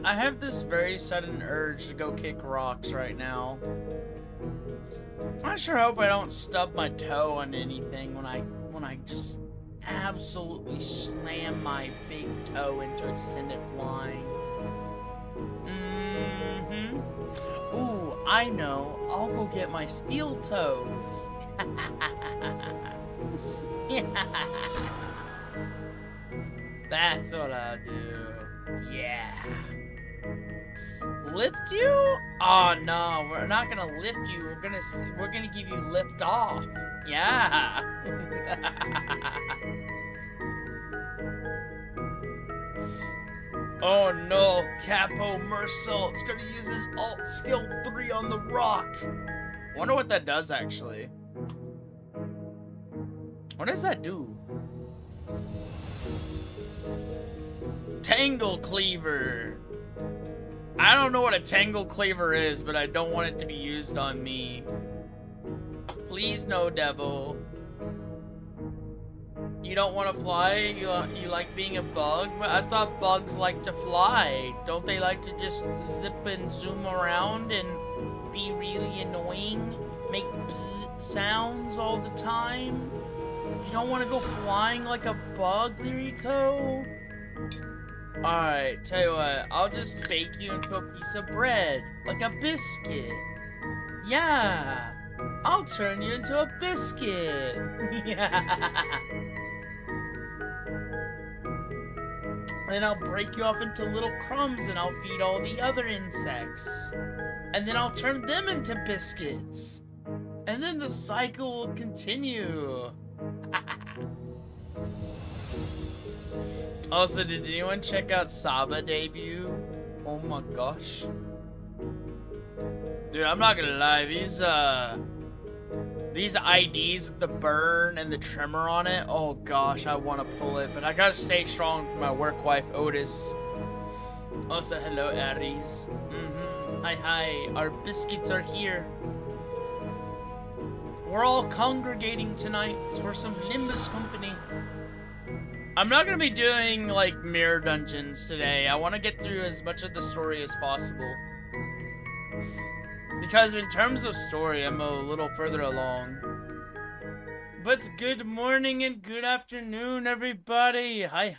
I have this very sudden urge to go kick rocks right now. I sure hope I don't stub my toe on anything when I just absolutely slam my big toe into it to send it flying. Ooh, I know. I'll go get my steel toes. That's what I'll do. Yeah. Lift you? Oh no, we're not gonna lift you. We're gonna give you lift off. Yeah. Oh no, Capo Mersalt's gonna use his alt skill 3 on the rock. Wonder what that does actually. What does that do? Tangle Cleaver. I don't know what a Tangle Cleaver is, but I don't want it to be used on me. Please no, Devo. You don't want to fly? You like being a bug? I thought bugs like to fly. Don't they like to just zip and zoom around and be really annoying? Make bzz sounds all the time? You don't want to go flying like a bug, Lyrico? Alright, tell you what, I'll just bake you into a piece of bread, like a biscuit. Yeah, I'll turn you into a biscuit. Yeah. Then I'll break you off into little crumbs and I'll feed all the other insects. And then I'll turn them into biscuits. And then the cycle will continue. Also, did anyone check out Saba debut? Oh my gosh. Dude, I'm not gonna lie, these IDs with the burn and the tremor on it, oh gosh, I want to pull it, but I gotta stay strong for my work wife, Otis. Also, hello, Aries. Hi, our biscuits are here. We're all congregating tonight for some Limbus company. I'm not gonna be doing, like, mirror dungeons today. I want to get through as much of the story as possible. Because in terms of story, I'm a little further along. But good morning and good afternoon, everybody. Hi.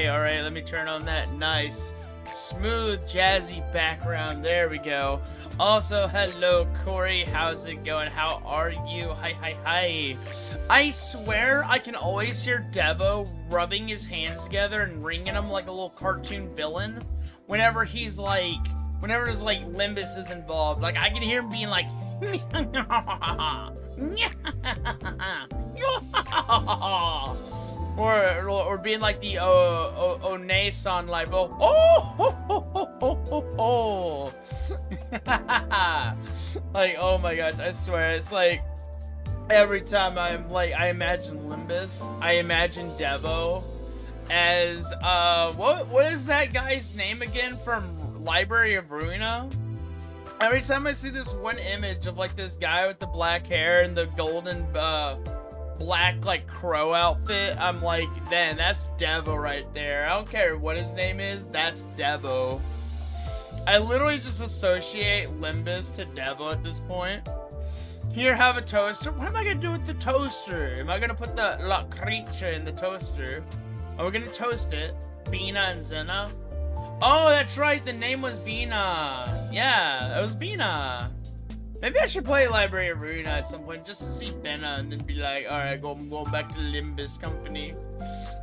Alright, let me turn on that nice, smooth, jazzy background. There we go. Also, hello, Corey. How's it going? How are you? Hi. I swear I can always hear Devo rubbing his hands together and wringing them like a little cartoon villain whenever he's like... Whenever there's like Limbus is involved, like I can hear him being like, or being like the One-san, like like, oh my gosh, I swear it's like every time I imagine Limbus, I imagine Devo as what is that guy's name again from Library of Ruina? Every time I see this one image of like this guy with the black hair and the golden black like crow outfit, I'm like, man, that's Devo right there. I don't care what his name is, that's Devo. I literally just associate Limbus to Devo at this point. Here, have a toaster. What am I gonna do with the toaster? Am I gonna put the La Creature in the toaster? Are we gonna toast it? Bina and Zena? Oh, that's right, the name was Bina. Yeah, it was Bina. Maybe I should play Library of Ruina at some point just to see Bina and then be like, alright, I'm going back to Limbus Company.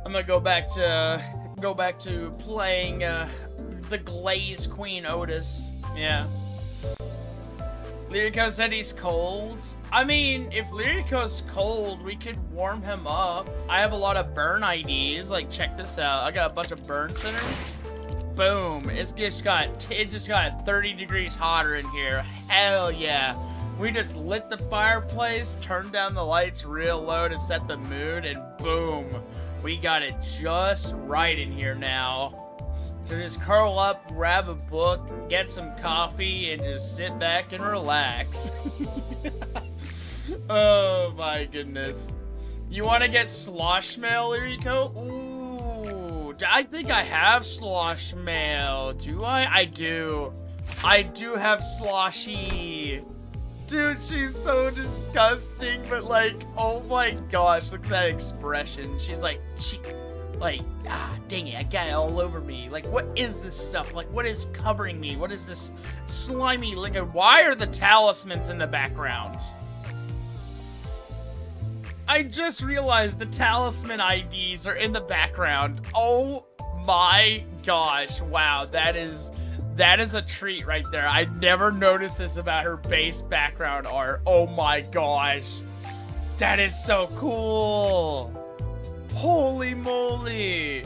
I'm gonna go back to playing the Glaze Queen Otis. Yeah. Lyrico said he's cold. I mean, if Lyrico's cold, we could warm him up. I have a lot of burn IDs. Like, check this out. I got a bunch of burn centers. Boom. It just got 30 degrees hotter in here. Hell yeah. We just lit the fireplace, turned down the lights real low to set the mood, and boom. We got it just right in here now. So just curl up, grab a book, get some coffee, and just sit back and relax. Oh my goodness. You want to get slosh mail, Lyrico? Ooh, I think I have slosh mail. Do I? I do. I do have sloshy. Dude, she's so disgusting, but like, oh my gosh, look at that expression. She's like, dang it, I got it all over me. Like, what is this stuff? Like, what is covering me? What is this slimy liquid? Why are the talismans in the background? I just realized the talisman IDs are in the background. Oh my gosh, wow, that is a treat right there. I never noticed this about her base background art. Oh my gosh. That is so cool. Holy moly.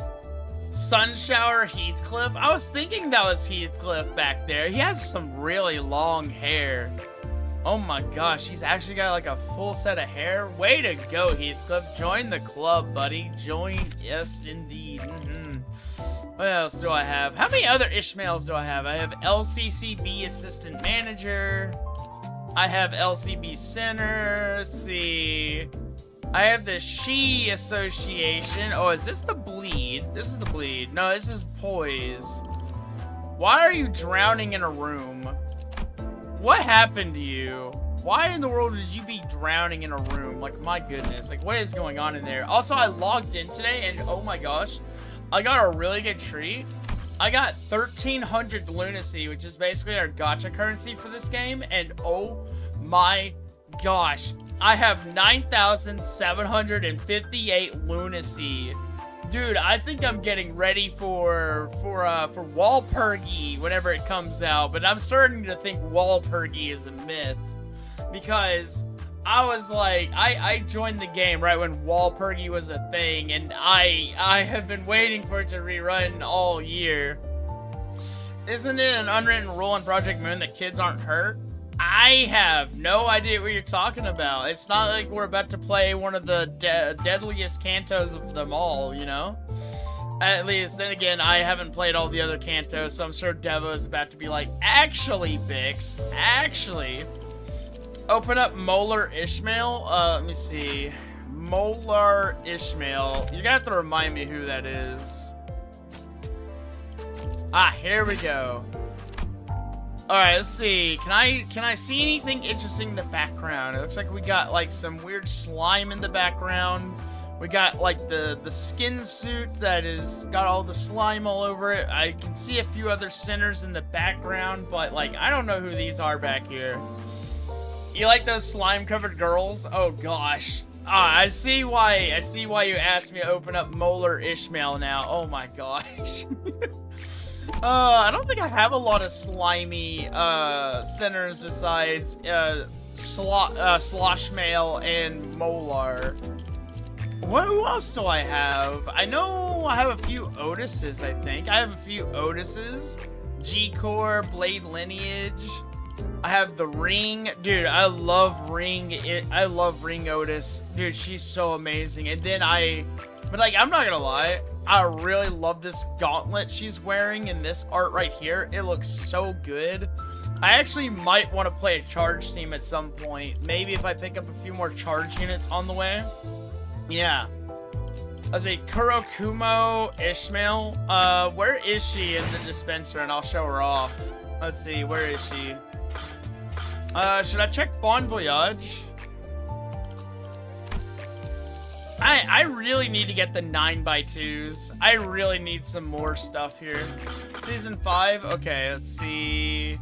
Sunshower Heathcliff. I was thinking that was Heathcliff back there. He has some really long hair. Oh my gosh, he's actually got like a full set of hair. Way to go, Heathcliff. Join the club, buddy. Join, yes indeed. What else do I have? How many other Ishmaels do I have? I have LCCB Assistant Manager. I have LCB Center. Let's see. I have the She Association. Oh, is this the Bleed? This is the Bleed. No, this is Poise. Why are you drowning in a room? What happened to you? Why in the world would you be drowning in a room? Like, my goodness. Like, what is going on in there? Also, I logged in today, and oh my gosh, I got a really good treat. I got 1,300 lunacy, which is basically our gacha currency for this game, and oh my gosh, I have 9,758 lunacy. Dude, I think I'm getting ready for Walpurgi whenever it comes out, but I'm starting to think Walpurgi is a myth, because I was like, I joined the game right when Walpurgi was a thing, and I have been waiting for it to rerun all year. Isn't it an unwritten rule in Project Moon that kids aren't hurt? I have no idea what you're talking about. It's not like we're about to play one of the deadliest Cantos of them all, you know? At least, then again, I haven't played all the other Cantos, so I'm sure Devo is about to be like, actually, Byx, actually. Open up Molar Ishmael. Let me see. Molar Ishmael. You're gonna have to remind me who that is. Ah, here we go. Alright, let's see. Can I see anything interesting in the background? It looks like we got like some weird slime in the background. We got like the skin suit that is got all the slime all over it. I can see a few other sinners in the background, but like I don't know who these are back here. You like those slime covered girls? Oh gosh. Ah, I see why you asked me to open up Molar Ishmael now. Oh my gosh. I don't think I have a lot of slimy sinners besides Sloshmail and Molar. Who else do I have? I know I have a few Otises, I think. I have a few Otises. G-Core, Blade Lineage. I have the Ring. Dude, I love Ring. I love Ring Otis. Dude, she's so amazing. And then but like, I'm not gonna lie, I really love this gauntlet she's wearing in this art right here. It looks so good. I actually might want to play a charge team at some point. Maybe if I pick up a few more charge units on the way. Yeah. As a Kurokumo Ishmael. Where is she in the dispenser? And I'll show her off. Let's see, where is she? Should I check Bon Voyage? I really need to get the 9x2s. I really need some more stuff here. Season 5? Okay, let's see.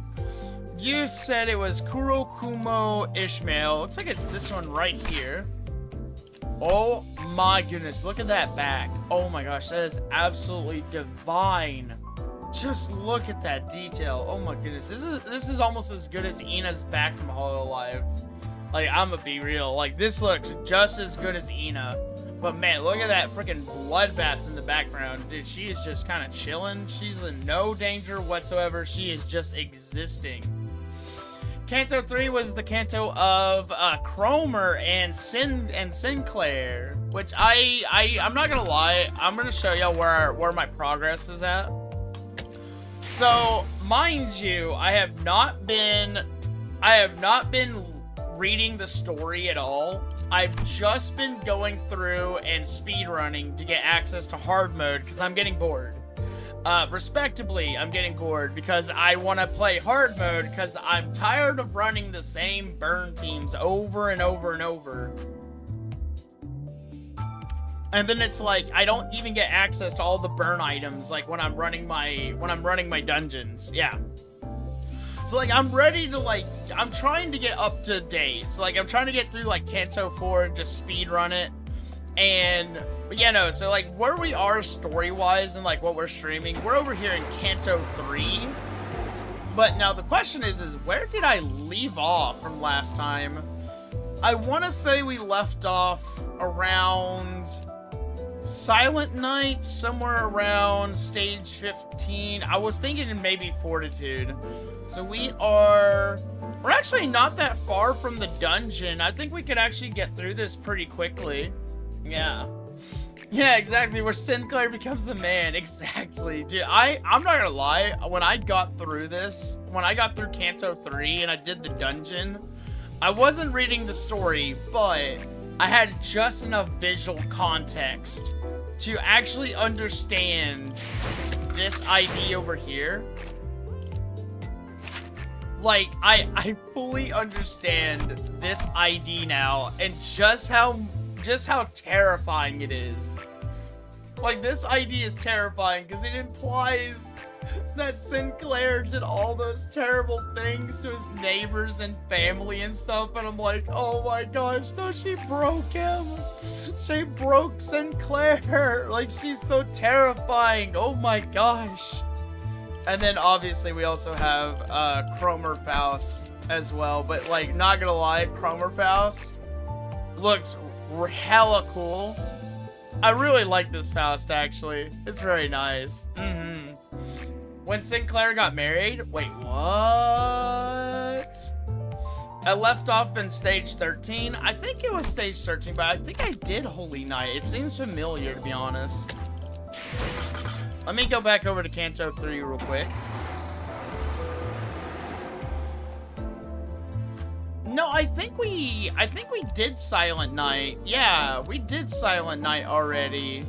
You said it was Kurokumo Ishmael. Looks like it's this one right here. Oh my goodness, look at that back. Oh my gosh, that is absolutely divine. Just look at that detail. Oh my goodness, this is almost as good as Ina's back from Hololive. Like, I'm gonna be real. Like, this looks just as good as Ina. But man, look at that freaking bloodbath in the background. Dude, she is just kind of chilling. She's in no danger whatsoever. She is just existing. Canto 3 was the Canto of Cromer and Sinclair, which I'm not gonna lie, I'm gonna show y'all where my progress is at. So, mind you, I have not been reading the story at all. I've just been going through and speedrunning to get access to hard mode because I'm getting bored. Respectably, I'm getting bored because I want to play hard mode because I'm tired of running the same burn teams over and over and over. And then it's like I don't even get access to all the burn items like when I'm running my dungeons. Yeah. So like I'm ready to I'm trying to get up to date. So like I'm trying to get through like Canto 4 and just speed run it. But yeah, no, so like where we are story-wise and like what we're streaming, we're over here in Canto 3. But now the question is where did I leave off from last time? I want to say we left off around Silent Night, somewhere around stage 15. I was thinking maybe Fortitude. So we're actually not that far from the dungeon. I think we could actually get through this pretty quickly. Yeah. Yeah, exactly. Where Sinclair becomes a man. Exactly. Dude, I'm not gonna lie. When I got through this, when I got through Canto 3 and I did the dungeon, I wasn't reading the story, but I had just enough visual context to actually understand this ID over here. Like, I fully understand this ID now and just how terrifying it is. Like, this ID is terrifying because it implies that Sinclair did all those terrible things to his neighbors and family and stuff, and I'm like, oh my gosh, no, she broke him. She broke Sinclair. Like, she's so terrifying. Oh my gosh. And then obviously we also have Cromer Faust as well, but like, not gonna lie, Cromer Faust looks hella cool. I really like this Faust, actually. It's very nice. When Sinclair got married, wait, what? I left off in stage 13. I think it was stage 13, but I think I did Holy Night. It seems familiar, to be honest. Let me go back over to Canto 3 real quick. No, I think we did Silent Night. Yeah, we did Silent Night already.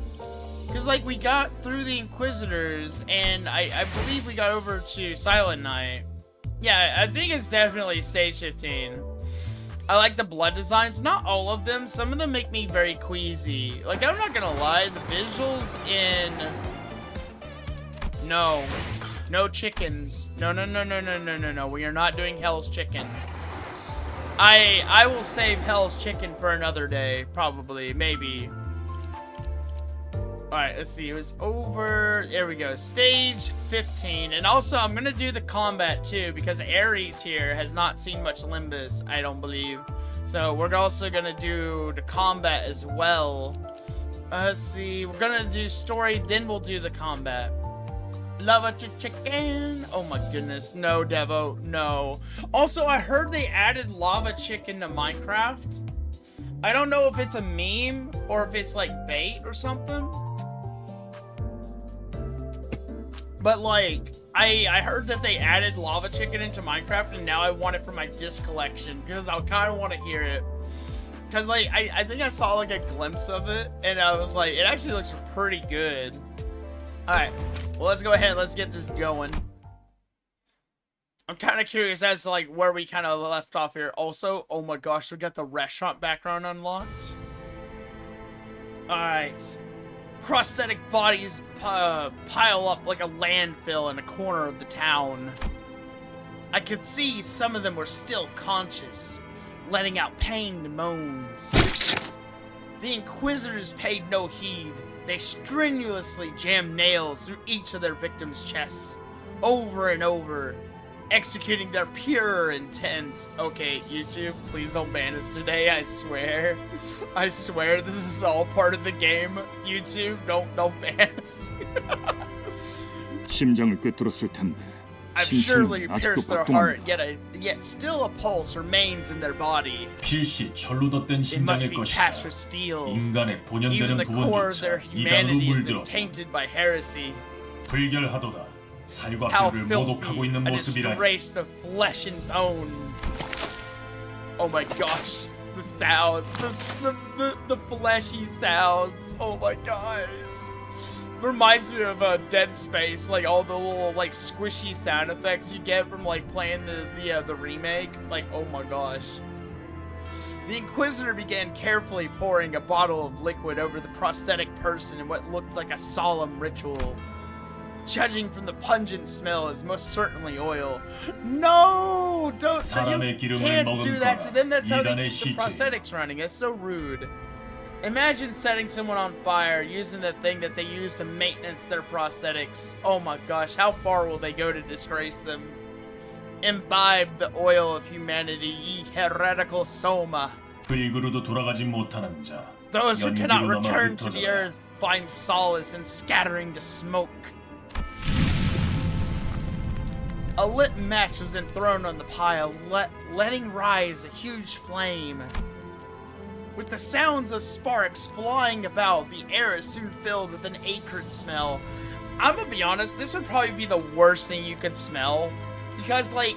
Because, like, we got through the Inquisitors, and I believe we got over to Silent Night. Yeah, I think it's definitely stage 15. I like the blood designs. Not all of them. Some of them make me very queasy. Like, I'm not gonna lie, the visuals in... No chickens. No. We are not doing Hell's Chicken. I will save Hell's Chicken for another day, probably, maybe. Alright, let's see. It was over... There we go. Stage 15. And also, I'm going to do the combat, too, because Ares here has not seen much Limbus, I don't believe. So, we're also going to do the combat as well. Let's see. We're going to do story, then we'll do the combat. Lava chicken. Oh my goodness. No, Devo. No. Also, I heard they added lava chicken to Minecraft. I don't know if it's a meme or if it's like bait or something. But like, I heard that they added lava chicken into Minecraft and now I want it for my disc collection because I kind of want to hear it. Because like, I think I saw like a glimpse of it and I was like, it actually looks pretty good. Alright, well, let's go ahead. Let's get this going. I'm kind of curious as to, like, where we kind of left off here. Also, oh my gosh, we got the restaurant background unlocked. Alright. Prosthetic bodies pile up like a landfill in a corner of the town. I could see some of them were still conscious, letting out pained moans. The Inquisitors paid no heed. They strenuously jammed nails through each of their victims' chests, over and over, executing their pure intent. Okay, YouTube, please don't ban us today, I swear. I swear this is all part of the game. YouTube, don't ban us. 심장을 꿰뚫었을 텐데. I've surely pierced their heart, yet still a pulse remains in their body. 필시 절로 덧댄 It must 심장일 be 것이다. cast with steel. 인간의 Even 본연되는 the core of their 부분조차 이단으로 humanity has been 물들어 tainted by heresy. 불결하도다. 살과 How 뼈를 filthy, 모독하고 있는 a 모습이라니. disgrace of flesh and bone. Oh my gosh, the sounds, the fleshy sounds. Oh my gosh, reminds me of Dead Space, like all the little like squishy sound effects you get from like playing the remake. Like, oh my gosh. The Inquisitor began carefully pouring a bottle of liquid over the prosthetic person in what looked like a solemn ritual. Judging from the pungent smell, is most certainly oil. No! Don't, you can't do that to them. That's how they keep the prosthetics running. It's so rude. Imagine setting someone on fire using the thing that they use to maintenance their prosthetics. Oh my gosh, how far will they go to disgrace them? Imbibe the oil of humanity, ye heretical soma. Those who cannot return to the earth find solace in scattering to smoke. A lit match was then thrown on the pile, letting rise a huge flame. With the sounds of sparks flying about, the air is soon filled with an acrid smell. I'm gonna be honest, this would probably be the worst thing you could smell. Because, like,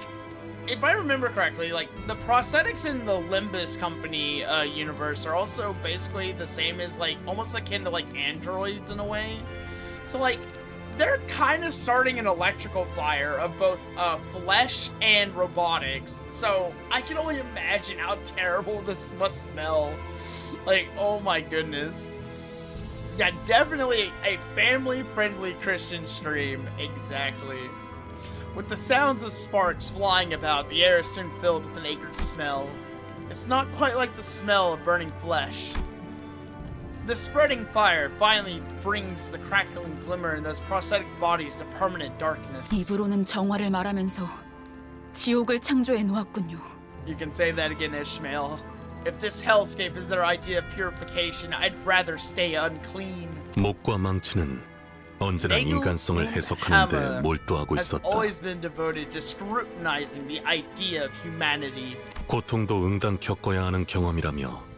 if I remember correctly, like, the prosthetics in the Limbus company universe are also basically the same as, like, almost akin to, like, androids in a way. So, like, they're kind of starting an electrical fire of both flesh and robotics. So, I can only imagine how terrible this must smell. Like, oh my goodness. Yeah, definitely a family-friendly Christian stream. Exactly. With the sounds of sparks flying about, the air is soon filled with an acrid smell. It's not quite like the smell of burning flesh. The spreading fire finally brings the crackling glimmer in those prosthetic bodies to permanent darkness. 입으로는 정화를 말하면서 지옥을 창조해 놓았군요. You can say that again, Ishmael. If this hellscape is their idea of purification, I'd rather stay unclean. 목과 망치는 언제나 인간성을 해석하는 데 몰두하고 있었다. Always been devoted to scrutinizing the idea of humanity. 고통도 응당 겪어야 하는 경험이라며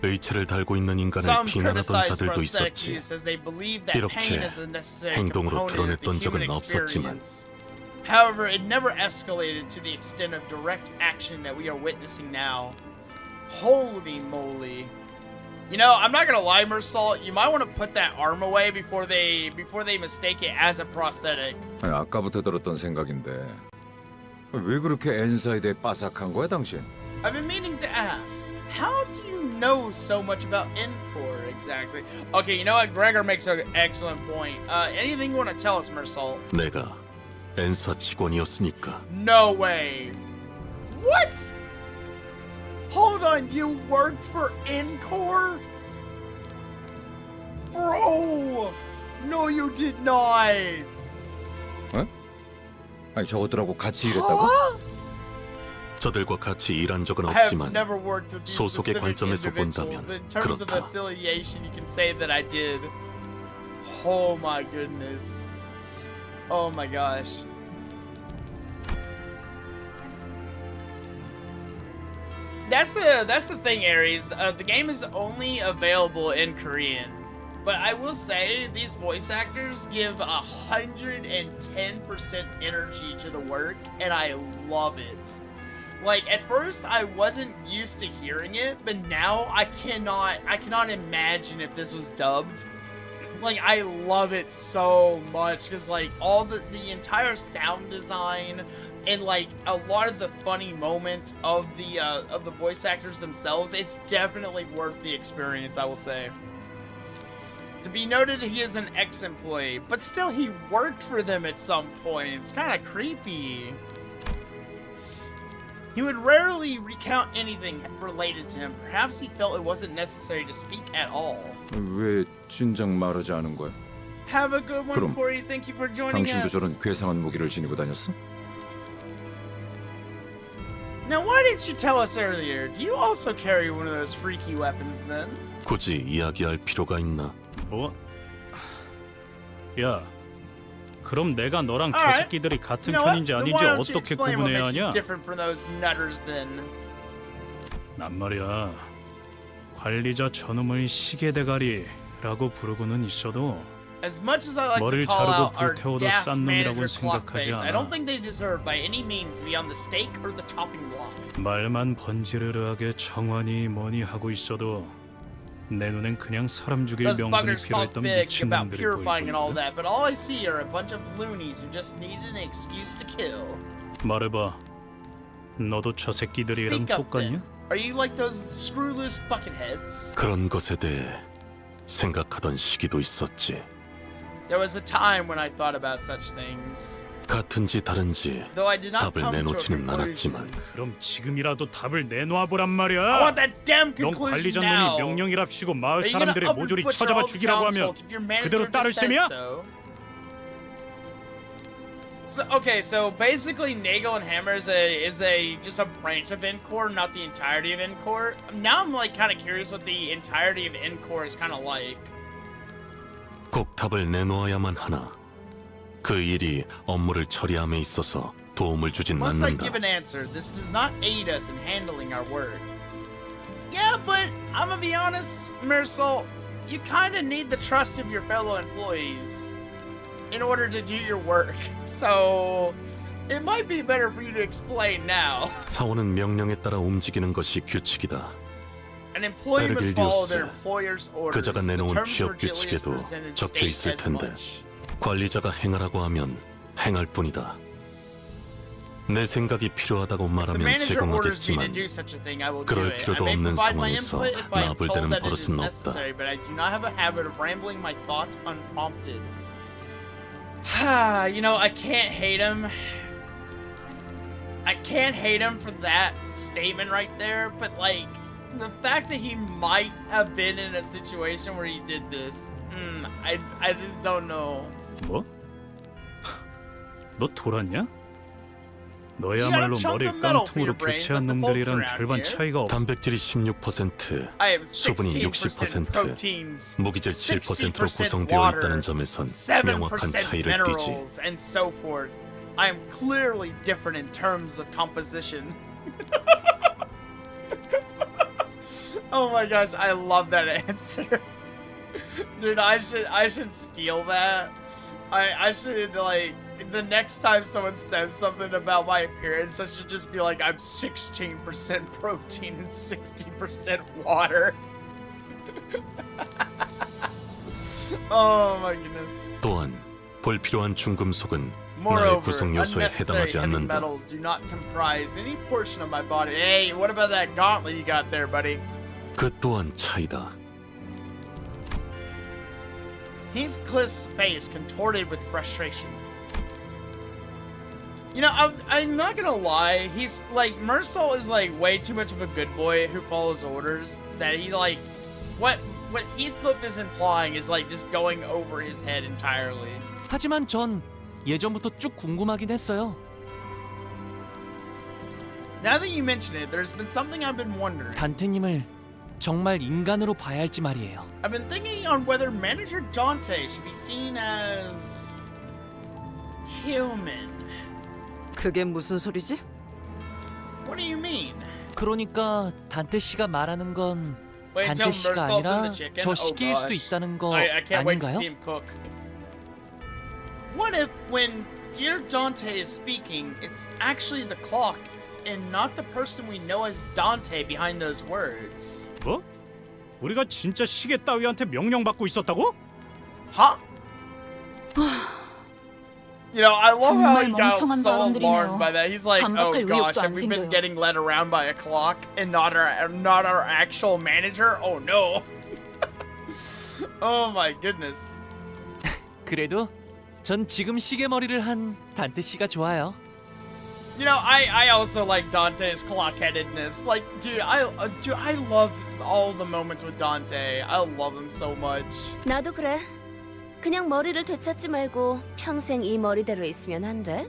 의체를 달고 있는 인간을 비난하던 자들도 있었지. 이렇게 행동으로 드러냈던 적은 없었지만 However, it never escalated to the extent of direct action that we are witnessing now. Holy moly. You know, I'm not gonna lie, Mersault, you might want to put that arm away before they mistake it as a prosthetic. 아까부터 들었던 생각인데 왜 그렇게 엔사에 대해 빠삭한 거야, 당신? I've been meaning to ask, how do you know so much about Encore exactly? Okay, you know what? Gregor makes an excellent point. Anything you want to tell us, Mersault? 내가 엔사 직원이었으니까. No way. What? Hold on, you worked for Encore? Bro! No, you did not! 어? 아니 저것들하고 같이 일했다고? 저들과 같이 일한 적은 없지만 소속의 관점에서 본다면 그렇다. Affiliation, you can say that I did. Oh my goodness. Oh my gosh. That's the thing, Aries. The game is only available in Korean, but I will say these voice actors give 110% energy to the work, and I love it. Like, at first I wasn't used to hearing it, but now I cannot imagine if this was dubbed. Like, I love it so much because, like, all the entire sound design and, like, a lot of the funny moments of the voice actors themselves, it's definitely worth the experience, I will say. To be noted, he is an ex-employee, but still he worked for them at some point. It's kind of creepy. He would rarely recount anything related to him. Perhaps he felt it wasn't necessary to speak at all. 왜 진작 말하지 않은 거야? Have a good one, 그럼 Corey. Thank you for joining 당신도 us. 저런 괴상한 무기를 지니고 다녔어? Now, why didn't you tell us earlier? Do you also carry one of those freaky weapons then? 굳이 이야기할 필요가 있나? 뭐? 야, 그럼 내가 너랑 저 Alright. 새끼들이 같은 You know what? 편인지 Then 아닌지 why don't you 어떻게 explain what 구분해야 makes you 하냐? different from those nutters then? 난 말이야, 관리자 저놈을 시계 대가리라고 부르고는 있어도 As much as I like to 머리를 call 자르고 out our 불태워도 daft 싼 놈이라고는 manager 생각하지 Clockface, I 않아. don't think they deserve by any means to be on the stake or the chopping block. 말만 번지르르하게 청하니 뭐니 하고 있어도 내 눈엔 그냥 사람 죽일 Those 명분이 buggers talk 필요했던 big about 미친놈들이 purifying and all 보이거든. that, but all I see are a bunch of loonies who just needed an excuse to kill. 말해봐. 너도 저 새끼들이랑 Speak up 똑같냐? then. Are you like those screw loose bucketheads? 그런 것에 대해 생각하던 시기도 있었지. There was a time when I thought about such things. 같은지 다른지 Though I did not 답을 come to a 내놓지는 conclusion. 않았지만 그럼 지금이라도 답을 내놔보란 I 말이야. want that damn 넌 conclusion 관리자 now. 놈이 명령이랍시고 마을 Are you gonna 사람들의 up and 모조리 butcher 쳐잡아 all the 죽이라고 하면 townsfolk if your manager 그대로 따를 just said 셈이야? so? So okay, so basically Nagel and Hammer is just a branch of Encore, not the entirety of Encore. Now I'm like kind of curious what the entirety of Encore is kind of like. 꼭 답을 내놓아야만 하나. 그 일이 업무를 처리함에 있어서 도움을 주진 Once I 않는다. give an answer, this does not aid us in handling our work. Yeah, but I'm gonna be honest, Mersal, you kind of need the trust of your fellow employees in order to do your work. So it might be better for you to explain now. 사원은 명령에 따라 움직이는 것이 규칙이다. An employee must follow their 베르길리우스, employer's orders. 그자가 The 내놓은 terms 취업 Virgilius 규칙에도 presented 적혀 state 있을 as 텐데 much. 관리자가 행하라고 하면 행할 뿐이다. 내 생각이 필요하다고 The 말하면 manager orders me to 제공하겠지만 do such a thing, I will do 그럴 it. I 필요도 may 없는 provide my 상황에서 input if I'm 나불대는 told that it is 버릇은 없다. necessary, but I do not have a habit of rambling my thoughts unprompted. You know, I can't hate him. I can't hate him for that statement right there, but like, the fact that he might have been in a situation where he did this, I just don't know. 뭐? 너 돌았냐? 너야말로 머리를 깡통으로 교체한 놈들이랑 별반 차이가 없어. 단백질이 16%, I have 수분이 16% 60%, proteins, 무기질 7%로 60% 구성되어 water, 있다는 점에선 7% 명확한 차이를 띠지. minerals, and so forth. I am clearly different in terms of composition. Oh my gosh, I love that answer. Dude, I should steal that. I should, like, the next time someone says something about my appearance, I should just be like, I'm 16% protein and 60% water. Oh my goodness. 또한 불필요한 중금속은 나의 Moreover, 구성 요소에 unnecessary 해당하지 heavy 않는다. metals do not comprise any portion of my body. Hey, what about that gauntlet you got there, buddy? 그 또한 차이다. Heathcliff's face contorted with frustration. You know, I'm not gonna lie. He's like, Mersal is like way too much of a good boy who follows orders. That he like, what Heathcliff is implying is like just going over his head entirely. 하지만 전 예전부터 쭉 궁금하긴 했어요. Now that you mention it, there's been something I've been wondering. 단테님을 정말 인간으로 봐야 할지 말이에요. I've been thinking on whether Manager Dante should be seen as human. 그게 무슨 소리지? What do you mean? 그러니까 단테 씨가 말하는 건 Wait 단테 until 씨가 Mersal's in 아니라 the chicken? 저 Oh 시계일 수도 gosh. 있다는 거 I can't wait to 아닌가요? see him cook. What if when dear Dante is speaking, it's actually the clock and not the person we know as Dante behind those words? 뭐? 우리가 진짜 시계 따위한테 명령받고 있었다고? Huh? You know, I love how he 정말 got 멍청한 so 발언들이네요. alarmed by that. He's like, oh 반박할 gosh, 의욕도 have 안 we been 생겨요. getting led around by a clock and not our actual manager? Oh no. Oh my goodness. 그래도 전 지금 시계 머리를 한 단테 씨가 좋아요. You know, I also like Dante's clock-headedness. Like, dude, I love all the moments with Dante. I love him so much. 나도 그래. 그냥 머리를 되찾지 말고 평생 이 머리대로 있으면 안 돼?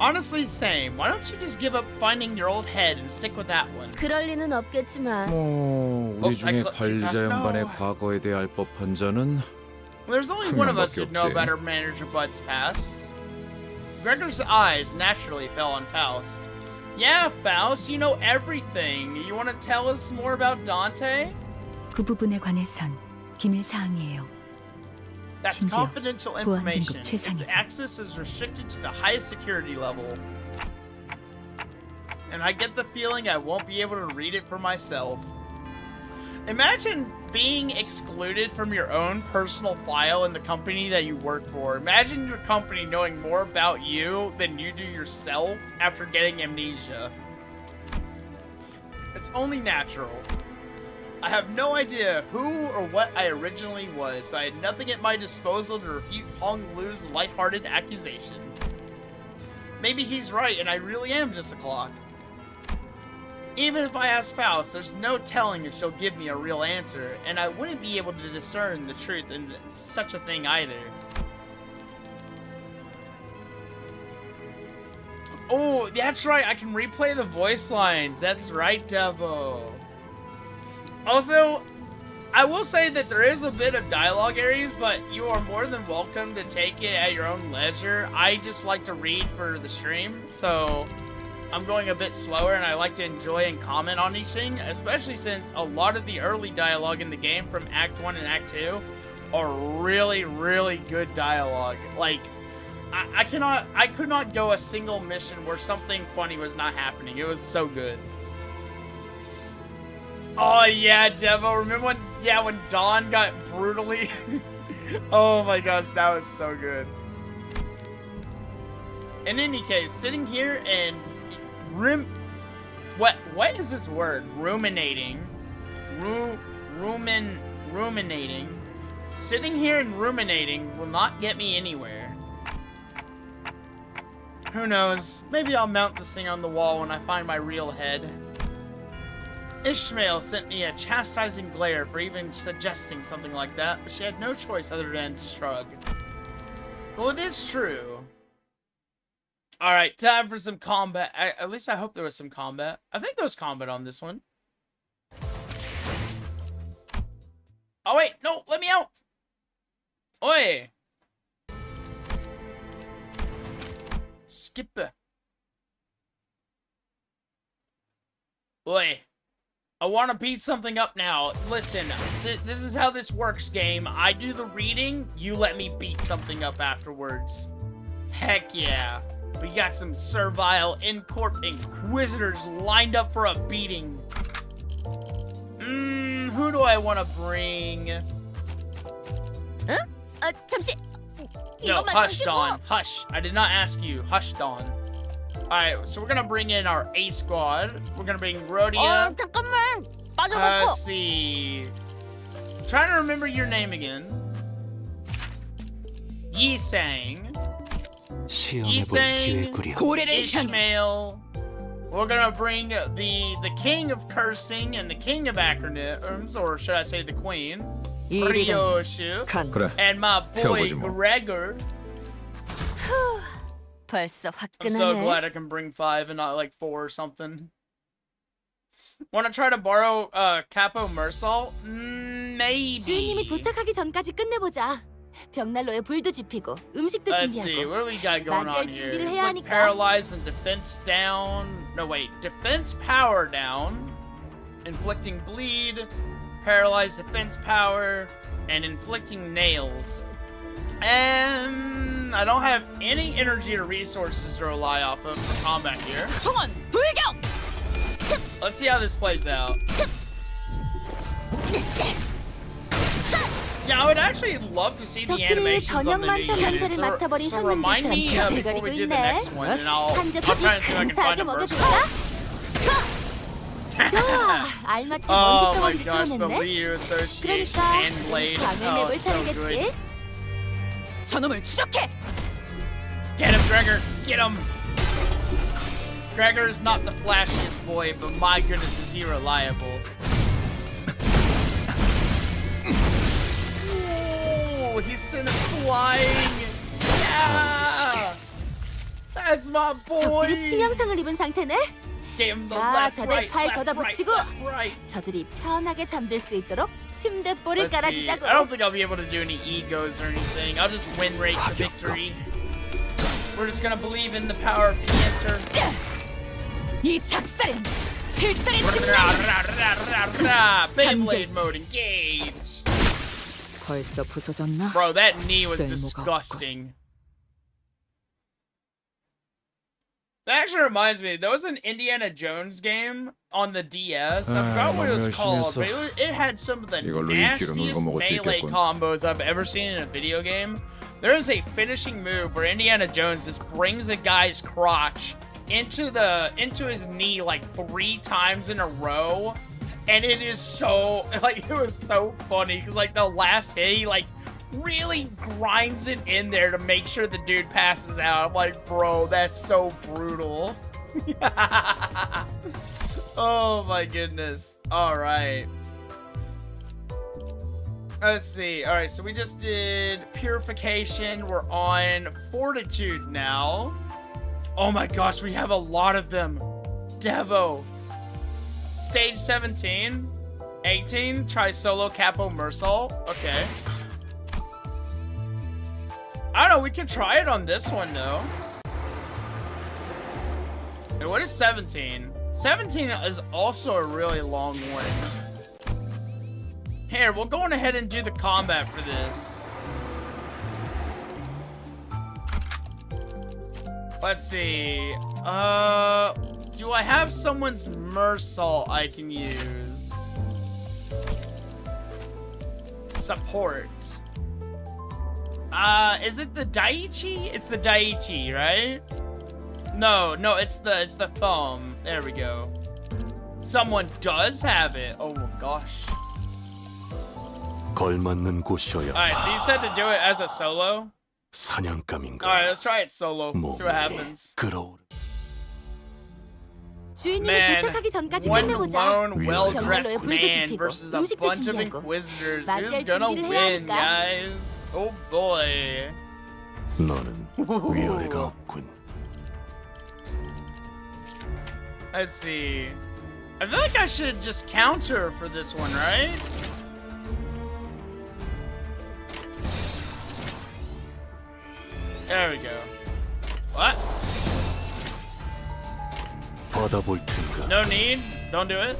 Honestly, same. Why don't you just give up finding your old head and stick with that one? 그럴 리는 없겠지만 우리 중에 I 관리자 no. 양반의 과거에 대해 알 법한 자는 There's only 한 one of us 명밖에 who'd know 없지. about our manager Bud's past. Gregor's eyes naturally fell on Faust. Yeah, Faust, you know everything. You want to tell us more about Dante? 그 부분에 관해선 기밀 사항이에요. That's 심지어 confidential 보안 등급 information. Its 최상이죠. access is restricted to the highest security level. And I get the feeling I won't be able to read it for myself. Imagine being excluded from your own personal file in the company that you work for. Imagine your company knowing more about you than you do yourself after getting amnesia. It's only natural. I have no idea who or what I originally was, so I had nothing at my disposal to refute Hong Lu's lighthearted accusation. Maybe he's right and I really am just a clock. Even if I ask Faust, there's no telling if she'll give me a real answer, and I wouldn't be able to discern the truth in such a thing either. Oh, that's right, I can replay the voice lines. That's right, Devo. Also, I will say that there is a bit of dialogue areas, but you are more than welcome to take it at your own leisure. I just like to read for the stream, so I'm going a bit slower and I like to enjoy and comment on each thing, especially since a lot of the early dialogue in the game from Act 1 and Act 2 are really, really good dialogue. Like, I could not go a single mission where something funny was not happening. It was so good. Oh yeah, Devo, remember when Dawn got brutally... Oh my gosh, that was so good. In any case, sitting here and what is this word? Ruminating. Ruminating. Sitting here and ruminating will not get me anywhere. Who knows? Maybe I'll mount this thing on the wall when I find my real head. Ishmael sent me a chastising glare for even suggesting something like that, but she had no choice other than to shrug. Well, it is true. Alright, time for some combat. At least I hope there was some combat. I think there was combat on this one. Oh wait, no, let me out! Oi! Skipper. Oi. I want to beat something up now. Listen, this is how this works, game. I do the reading, you let me beat something up afterwards. Heck yeah. We got some servile in-court inquisitors lined up for a beating. Who do I want to bring? 잠시. No, hush, Dawn. Hush. I did not ask you. Hush, Dawn. Alright, so we're gonna bring in our A squad. We're gonna bring Rhodia. 잠깐만. 빠져놓고. Let's see. Trying to remember your name again. Yisang. Ishmael. We're gonna bring the king of cursing and the king of acronyms, or should I say the queen, Ryoshu, 그래. and my boy 태워보지 뭐. Gregor. 벌써 I'm so 화끈하네. glad I can bring 5 and not like 4 or something. Wanna try to borrow Capo Mersal? Maybe. 주인님이 도착하기 전까지 끝내보자. 벽난로에 불도 지피고 음식도 Let's see, 준비하고. what do we got going 맞이할 on here? 준비를 It's 해야 like 하니까. paralyzed and defense down. No, wait. Defense power down. Inflicting bleed. Paralyzed defense power. And inflicting nails. And I don't have any energy or resources to rely off of for combat here. 총원 불경. Let's see how this plays out. Yeah, I would actually love to see the 적들이 animations on the 저녁 new 만찬 unit. 전세를 맡아버린 So remind me 손님들처럼 before we 대가리고 do the 있네. next one, and I'll 한 try 접시 and see if I can find 간사하게 a verse. 먹여줄까? 좋아, 알맞게 Oh 먼지 my 덩어리를 gosh, the 털어냈네. Ryu Association 그러니까 and Blade. 밤에 Oh, 맵을 so good. 차리겠지. 저놈을 추적해. Get him, Gregor! Get him! Gregor is not the flashiest boy, but my goodness is he reliable. Ooh, he sent us flying! Yeah! That's my boy! 적들이 치명상을 입은 상태네. Give him the 자, left, 다들 right, 팔 left, right, 걷어붙이고. left, right. 저들이 편하게 잠들 수 있도록 침대볼을 Let's see. 깔아주자고. I don't think I'll be able to do any egos or anything. I'll just win rate to victory. We're just gonna believe in the power of Cantor. 이 작살은 필살의 침략. Beyblade mode engaged. 벌써 부서졌나? Bro, that knee was 쓸모가 disgusting. That actually reminds me, there was an Indiana Jones game on the DS. I forgot what it was called, but it had some of the nastiest melee combos I've ever seen in a video game. There is a finishing move where Indiana Jones just brings a guy's crotch into his knee like 3 times in a row, and it is so, like, it was so funny because, like, the last hit, he like really grinds it in there to make sure the dude passes out. I'm like, bro, that's so brutal. Oh my goodness. All right, let's see. All right, so we just did purification. We're on fortitude now. Oh my gosh, we have a lot of them. Devo. Stage 17. 18. Try solo capo Mersal. Okay. I don't know, we can try it on this one though. Hey, what is 17? 17 is also a really long one. Here, we'll go on ahead and do the combat for this. Let's see. Do I have someone's Mersal I can use? Support. Is it the Daiichi? It's the Daiichi, right? No, it's the thumb. There we go. Someone does have it. Oh gosh. 걸맞는 곳이어야. Alright, so you said to do it as a solo? 사냥감인가. Alright, let's try it solo. See what happens. Man, one lone, well-dressed man versus a bunch of inquisitors. Who's gonna win, guys? Oh boy. 너는 위아래가 없군. Let's see. I feel like I should just counter for this one, right? There we go. What? 받아볼 텐가. No need. Don't do it.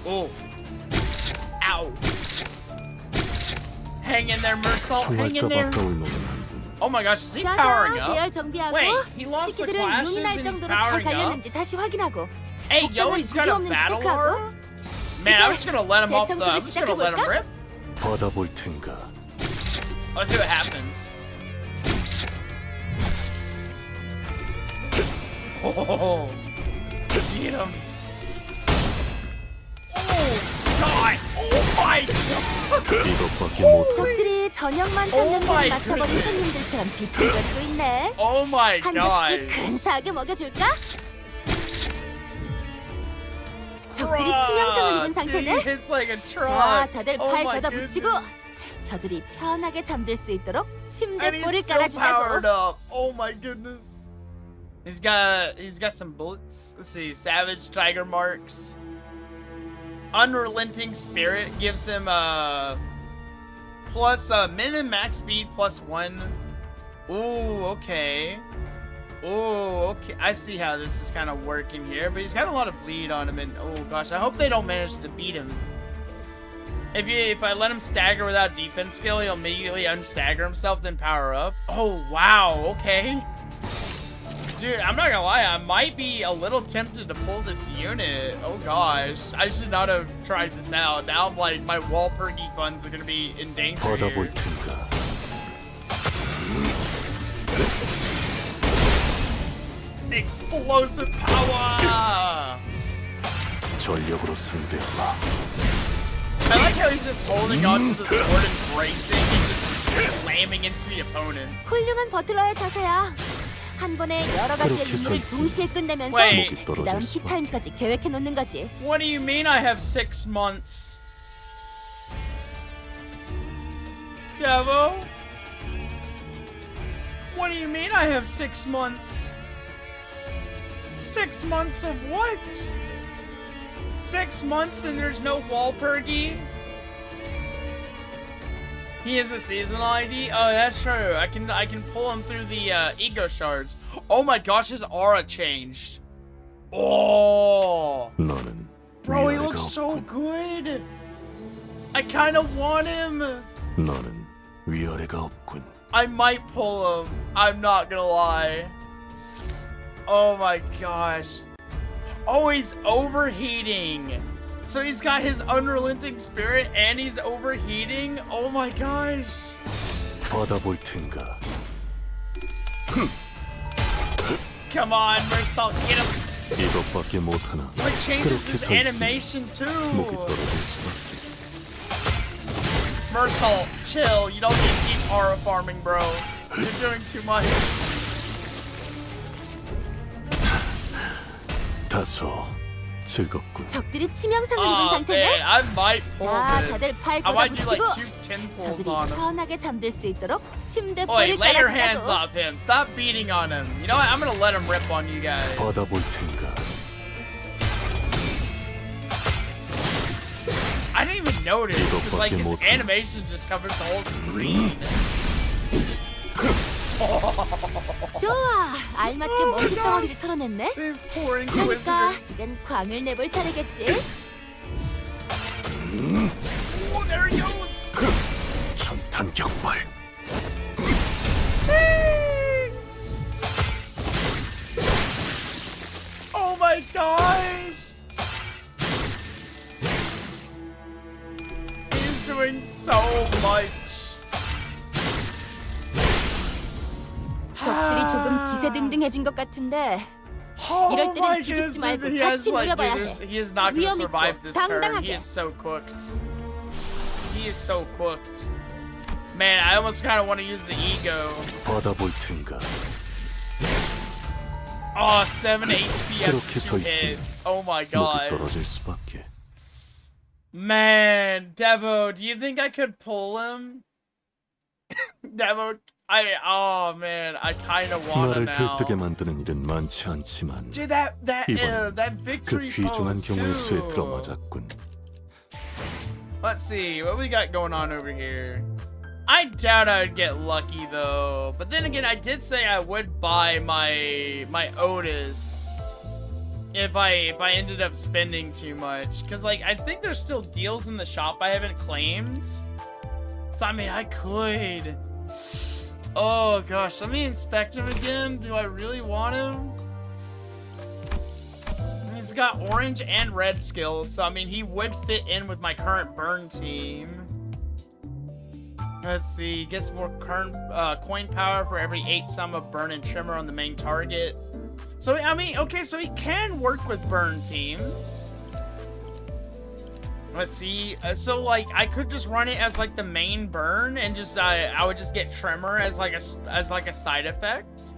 Oh. Ow. Hang in there, Mersal. Hang in there. Oh my gosh, is he powering up? Wait, he lost the clashes and he's powering up? Hey, yo, he's got a battle aura? Man, I'm just gonna let him off the... I'm just gonna let him rip. 받아볼 텐가. Let's see what happens. Oh, get him. Oh, God. Oh, my God. 이것밖에 못. 적들이 저녁만 찾는 걸 맡아버린 손님들처럼 비틀거리고 있네. Oh, my 한 God. 접시 근사하게 먹여줄까? 적들이 치명상을 입은 상태네. It's like a truck. 자, 다들 Oh 팔 my 걷어붙이고 저들이 편하게 잠들 수 있도록 And 침대 he's 볼을 still powered 깔아주자고. up. Oh my goodness. He's got some bullets. Let's see. Savage Tiger Marks. Unrelenting Spirit gives him plus min and max speed +1. Ooh, okay. Ooh, okay. I see how this is kind of working here, but he's got a lot of bleed on him, and oh gosh, I hope they don't manage to beat him. If I let him stagger without defense skill, he'll immediately unstagger himself, then power up. Oh wow, okay. Dude, I'm not gonna lie, I might be a little tempted to pull this unit. Oh gosh, I should not have tried this out. Now I'm like, my Walpurgi funds are gonna be in danger here. 받아볼 텐가. Explosive power! 전력으로 상대하라. I like how he's just holding onto the sword and bracing and just slamming into the opponents. 훌륭한 버틀러의 자세야. 한 번에 여러 가지의 그렇게 서 임무를 있으니 동시에 끝내면서 Wait. 그 다음 티타임까지 계획해 놓는 거지. What do you mean I have 6 months? Devo? What do you mean I have 6 months? 6 months of what? 6 months and there's no Walpurgi? He is a seasonal ID? Oh, that's true. I can pull him through the ego shards. Oh my gosh, his aura changed. Oh. 너는 Bro, he looks so good. I kind of want him. 너는 위아래가 없군. I might pull him. I'm not gonna lie. Oh my gosh. Oh, he's overheating. So he's got his unrelenting spirit and he's overheating. Oh my gosh. 받아볼 텐가. Come on, Mersault, get him. 이것밖에 못하나. It changes 그렇게 his 서 있으면 animation 목이 too. 떨어질 수밖에. Mersault, chill. You don't need to keep aura farming, bro. You're doing too much. 다소 즐겁군. 적들이 치명상을 입은 Oh 상태네. man, I might pull 자, this. 다들 팔 I might do like 걷어붙이고 2 10 pulls 저들이 on him. 편하게 잠들 수 있도록 침대 Oi, 뿔을 lay your hands 깔아주자고. off him. Stop beating on him. You know what? I'm gonna let him rip on you guys. 받아볼 텐가. I didn't even notice. 'Cause, like his 못하나. animation just covers the whole screen. 좋아, 알맞게 먼지 덩어리를 털어냈네. These poor 그러니까 inquisitors. 이젠 광을 내볼 차례겠지. Oh, there he goes. 전탄 격발. Oh my gosh. He's doing so much. 적들이 조금 기세등등해진 것 같은데 Oh 이럴 때는 my 기죽지 goodness, 말고 dude, he has 같이 like, 노려봐야 dude, 해. he is not gonna 위험 survive 있고 this turn. He 당당하게. is so cooked. He is so cooked. Man, I almost kind of want to use the ego. 받아볼 텐가. Oh, 7 HP 그렇게 서 after 2 있으면 hits. Oh my 목이 god. 떨어질 수밖에. Man, Devo, do you think I could pull him? Devo, oh man, I kind of want to 나를 now. 들뜨게 만드는 일은 많지 않지만 Dude, that 이번엔 그 victory 귀중한 pose 경우의 수에 too. 들어맞았군. Let's see, what we got going on over here? I doubt I'd get lucky though. But then again, I did say I would buy my Otis if I ended up spending too much. Cause like I think there's still deals in the shop I haven't claimed. So I mean I could. Oh gosh, let me inspect him again. Do I really want him? He's got orange and red skills, so I mean he would fit in with my current burn team. Let's see, gets more current coin power for every 8 sum of burn and trimmer on the main target. So I mean, okay, so he can work with burn teams. Let's see, so like I could just run it as like the main burn and just I would just get trimmer as like a side effect.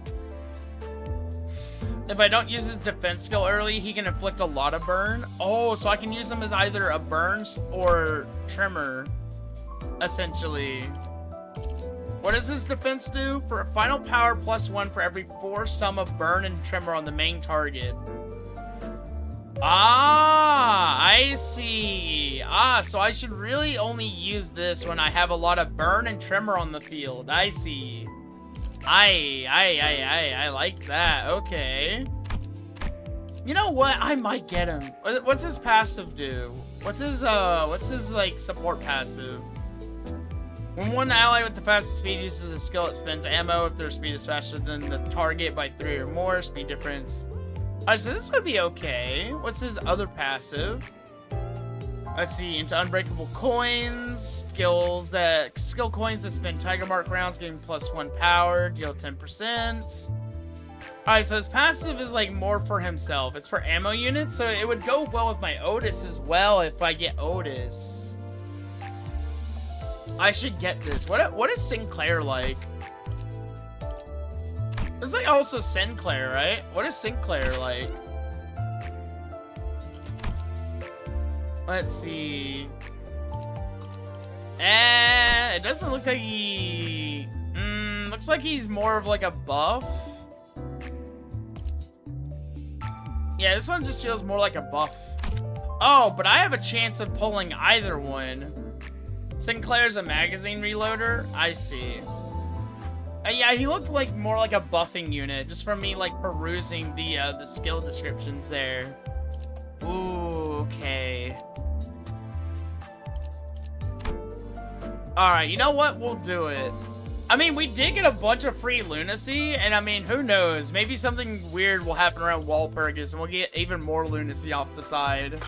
If I don't use his defense skill early, he can inflict a lot of burn. Oh, so I can use him as either a burn or trimmer, essentially. What does his defense do? For a final power +1 for every 4 sum of burn and trimmer on the main target. Ah, I see. Ah, so I should really only use this when I have a lot of burn and trimmer on the field. I see. I like that. Okay. You know what? I might get him. What's his passive do? What's his like support passive? When one ally with the fastest speed uses a skill, it spends ammo if their speed is faster than the target by 3 or more. Speed difference. Alright, so this would be okay. What's his other passive? Let's see, into unbreakable coins, skill coins that spend Tiger Mark rounds, giving +1 power, deal 10%. Alright, so his passive is like more for himself. It's for ammo units, so it would go well with my Otis as well if I get Otis. I should get this. What is Sinclair like? It's like also Sinclair, right? What is Sinclair like? Let's see. It doesn't look like he... looks like he's more of like a buff. Yeah, this one just feels more like a buff. Oh, but I have a chance of pulling either one. Sinclair's a magazine reloader? I see. Yeah, he looked like more like a buffing unit, just from me like perusing the skill descriptions there. Ooh, okay. Alright, you know what? We'll do it. I mean, we did get a bunch of free lunacy, and I mean, who knows? Maybe something weird will happen around Walpurgis, and we'll get even more lunacy off the side.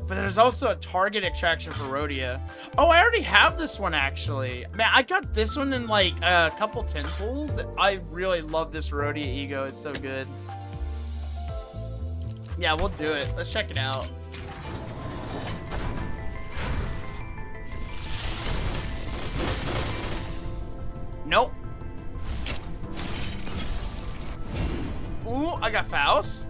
But there's also a target extraction for Rhodia. Oh, I already have this one, actually. Man, I got this one in, like, a couple tentacles. I really love this Rhodia ego. It's so good. Yeah, we'll do it. Let's check it out. Nope. Ooh, I got Faust.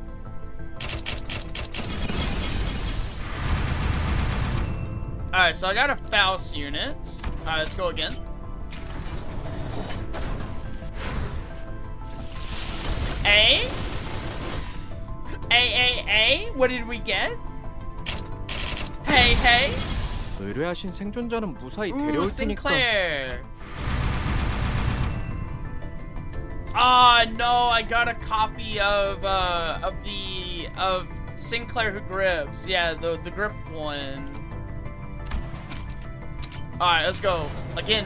Alright, so I got a Faust unit. Alright, let's go again. A? A? What did we get? Hey. 의뢰하신 생존자는 무사히 Ooh, 데려올 테니까. Sinclair. Ah, no, I got a copy of Sinclair who grips. Yeah, the grip one. Alright, let's go. Again.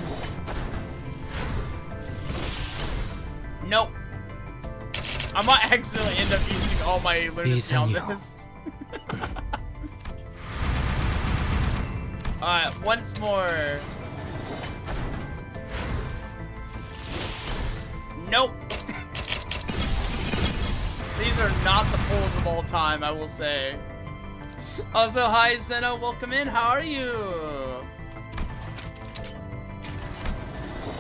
Nope. I might accidentally end up using all my lunacy on this. Alright, once more. Nope. These are not the pulls of all time, I will say. Also, hi Zeno, welcome in. How are you?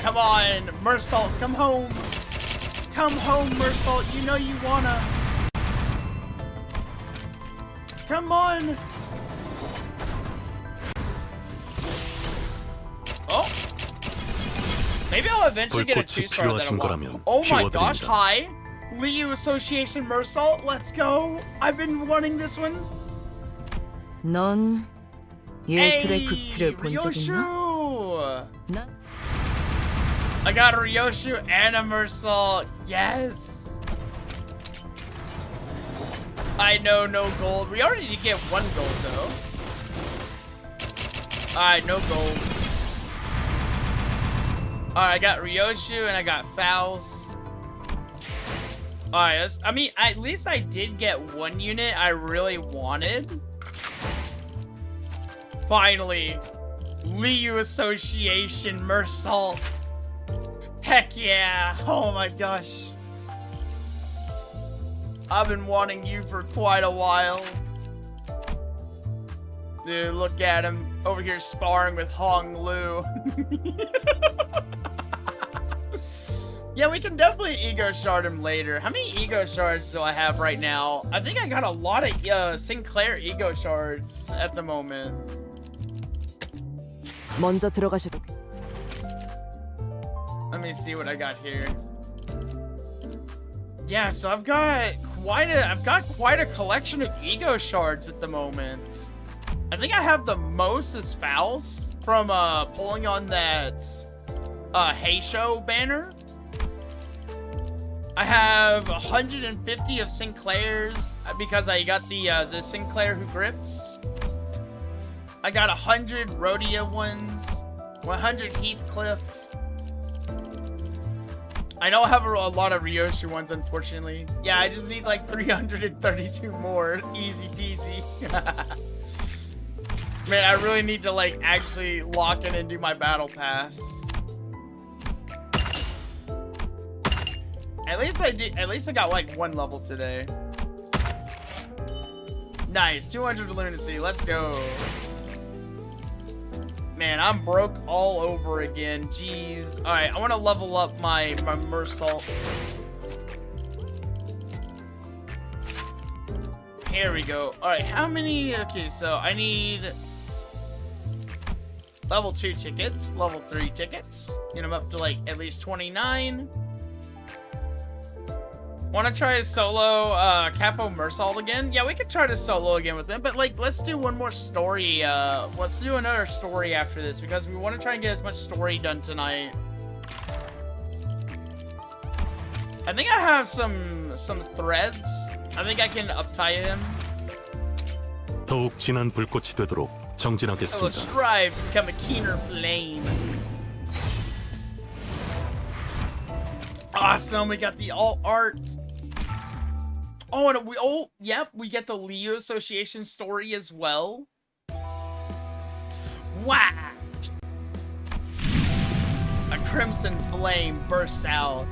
Come on, Mersault, come home. Come home, Mersault. You know you wanna. Come on. Oh. Maybe I'll eventually get a 2-star that I want. Oh my gosh, hi. Liu Association Mersault, let's go. I've been wanting this one. 넌 예술의 Hey, 극치를 본 적 있나? Ryoshu. 난 I got a Ryoshu and a Mersault. Yes. I know, no gold. We already did get 1 gold though. Alright, no gold. Alright, I got Ryoshu and I got Faust. Alright, I mean, at least I did get 1 unit I really wanted. Finally, Liu Association Mersault. Heck yeah! Oh my gosh. I've been wanting you for quite a while. Dude, look at him over here sparring with Hong Lu. Yeah, we can definitely ego shard him later. How many ego shards do I have right now? I think I got a lot of Sinclair ego shards at the moment. 먼저 들어가셔도. Let me see what I got here. Yeah, so I've got quite a collection of ego shards at the moment. I think I have the most is Faust from pulling on that Hey Show banner. I have 150 of Sinclair's because I got the Sinclair who grips. I got 100 Rhodia ones, 100 Heathcliff. I don't have a lot of Ryoshu ones, unfortunately. Yeah, I just need like 332 more. Easy peasy. Man, I really need to like actually lock in and do my battle pass. At least I did. At least I got like 1 level today. Nice, 200 lunacy. Let's go. Man, I'm broke all over again. Jeez. All right, I want to level up my Mersault. Here we go. All right, how many? Okay, so I need level 2 tickets, level 3 tickets. Get them up to like at least 29. Want to try a solo Capo Mersault again? Yeah, we could try to solo again with him, but like, let's do one more story. Let's do another story after this because we want to try and get as much story done tonight. I think I have some threads. I think I can uptie him. 더욱 진한 불꽃이 되도록 I will 정진하겠습니다. strive to become a keener flame. Awesome, we got the alt art. Oh, and yep, we get the Leo Association story as well. Whack! A crimson flame bursts out.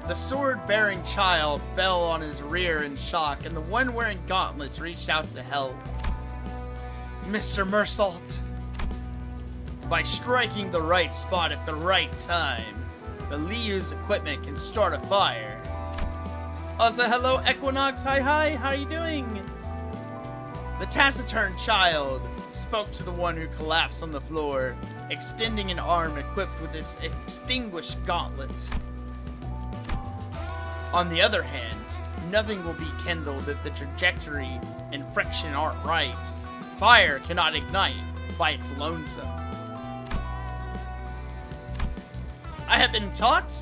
The sword-bearing child fell on his rear in shock, and the one wearing gauntlets reached out to help. Mr. Mersault, by striking the right spot at the right time, the Liu's equipment can start a fire. Also, hello Equinox, hi, how you doing? The taciturn child spoke to the one who collapsed on the floor, extending an arm equipped with this extinguished gauntlet. On the other hand, nothing will be kindled if the trajectory and friction aren't right. Fire cannot ignite by its lonesome. I have been taught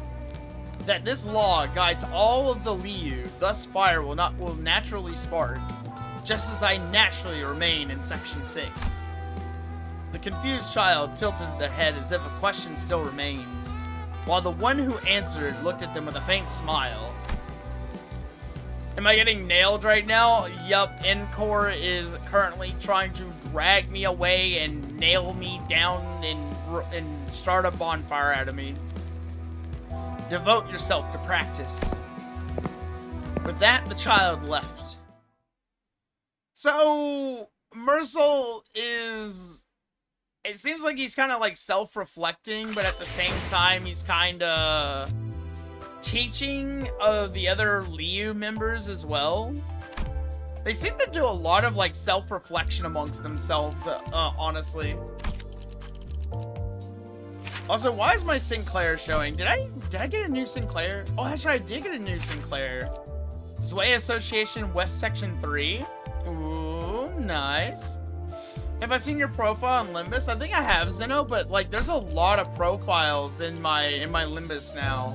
that this law guides all of the Liu, thus fire will naturally spark, just as I naturally remain in Section 6. The confused child tilted their head as if a question still remained, while the one who answered looked at them with a faint smile. Am I getting nailed right now? Yup, Encore is currently trying to drag me away and nail me down and start a bonfire out of me. Devote yourself to practice. With that, the child left. So, Mersault is... It seems like he's kind of like self-reflecting, but at the same time, he's kind of teaching the other Liu members as well. They seem to do a lot of like self-reflection amongst themselves, honestly. Also, why is my Sinclair showing? Did I get a new Sinclair? Oh, actually, I did get a new Sinclair. Zway Association West Section 3. Ooh, nice. Have I seen your profile on Limbus? I think I have, Zeno, but like there's a lot of profiles in my Limbus now.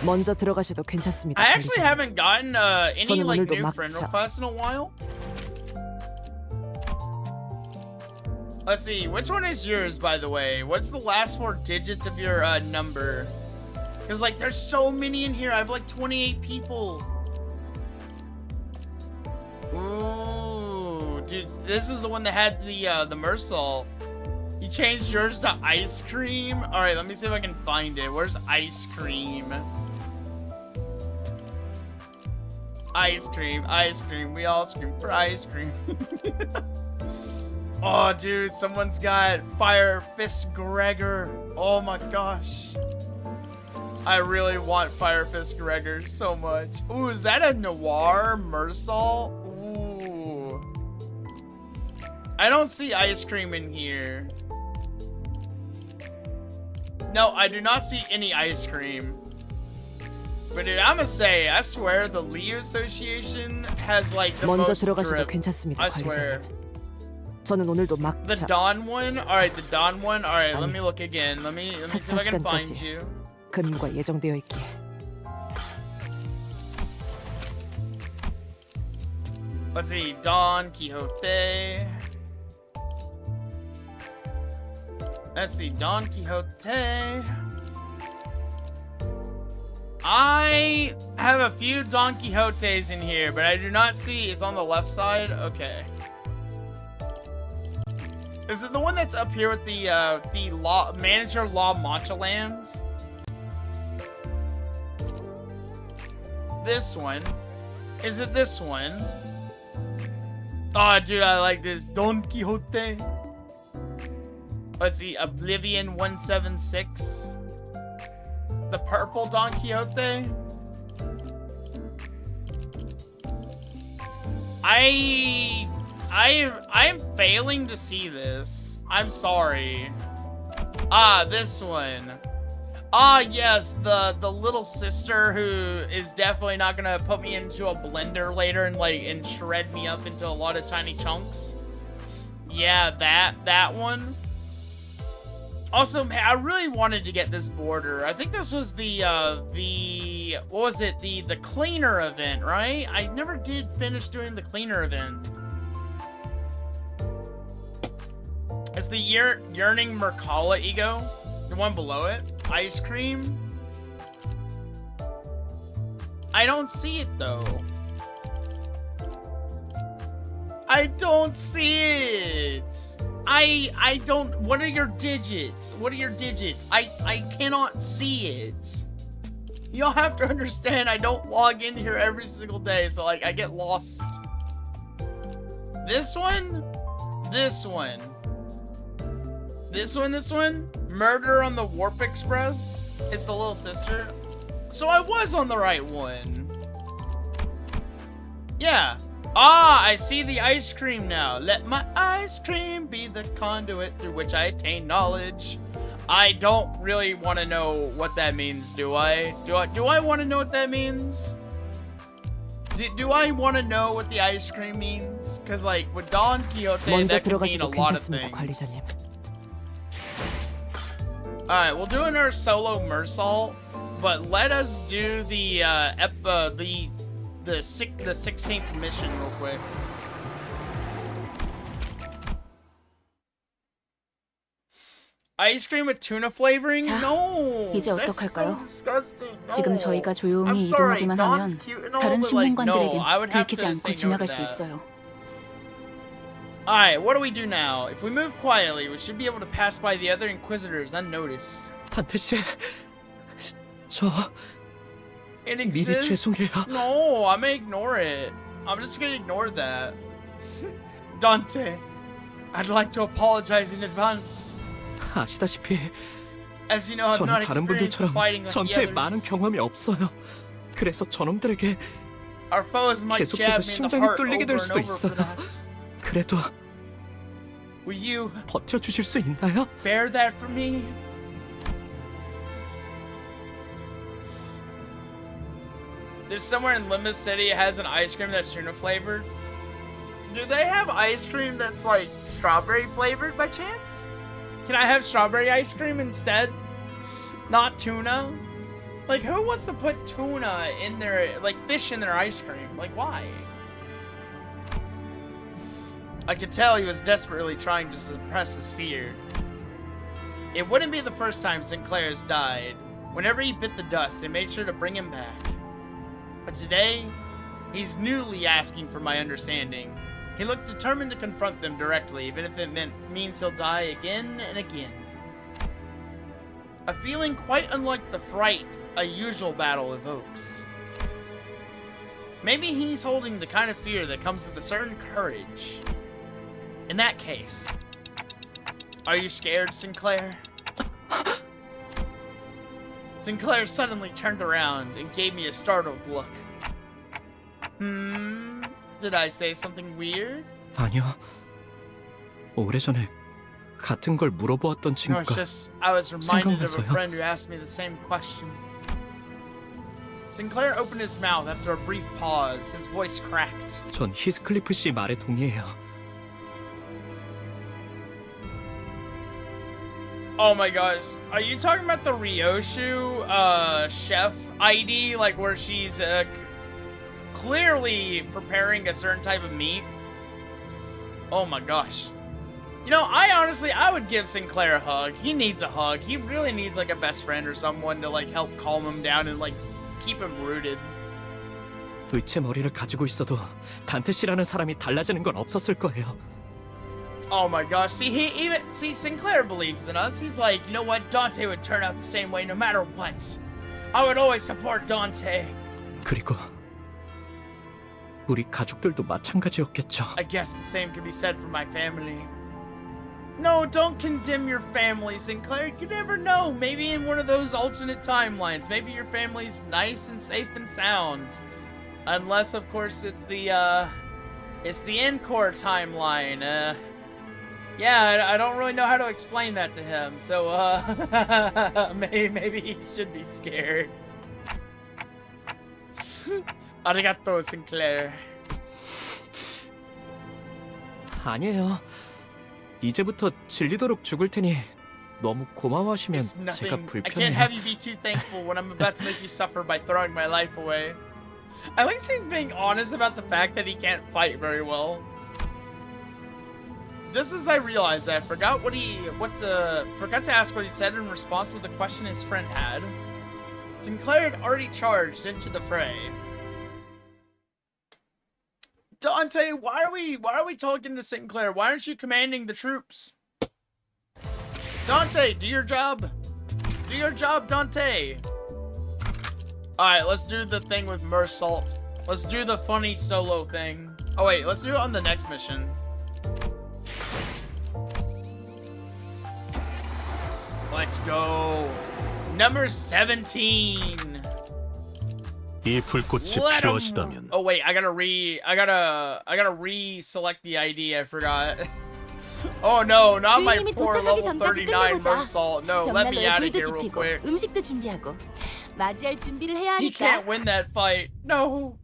먼저 들어가셔도 괜찮습니다. I actually haven't gotten any like 오늘도 new friend 막차. requests in a while. Let's see, which one is yours, by the way? What's the last 4 digits of your number? Because like there's so many in here. I have like 28 people. Ooh, dude, this is the one that had the Mersault. You changed yours to ice cream? All right, let me see if I can find it. Where's ice cream? Ice cream, ice cream. We all scream for ice cream. Oh, dude, someone's got Fire Fist Gregor. Oh my gosh. I really want Fire Fist Gregor so much. Ooh, is that a Noir Mersault? Ooh. I don't see ice cream in here. No, I do not see any ice cream. But dude, I'ma say, I swear the Liu Association has like the 먼저 most 들어가셔도 drip. 괜찮습니다. I swear. 저는 오늘도 The 막차. Dawn one? Alright, the Dawn one? Alright, let me look again. Let me see if I can find 시간까지 you. 근무가 예정되어 있기에. Let's see, Don Quixote. Let's see, Don Quixote. I have a few Don Quixotes in here, but I do not see. It's on the left side. Okay. Is it the one that's up here with the law manager law Manchaland? This one. Is it this one? Oh, dude, I like this. Don Quixote. Let's see, Oblivion 176. The purple Don Quixote. I'm failing to see this. I'm sorry. Ah, this one. Ah, yes, the little sister who is definitely not gonna put me into a blender later and shred me up into a lot of tiny chunks. Yeah, that one. Also, man, I really wanted to get this border. I think this was the what was it? The cleaner event, right? I never did finish doing the cleaner event. It's the yearning Mercala ego, the one below it. Ice cream. I don't see it though. I don't see it. I don't. What are your digits? What are your digits? I cannot see it. You'll have to understand. I don't log in here every single day, so like I get lost. This one, this one, this one, this one. Murder on the Warp Express. It's the little sister. So I was on the right one. Yeah. Ah, I see the ice cream now. Let my ice cream be the conduit through which I attain knowledge. I don't really want to know what that means, do I? Do I want to know what that means? Do I want to know what the ice cream means? Because like with Don Quixote, that could mean a lot of things. 관리자님. Alright, we'll do our solo Mersault, but let us do the 16th mission real quick. Ice cream with tuna flavoring? 자, No! 이제 That's 어떡할까요? so disgusting. No. 지금 저희가 조용히 I'm sorry, 이동하기만 Don's 하면 cute and all, 다른 but like, no, 신문관들에겐 I would have 들키지 to 않고 say no to 지나갈 수 that. 있어요. Alright, what do we do now? If we move quietly, we should be able to pass by the other Inquisitors unnoticed. 단테 씨, 저 It 미리 exists? 죄송해요. No, I'm gonna ignore it. I'm just gonna ignore that. Dante, I'd like to apologize in advance. 아시다시피 As you know, I've 저는 not 다른 experienced 분들처럼 fighting like the 전투에 많은 others. 경험이 없어요. 그래서 저놈들에게 Our foes might 계속해서 jab me in the 심장이 heart 뚫리게 over 될 and 수도 over for 있어요. that. 그래도 Will you 버텨주실 수 있나요? bear that for me? There's somewhere in Limbus City that has an ice cream that's tuna flavored. Do they have ice cream that's like strawberry flavored by chance? Can I have strawberry ice cream instead? Not tuna? Like who wants to put tuna in their, like fish in their ice cream? Like why? I could tell he was desperately trying to suppress his fear. It wouldn't be the first time Sinclair has died. Whenever he bit the dust, they made sure to bring him back. But today, he's newly asking for my understanding. He looked determined to confront them directly, even if it means he'll die again and again. A feeling quite unlike the fright a usual battle evokes. Maybe he's holding the kind of fear that comes with a certain courage. In that case, are you scared, Sinclair? Sinclair suddenly turned around and gave me a startled look. Did I say something weird? 아니요. 오래전에 같은 걸 물어보았던 No, it's 친구가 just I was reminded of a 생각나서요. friend who asked me the same question. Sinclair opened his mouth after a brief pause. His voice cracked. 전 히스클리프 씨 말에 동의해요. Oh my gosh. Are you talking about the Ryoshu chef ID? Like where she's clearly preparing a certain type of meat? Oh my gosh. You know, I would give Sinclair a hug. He needs a hug. He really needs like a best friend or someone to like help calm him down and like keep him rooted. 의체 머리를 가지고 있어도 단테 씨라는 사람이 달라지는 건 없었을 거예요. Oh my gosh, see, Sinclair believes in us. He's like, you know what, Dante would turn out the same way no matter what. I would always support Dante. 그리고 우리 가족들도 마찬가지였겠죠. I guess the same can be said for my family. No, don't condemn your family, Sinclair. You never know. Maybe in one of those alternate timelines, maybe your family's nice and safe and sound. Unless, of course, it's the Encore timeline. Yeah, I don't really know how to explain that to him, so, maybe he should be scared. Arigato, Sinclair. 아니에요. 이제부터 질리도록 죽을 테니 너무 고마워하시면 It's 제가 nothing. I can't have 불편해요. you be too thankful when I'm about to make you suffer by throwing my life away. At least he's being honest about the fact that he can't fight very well. Just as I realized that, I forgot forgot to ask what he said in response to the question his friend had. Sinclair had already charged into the fray. Dante, why are we talking to Sinclair? Why aren't you commanding the troops? Dante, do your job. Do your job, Dante. Alright, let's do the thing with Mersault. Let's do the funny solo thing. Oh wait, let's do it on the next mission. Let's go. Number 17. 이 불꽃이 Let 'em- 필요하시다면 Oh wait, I gotta re-select the ID. I forgot. Oh no, not my 주인님이 poor 도착하기 level 전까지 39 끝내보자. Mersault. No, let me 벽난로에 out of 불도 here real 지피고 quick. 음식도 준비하고 맞이할 준비를 해야 He 하니까. can't win that fight. No.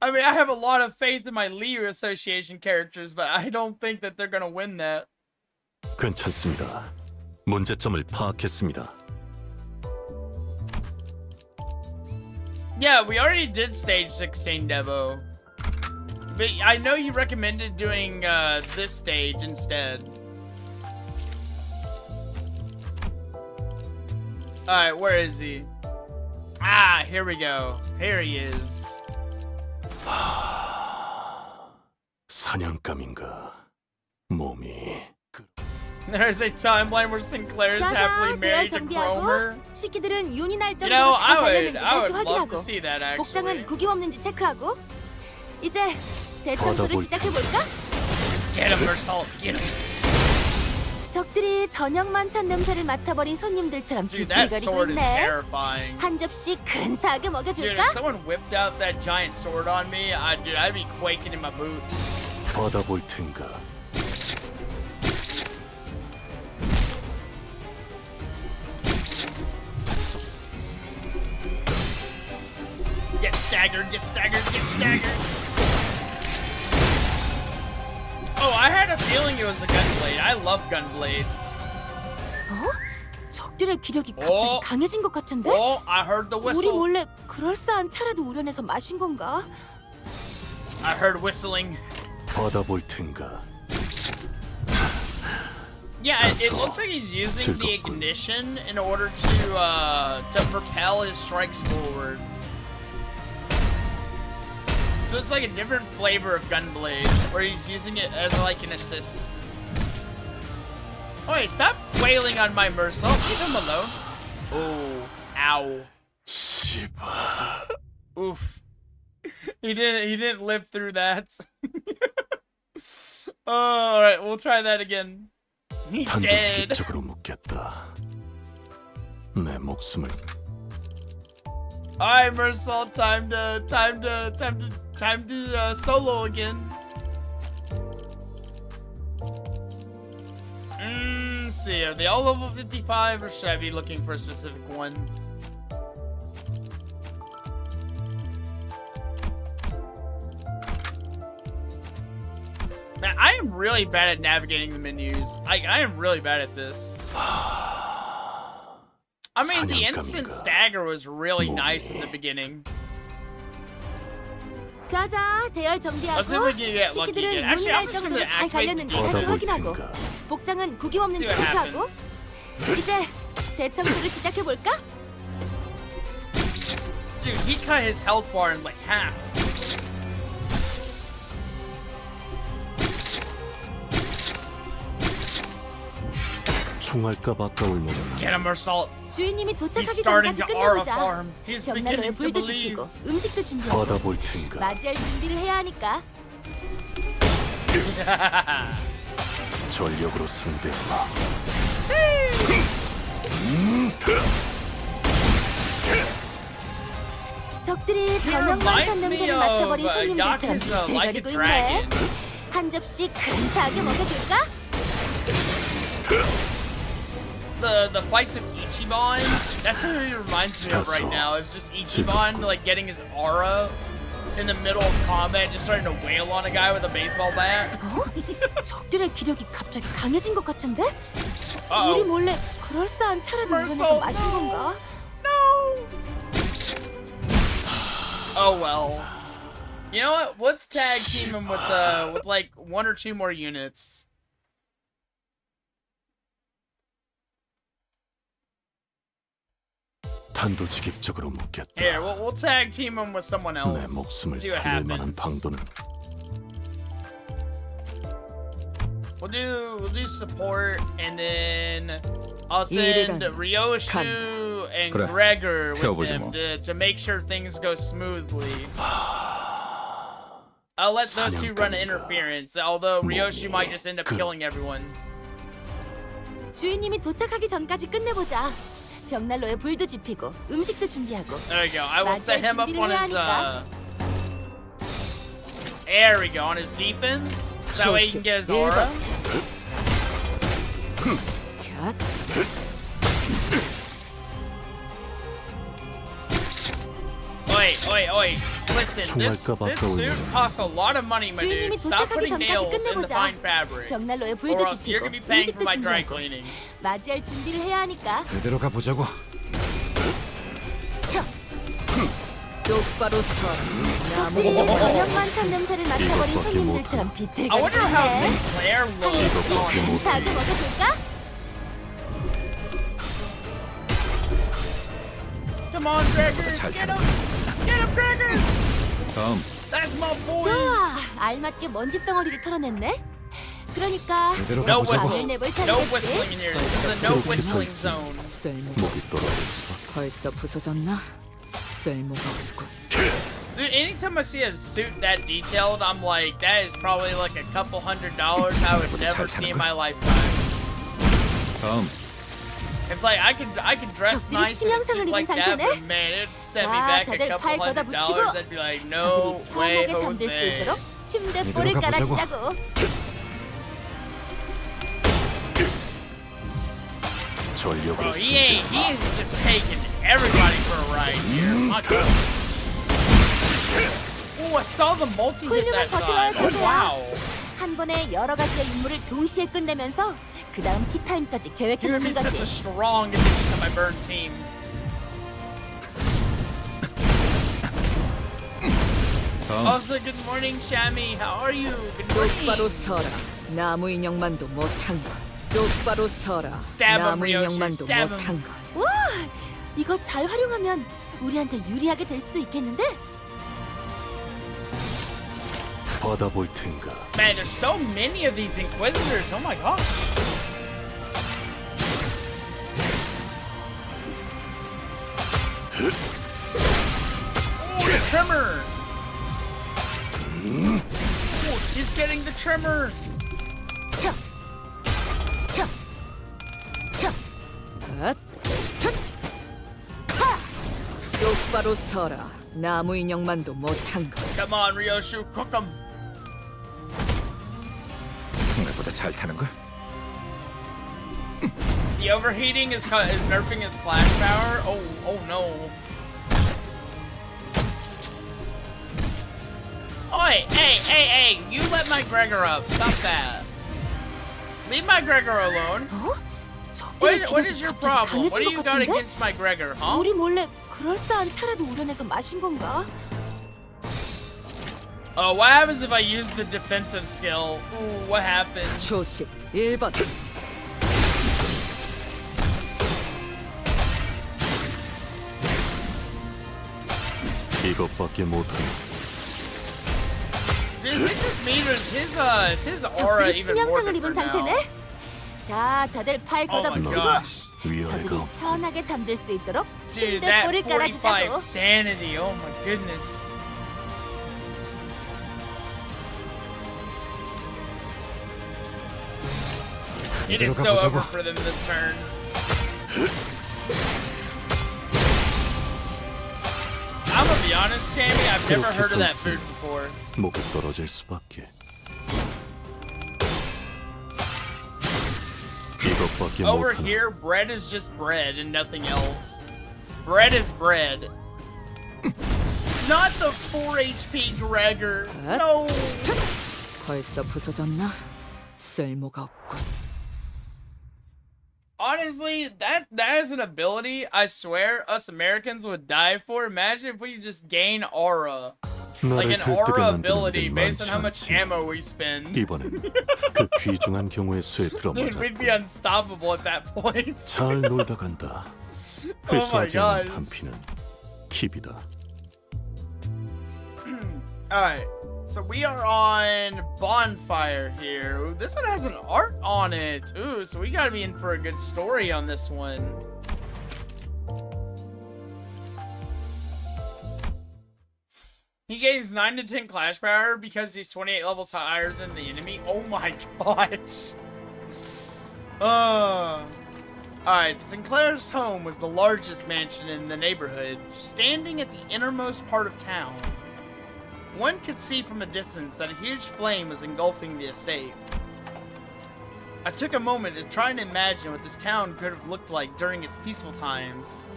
I mean, I have a lot of faith in my Liu Association characters, but I don't think that they're gonna win that. 괜찮습니다. 문제점을 파악했습니다. Yeah, we already did stage 16, Devo. But I know you recommended doing this stage instead. Alright, where is he? Ah, here we go. Here he is. 사냥감인가? 몸이 There's a timeline where Sinclair's happily 자자, 대열 married to 정비하고 Cromer. 식기들은 윤이 날 You 정도로 know, 다 I 달렸는지 다시 would love to 확인하고 see that actually. 복장은 구김 없는지 체크하고 이제 대청소를 받아볼 시작해볼까? Get him, Mersault. Get him. 적들이 저녁 만찬 냄새를 맡아버린 손님들처럼 Dude, that 비틀거리고 sword is 있네. terrifying. 한 접시 근사하게 Dude, 먹여줄까? if someone whipped out that giant sword on me, dude, I'd be quaking in my boots. 받아볼 텐가? Get staggered, get staggered, get staggered. Oh, I had a feeling it was a gunblade. I love gunblades. 어? 적들의 기력이 갑자기 어? 강해진 것 같은데? Oh, I heard the 우리 whistle. 몰래 그럴싸한 차라도 우려내서 마신 건가? I heard whistling. 받아볼 텐가? Yeah, it looks like he's using the ignition in order to propel his strikes forward. So it's like a different flavor of gunblade, where he's using it as like an assist. Oh, wait, stop wailing on my Mersault. Leave him alone. Oh, ow. 씨발. Oof. He didn't live through that. Oh, all right, we'll try that again. He's dead. 단도직입적으로 묻겠다. 내 목숨을. Alright, Mersault, time to solo again. Let's see, are they all level 55 or should I be looking for a specific one? Man, I am really bad at navigating the menus. I am really bad at this. I mean, the instant stagger was really nice in the beginning. 자자, 대열 Let's see if we 정비하고 can get lucky 식기들은 again. 눈이 Actually, I'm 날 just gonna 정도로 잘 activate the 달렸는지 다시 받아볼 확인하고 텐가? 복장은 구김 See 없는지 what 체크하고 happens. 이제 대청소를 시작해볼까? Dude, he cut his health bar in like half. 총알값 아까울 모르나? Get him, Mersault. 주인님이 He's 도착하기 starting 전까지 to aura 끝내보자. farm. He's 벽난로에 beginning to 불도 believe. 지피고 음식도 준비하고 받아볼 텐가? 맞이할 준비를 해야 하니까. 전력으로 상대하마. 적들이 He 저녁 만찬 reminds me 냄새를 of 맡아버린 손님들처럼 Yakuza Like a 비틀거리고 있네. Dragon. 한 접시 근사하게 먹여줄까? The fights with Ichiban, that's who he reminds me of right now. It's just Ichiban like getting his aura in the middle of combat, just starting to wail on a guy with a baseball bat. 어? 적들의 기력이 갑자기 강해진 것 같은데? 우리 몰래 그럴싸한 차라도 우려내서 마신 건가? Oh well. You know what? Let's tag team him with like 1 or 2 more units. 단도직입적으로 묻겠다. Here, we'll tag team him with someone else. 내 목숨을 See what 살릴 만한 happens. 방도는 We'll do support, and then I'll send Ryoshu and 그래, Gregor with 태워보지 him 뭐. to make sure things go smoothly. I'll let those 2 run interference, although Ryoshu might just end up killing everyone. 주인님이 도착하기 전까지 끝내보자. 벽난로에 불도 지피고 음식도 준비하고. There we go. I will set him up 준비를 on 해야 his 하니까. there we go, on his defense. That way he can get his aura. 갓. Oi. Listen, this suit costs a lot of money, my 주인님이 dude. Stop 도착하기 putting 전까지 nails in the 끝내보자. fine fabric. 벽난로에 Or 불도 else you're 지피고 gonna be paying for 음식도 my dry 준비하고. cleaning. 맞이할 준비를 해야 하니까. 이대로 가보자고. 똑바로 서. 껍질에 저녁 만찬 냄새를 맡아버린 손님들처럼 I wonder how 비틀거리네. Sinclair looks on it. 사고 먹어줄까? Come on, Gregor. Get him. Get him, Gregor. 다음. That's my boy. 좋아, 알맞게 먼지 덩어리를 털어냈네. 그러니까 이대로 No 가보자고. whistles. 내볼 No 차례겠지? whistling in here. This is a no whistling zone. 쓸모. 목이 떨어졌어. 벌써 부서졌나? 쓸모가 없군. Dude, anytime I see a suit that detailed, I'm like, that is probably like a couple $100 I would never see in my lifetime. 다음. It's like I could dress 적들이 nice in a 치명상을 suit 입은 like that, 상태네? but man, it'd set me 자, back a 다들 couple 팔 걷어 $100. 붙이고 I'd be like, no 저들이 way, 편하게 잠들 수 Jose. 있도록 침대 이대로 볼을 가보자고. 깔아주자고. 전력을 Bro, he is just taking everybody for a ride here. My God. Oh, I saw the multi hit that 훌륭한 time. 버틀러의 Oh, wow. 한 번에 여러 가지의 임무를 동시에 끝내면서 그 다음 티타임까지 You're gonna be 계획해놓는 such a 거지. strong addition to my burn team. 다음. Also, good morning, Shammy. How are you? Good 똑바로 morning. 서라. 나무 인형만도 못한 것. 똑바로 서라. Stab him, 나무 Ryoshi. 인형만도 Stab 못한 him. 것. 와, 이거 잘 활용하면 우리한테 유리하게 될 수도 있겠는데? 받아볼 텐가. Man, there's so many of these Inquisitors. Oh my gosh. Oh, the trimmer. Oh, he's getting the trimmer. 쳐! 쳐! 쳐! 앗! 텟! 하! 똑바로 서라. 나무 인형만도 못한 것. Come on, Ryoshu, cook him. 생각보다 잘 타는 걸. The overheating is nerfing his flash power. Oh no. Oi, hey, you let my Gregor up. Stop that. Leave my Gregor alone. 어? 적들의 What is your 기력이 problem? 갑자기 What do 강해진 you 것 got 같은데? against my Gregor, huh? 우리 몰래 그럴싸한 차라도 우려내서 마신 건가? Oh, what happens if I use the defensive skill? Ooh, what happens? 초식 1번. 이것밖에 못하는. Is it just me or is his aura 적들이 even more 치명상을 입은 different now? 상태네? 자, 다들 팔 Oh 걷어 my 붙이고 gosh. 위아래가 저들이 없. 편하게 잠들 수 있도록 Dude, 침대 that 볼을 45 깔아주자고. sanity. Oh my goodness. It is so over for them this turn. I'm gonna be honest, Tammy, I've never heard of that food before. 목이 떨어질 수밖에. 이것밖에 Over 못하는. here, bread is just bread and nothing else. Bread is bread. Not the 4 HP Gregor. No. 벌써 부서졌나? 쓸모가 없군. Honestly, that is an ability I swear us Americans would die for. Imagine if we could just gain aura. Like 나를 an 들뜨게 aura 만드는 ability 일은 based on 많지 how much 않지만 ammo we spend. 이번엔 그 귀중한 경우의 수에 Dude, we'd be 들어맞았고 unstoppable at that point. 잘 놀다 간다. Oh my 회수하지 않은 gosh. 탄피는 팁이다. Alright, so we are on Bonfire here. Ooh, this one has an art on it. Ooh, so we gotta be in for a good story on this one. He gains 9 to 10 clash power because he's 28 levels higher than the enemy. Oh my gosh. Alright, Sinclair's home was the largest mansion in the neighborhood, standing at the innermost part of town. One could see from a distance that a huge flame was engulfing the estate. I took a moment to try and imagine what this town could have looked like during its peaceful times.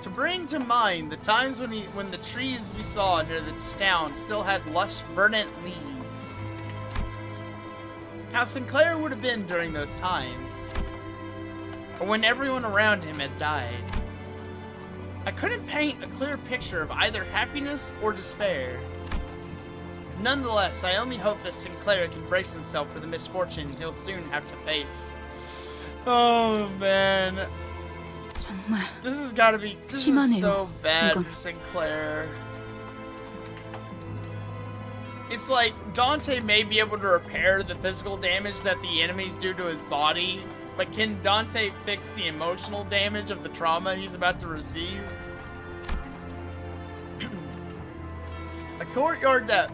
To bring to mind the times when the trees we saw near this town still had lush, verdant leaves. How Sinclair would have been during those times. Or when everyone around him had died. I couldn't paint a clear picture of either happiness or despair. Nonetheless, I only hope that Sinclair can brace himself for the misfortune he'll soon have to face. Oh man. 정말 This has gotta be this is 심하네요, so bad 이건. for Sinclair. It's like Dante may be able to repair the physical damage that the enemies do to his body, but can Dante fix the emotional damage of the trauma he's about to receive? A courtyard that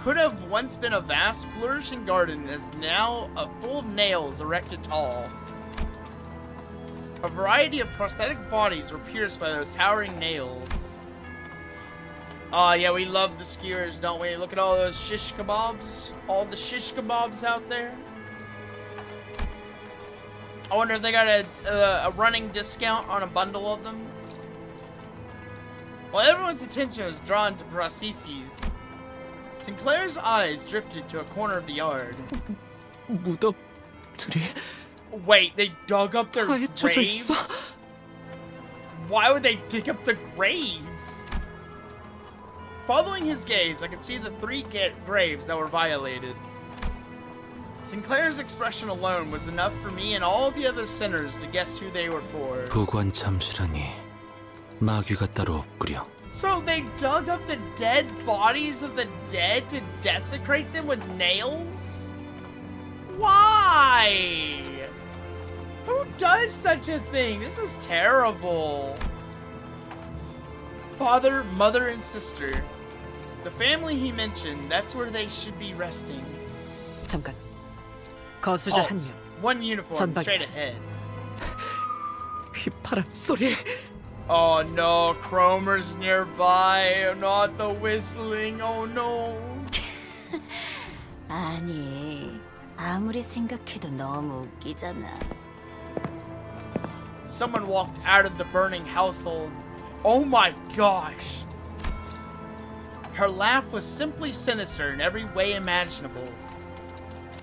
could have once been a vast, flourishing garden is now full of nails erected tall. A variety of prosthetic bodies were pierced by those towering nails. Oh yeah, we love the skewers, don't we? Look at all those shish kebabs. All the shish kebabs out there. I wonder if they got a running discount on a bundle of them. While everyone's attention was drawn to prostheses, Sinclair's eyes drifted to a corner of the yard. 무덤들이 Wait, they dug up their 파헤쳐져 graves? 있어. Why would they dig up the graves? Following his gaze, I could see the 3 graves that were violated. Sinclair's expression alone was enough for me and all the other sinners to guess who they were for. 부관 참시라니 마귀가 따로 없구려. So they dug up the dead bodies of the dead to desecrate them with nails? Why? Who does such a thing? This is terrible. Father, mother, and sister. The family he mentioned, that's where they should be resting. 잠깐. 거수자 한 Halt. 명. One uniform 전방이다. straight ahead. 휘파람 소리. Oh no, Cromer's nearby. Not the whistling. Oh no. 아니, 아무리 생각해도 너무 웃기잖아. Someone walked out of the burning household. Oh my gosh. Her laugh was simply sinister in every way imaginable.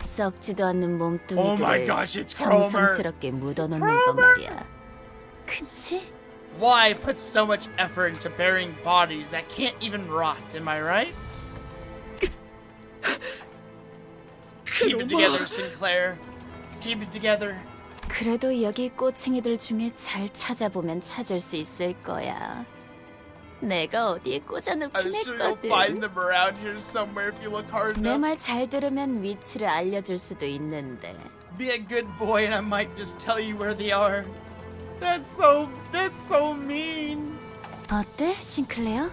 썩지도 않는 Oh my 몸뚱이들을 gosh, it's Cromer. 정성스럽게 묻어놓는 거 말이야. 그치? Why put so much effort into burying bodies that can't even rot, am I right? Keep it together, Sinclair. Keep it together. 그래도 여기 꼬챙이들 중에 잘 찾아보면 찾을 수 있을 거야. 내가 어디에 I'm 꽂아놓긴 sure you'll find 했거든. them around here somewhere if you look hard 내 enough. 말 잘 들으면 위치를 알려줄 수도 있는데. Be a good boy and I might just tell you where they are. That's so mean. 어때, 싱클레어?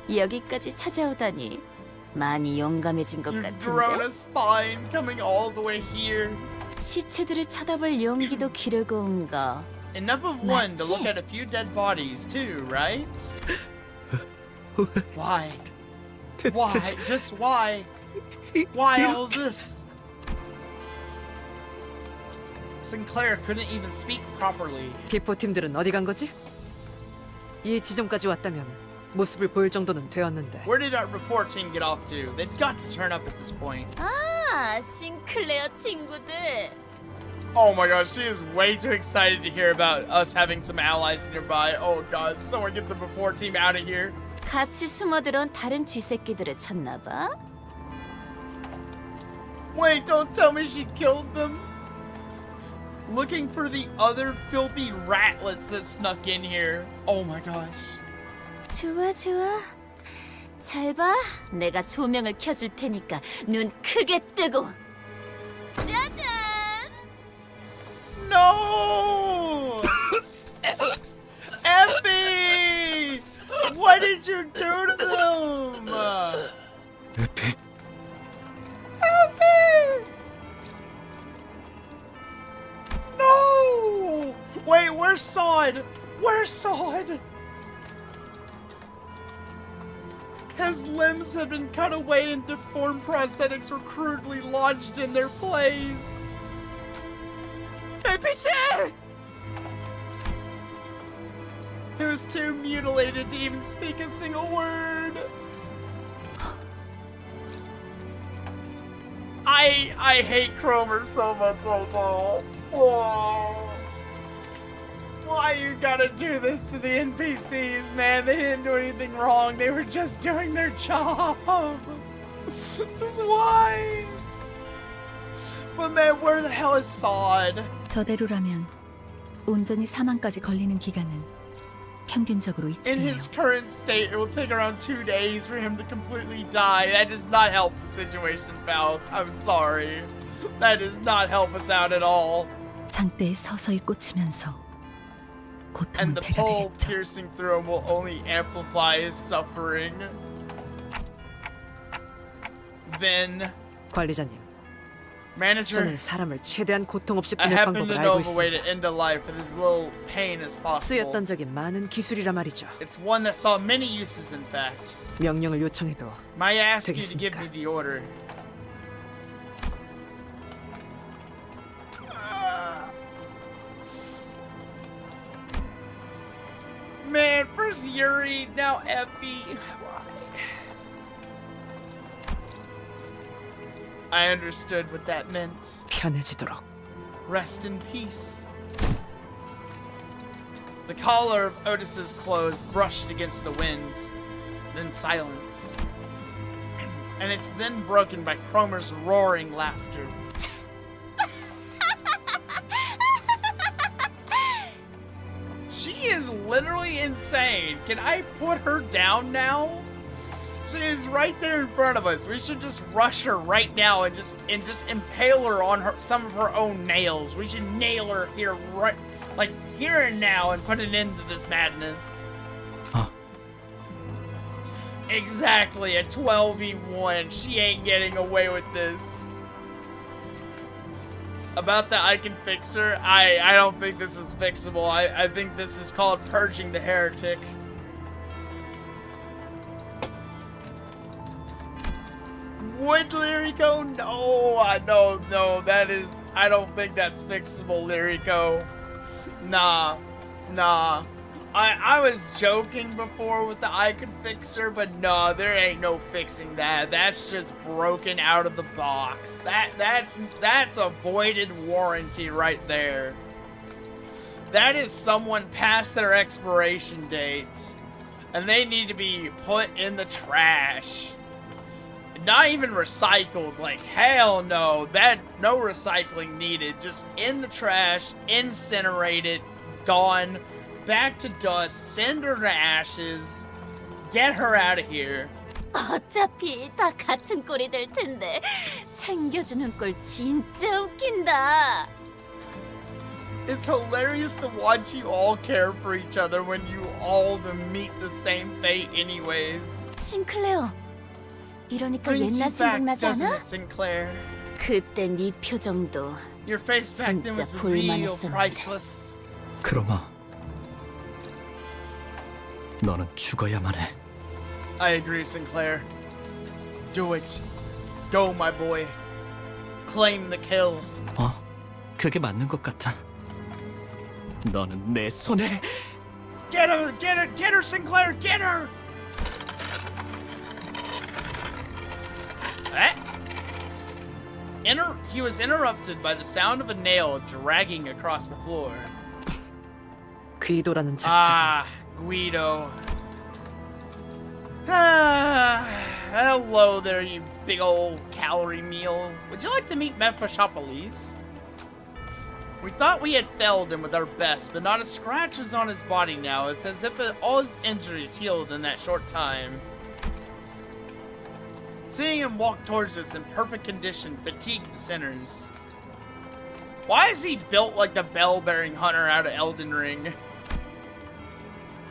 여기까지 찾아오다니 많이 용감해진 것 You've grown 같은데? a spine coming all the way here. 시체들을 쳐다볼 용기도 기르고 온 거. Enough of one to 맞지? look at a few dead bodies too, right? Why? Why? Just why? Why all this? Sinclair couldn't even speak properly. 비포팀들은 어디 간 거지? 이 지점까지 왔다면 모습을 보일 정도는 되었는데. Where did our report team get off to? They've got to turn up at this point. 아, 싱클레어 친구들. Oh my gosh, she is way too excited to hear about us having some allies nearby. Oh god, someone get the before team out of here. 같이 숨어들어온 다른 쥐새끼들을 쳤나 봐. Wait, don't tell me she killed them. Looking for the other filthy ratlets that snuck in here. Oh my gosh. 좋아 좋아. 잘 봐. 내가 조명을 켜줄 테니까 눈 크게 뜨고. 짜잔. No! Effie! What did you do to them? 에피, Effie! No! Wait, where's Sod? Where's Sod? His limbs have been cut away and deformed prosthetics were crudely lodged in their place. NPC! He was too mutilated to even speak a single word. I hate Cromer so much right now. Oh. Why you gotta do this to the NPCs, man? They didn't do anything wrong. They were just doing their job. Just why? But man, where the hell is Sod? 저대로라면 온전히 사망까지 걸리는 기간은 평균적으로 In 이틀이에요. his current state, it will take around 2 days for him to completely die. That does not help the situation, Faust. I'm sorry. That does not help us out at all. 장대에 서서히 꽂히면서 고통은 And the 배가 pole 되겠죠. piercing through him will only amplify his suffering. Then, 관리자님, manager, 저는 사람을 최대한 고통 없이 I 보낼 happen to 방법을 know 알고 of a way to 있습니다. end a life with as little pain as possible. 쓰였던 적이 많은 기술이라 말이죠. It's one that saw many uses, in fact. 명령을 요청해도 Might I ask you to give 되겠습니까? me the order? Man, first Yuri, now Effie. Why? I understood what that meant. 편해지도록. Rest in peace. The collar of Otis's clothes brushed against the wind, then silence. And it's then broken by Cromer's roaring laughter. She is literally insane. Can I put her down now? She is right there in front of us. We should just rush her right now and just impale her on some of her own nails. We should nail her here right, like here and now, and put an end to this madness. Huh. Exactly, a 12v1. She ain't getting away with this. About that, I can fix her. I don't think this is fixable. I think this is called purging the heretic. Would Lyrico? No, no, that is. I don't think that's fixable, Lyrico. Nah. I was joking before with the I could fix her, but no, there ain't no fixing that. That's just broken out of the box. That's a voided warranty right there. That is someone past their expiration date, and they need to be put in the trash. Not even recycled. Like hell no. No recycling needed. Just in the trash, incinerated, gone. Back to dust, send her to ashes, get her out of here. 어차피 다 같은 꼴이 될 텐데 챙겨주는 꼴 진짜 웃긴다. It's hilarious to watch you all care for each other when you all meet the same fate anyways. 싱클레어, 이러니까 Brings 옛날 you back, 생각나지 doesn't 않아? it, Sinclair? 그때 네 표정도 Your face back then 진짜 was real 볼만했었는데. priceless. 크로마, 너는 죽어야만 해. I agree, Sinclair. Do it. Go, my boy. Claim the kill. 그게 맞는 것 같아. 너는 내 손에. Get her, Sinclair, get her! he was interrupted by the sound of a nail dragging across the floor. 귀도라는 작자. Ah, Guido. Ah, hello there, you big old calorie meal. Would you like to meet Mephistopheles? We thought we had felled him with our best, but not a scratch was on his body now. It's as if all his injuries healed in that short time. Seeing him walk towards us in perfect condition fatigued the sinners. Why is he built like the bell-bearing hunter out of Elden Ring?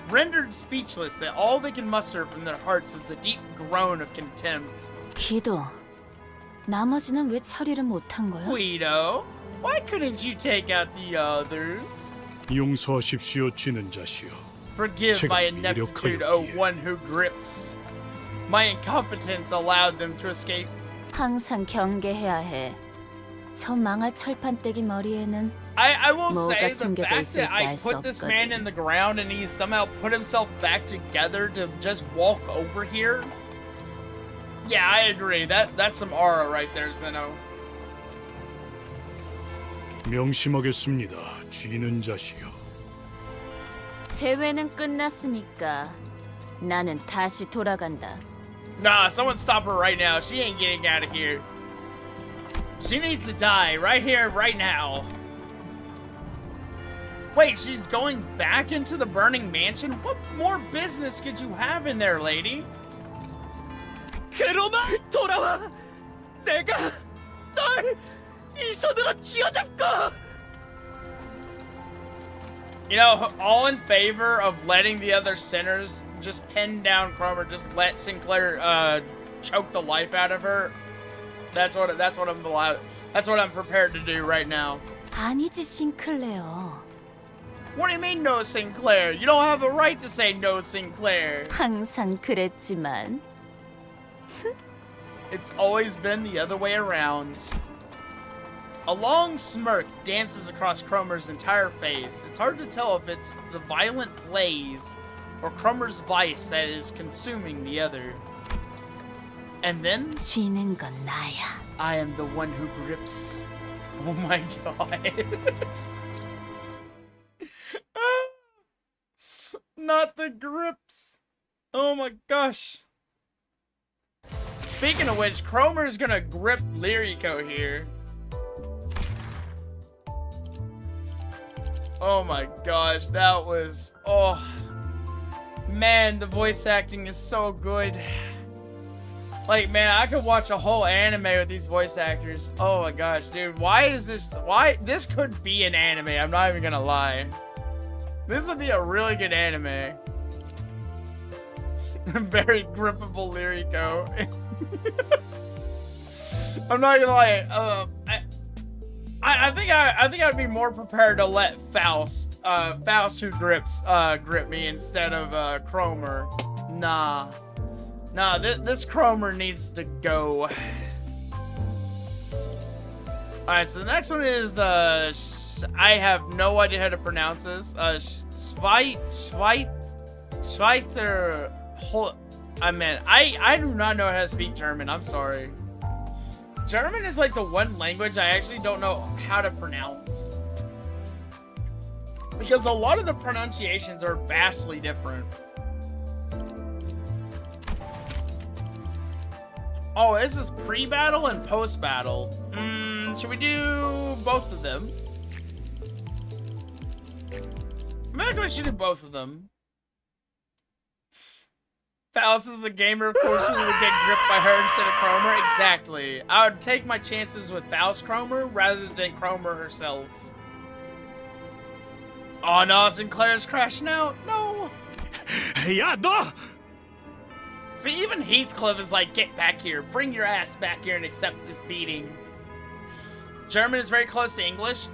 Rendered speechless, that all they can muster from their hearts is a deep groan of contempt. 기도, 나머지는 왜 처리를 못한 거야? Guido, why couldn't you take out the others? 용서하십시오, 쥐는 자시여. Forgive my 제가 ineptitude, 이력하였기에. O one who grips. My incompetence allowed them to escape. 항상 경계해야 해. 저 망할 철판떼기 머리에는 I will 뭐가 say the 숨겨져 fact that 있을지 I 알 수 put this man 없거든. in the ground and he somehow put himself back together to just walk over here. Yeah, I agree. That's some aura right there, Zeno. 명심하겠습니다, 쥐는 자시여. 재회는 끝났으니까 나는 다시 돌아간다. Nah, someone stop her right now. She ain't getting out of here. She needs to die right here, right now. Wait, she's going back into the burning mansion? What more business could you have in there, lady? 그로마 돌아와. 내가 널 이 손으로 쥐어잡고. You know, all in favor of letting the other sinners just pin down Cromer, just let Sinclair choke the life out of her. That's what I'm prepared to do right now. 아니지, 싱클레어. What do you mean no Sinclair? You don't have a right to say no Sinclair. 항상 그랬지만. It's always been the other way around. A long smirk dances across Cromer's entire face. It's hard to tell if it's the violent blaze or Cromer's vice that is consuming the other. And then 쥐는 건 나야. I am the one who grips. Oh my god. Not the grips. Oh my gosh. Speaking of which, Cromer's gonna grip Lyrico here. Oh my gosh, that was... Oh. Man, the voice acting is so good. Like, man, I could watch a whole anime with these voice actors. Oh my gosh, dude. Why this could be an anime, I'm not even gonna lie. This would be a really good anime. Very grippable Lyrico. I'm not gonna lie. I think I'd be more prepared to let Faust who grips grip me instead of Cromer. Nah, this Cromer needs to go. Alright, so the next one is I have no idea how to pronounce this. Schweiter. I do not know how to speak German. I'm sorry. German is like the one language I actually don't know how to pronounce. Because a lot of the pronunciations are vastly different. Oh, this is pre-battle and post-battle. Should we do both of them? I think we should do both of them. Faust is a gamer, of course, we would get gripped by her instead of Cromer. Exactly. I would take my chances with Faust Cromer rather than Cromer herself. Oh no, Sinclair's crashing out. No. 야, 너! See, even Heathcliff is like, get back here. Bring your ass back here and accept this beating. German is very close to English.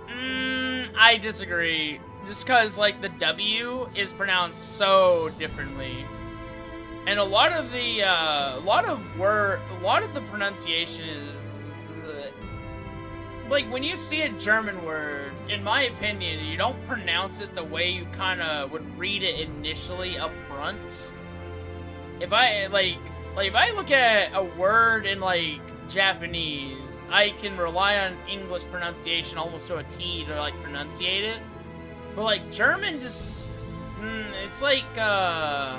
I disagree. Just because, like, the W is pronounced so differently. And a lot of the pronunciation is like when you see a German word, in my opinion, you don't pronounce it the way you kind of would read it initially up front. If I look at a word in like Japanese. I can rely on English pronunciation almost to a T to like pronunciate it. But like German just it's like I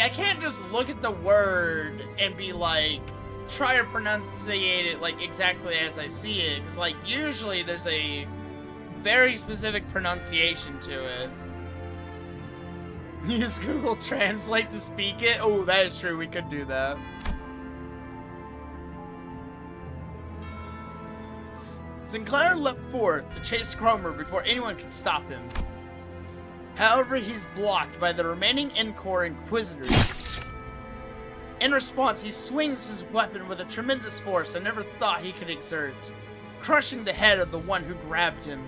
can't just look at the word and be like try to pronunciate it like exactly as I see it, because like usually there's a very specific pronunciation to it. Use Google Translate to speak it. Oh, that is true, we could do that. Sinclair leapt forth to chase Cromer before anyone could stop him. However, he's blocked by the remaining Encore Inquisitors. In response, he swings his weapon with a tremendous force I never thought he could exert, crushing the head of the one who grabbed him.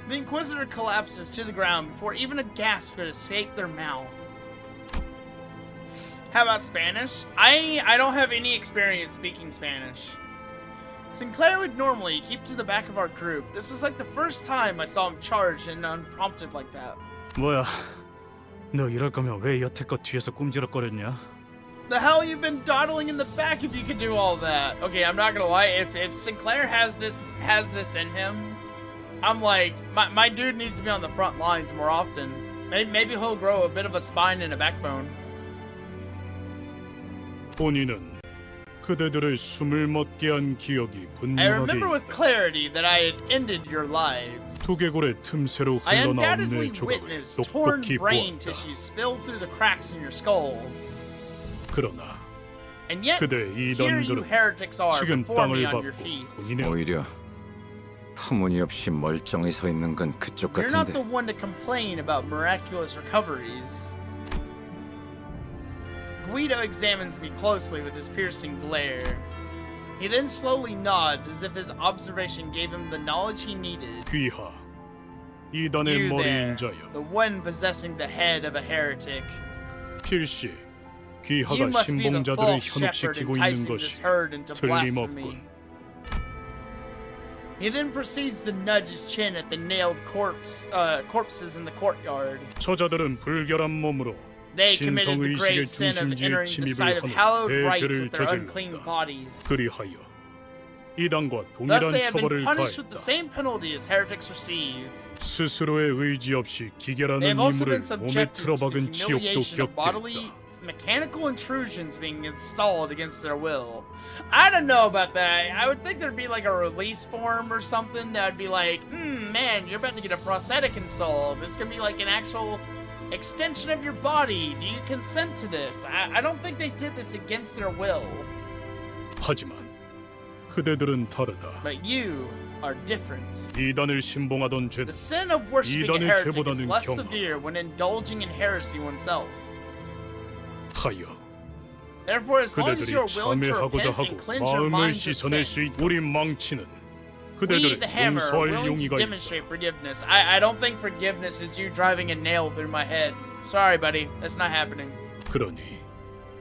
The Inquisitor collapses to the ground before even a gasp could escape their mouth. How about Spanish? I don't have any experience speaking Spanish. Sinclair would normally keep to the back of our group. This was like the first time I saw him charge and unprompted like that. 뭐야? 너 이럴 거면 왜 여태껏 뒤에서 꼼지락거렸냐? The hell you've been dawdling in the back if you could do all that. Okay, I'm not gonna lie. If Sinclair has this in him, I'm like my dude needs to be on the front lines more often. Maybe he'll grow a bit of a spine and a backbone. 본인은 그대들의 숨을 멎게 한 기억이 I 분명하게 remember with clarity that I had ended your lives. 두개골의 틈새로 I 흘러나온 undoubtedly 내 조각을 witnessed torn 똑똑히 brain 보았다. tissue spill through the cracks in your skulls. 그러나 And yet, 그대 here you 이단들은 heretics are 지금 before me 땅을 on your 밟고 feet. 본인의 오히려 터무니없이 멀쩡히 서 있는 건 그쪽 You're not the 같은데. one to complain about miraculous recoveries. Guido examines me closely with his piercing glare. He then slowly nods as if his observation gave him the knowledge he needed. 귀하, 이단의 You 머리인 there, 자여, the one possessing the head of a heretic. 필시 You 귀하가 must be the 신봉자들을 false shepherd 현혹시키고 있는 enticing this 것이 herd into blasphemy. 틀림없군. He then proceeds to nudge his chin at the nailed corpses in the courtyard. 저자들은 불결한 몸으로 They committed the grave 신성의식의 sin of 중심지에 entering the 침입을 site of 하는 hallowed rites 배제를 with their unclean 저질렀다. bodies. 그리하여 이단과 Thus 동일한 they have been 처벌을 punished with the 가했다. same penalty as heretics receive. 스스로의 의지 없이 기계라는 They have also 이물을 been 몸에 subjected to the 틀어박은 지옥도 humiliation of bodily 겪게 했다. mechanical intrusions being installed against their will. I don't know about that. I would think there'd be like a release form or something that would be like, man, you're about to get a prosthetic installed. It's gonna be like an actual extension of your body. Do you consent to this? I don't think they did this against their will. 하지만 그대들은 다르다. But you are different. 이단을 신봉하던 죄는 The sin of worshipping a 이단의 heretic is 죄보다는 less 경하. severe when indulging in heresy oneself. 하여 Therefore, as long as you 그대들이 are willing to 참회하고자 repent 하고 and cleanse your 마음을 minds of 씻어낼 수 sin, 있 우리 망치는 we, 그대들을 the hammer, are 용서할 willing to 용의가 있다. demonstrate forgiveness. I don't think forgiveness is you driving a nail through my head. Sorry, buddy. That's not happening. 그러니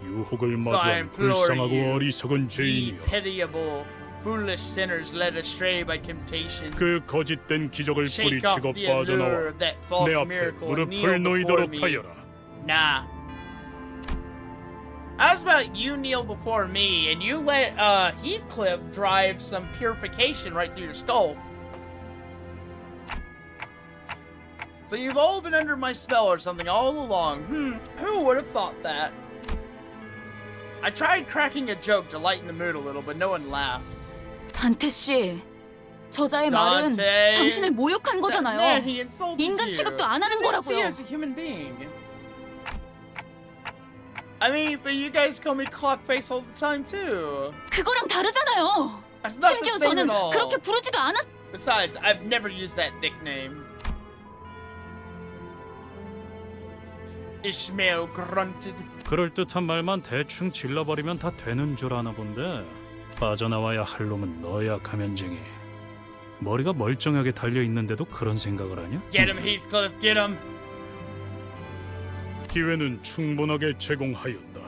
유혹을 So I 마주한 implore 불쌍하고 you, 어리석은 ye 죄인이여, pitiable, foolish sinners led astray by temptation. 그 거짓된 기적을 Shake off 뿌리치고 the 빠져나와 allure of that 내 false 앞에 miracle and kneel 무릎을 before 놓이도록 me. 하여라. Nah. How's about you kneel before me and you let Heathcliff drive some purification right through your skull? So you've all been under my spell or something all along. Who would have thought that? I tried cracking a joke to lighten the mood a little, but no one laughed. 단테 씨, 저자의 말은 Dante. 당신을 모욕한 Man, 거잖아요. he insulted 인간 you. 취급도 안 하는 He didn't see you 거라고요. as a human being. I mean, but you guys call me clockface all the time too. 그거랑 다르잖아요. That's not the 심지어 same 저는 at all. 그렇게 부르지도 않았. Besides, I've never used that nickname. Ishmael grunted. 그럴듯한 말만 대충 질러버리면 다 되는 줄 아나 본데, 빠져나와야 할 놈은 너야, 가면쟁이. 머리가 멀쩡하게 달려있는데도 그런 생각을 하냐? Get him, Heathcliff, get him. 기회는 충분하게 제공하였다.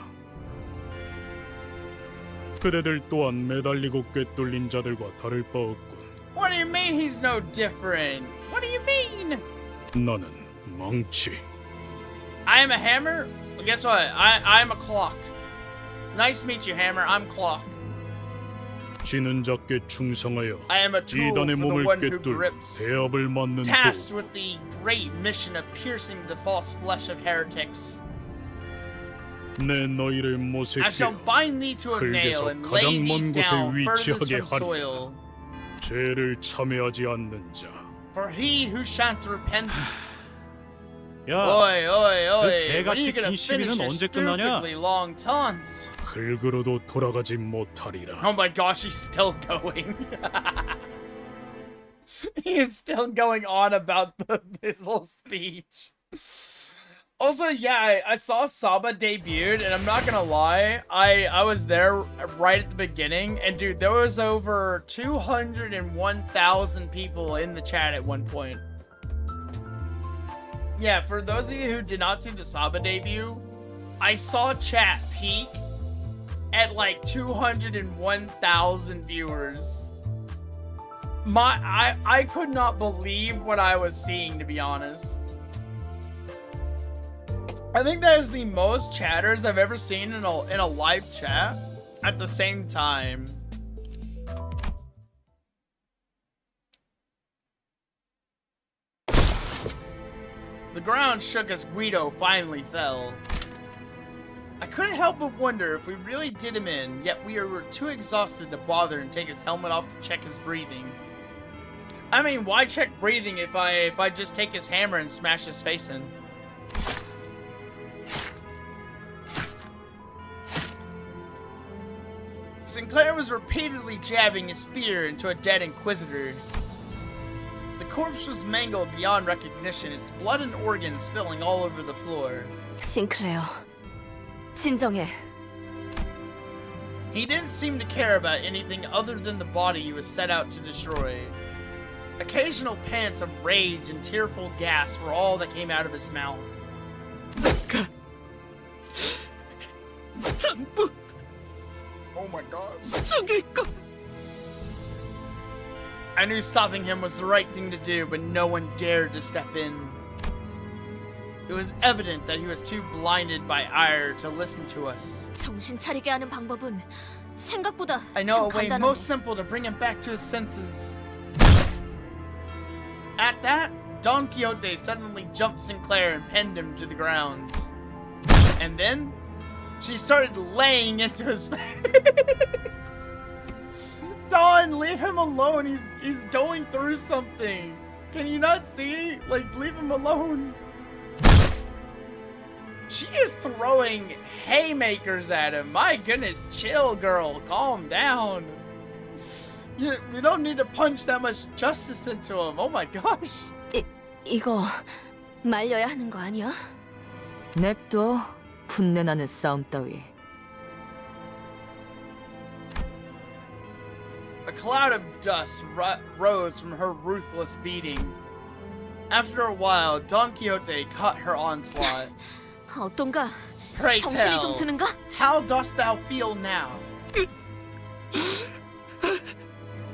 그대들 또한 매달리고 꿰뚫린 자들과 다를 바 없군. What do you mean he's no different? What do you mean? 나는 망치. I am a hammer? Well, guess what? I'm a clock. Nice to meet you, Hammer. I'm Clock. 지는 자께 충성하여 I am a tool for 이단의 the 몸을 one who 꿰뚫 grips, 대업을 맞는 tasked 도 with the great mission of piercing the false flesh of heretics. 내 너희를 I shall 모색하여 bind thee to a nail 흙에서 and lay 가장 thee 먼 곳에 down furthest 위치하게 from 하리라. soil. 죄를 참여하지 않는 자. For he who shan't repent. 야, Oi, oi, oi. 그 When are you 개같이 gonna 긴 finish 시비는 your 언제 끝나냐? stupidly long taunts? 흙으로도 돌아가지 못하리라. Oh my gosh, he's still going. He is still going on about his little speech. Also, yeah, I saw Saba debuted, and I'm not gonna lie, I was there right at the beginning, and dude, there was over 201,000 people in the chat at one point. Yeah, for those of you who did not see the Saba debut, I saw chat peak at like 201,000 viewers. I could not believe what I was seeing, to be honest. I think that is the most chatters I've ever seen in a live chat at the same time. The ground shook as Guido finally fell. I couldn't help but wonder if we really did him in, yet we were too exhausted to bother and take his helmet off to check his breathing. I mean, why check breathing if I just take his hammer and smash his face in? Sinclair was repeatedly jabbing his spear into a dead Inquisitor. The corpse was mangled beyond recognition, its blood and organs spilling all over the floor. 싱클레어, 진정해. He didn't seem to care about anything other than the body he was set out to destroy. Occasional pants of rage and tearful gasps were all that came out of his mouth. Oh my gosh. I knew stopping him was the right thing to do, but no one dared to step in. It was evident that he was too blinded by ire to listen to us. 정신 차리게 하는 방법은 생각보다 I know 참 a way 간단하네. most simple to bring him back to his senses. At that, Don Quixote suddenly jumped Sinclair and pinned him to the ground. And then, she started laying into his face. Don, leave him alone. He's going through something. Can you not see? Like, leave him alone. She is throwing haymakers at him. My goodness, chill, girl. Calm down. You don't need to punch that much justice into him. Oh my gosh. 이거 말려야 하는 거 아니야? 냅둬. 분내나는 싸움 따위. A cloud of dust rose from her ruthless beating. After a while, Don Quixote caught her onslaught. 어떤가? Pray 정신이 좀 tell, 드는가? how dost thou feel now?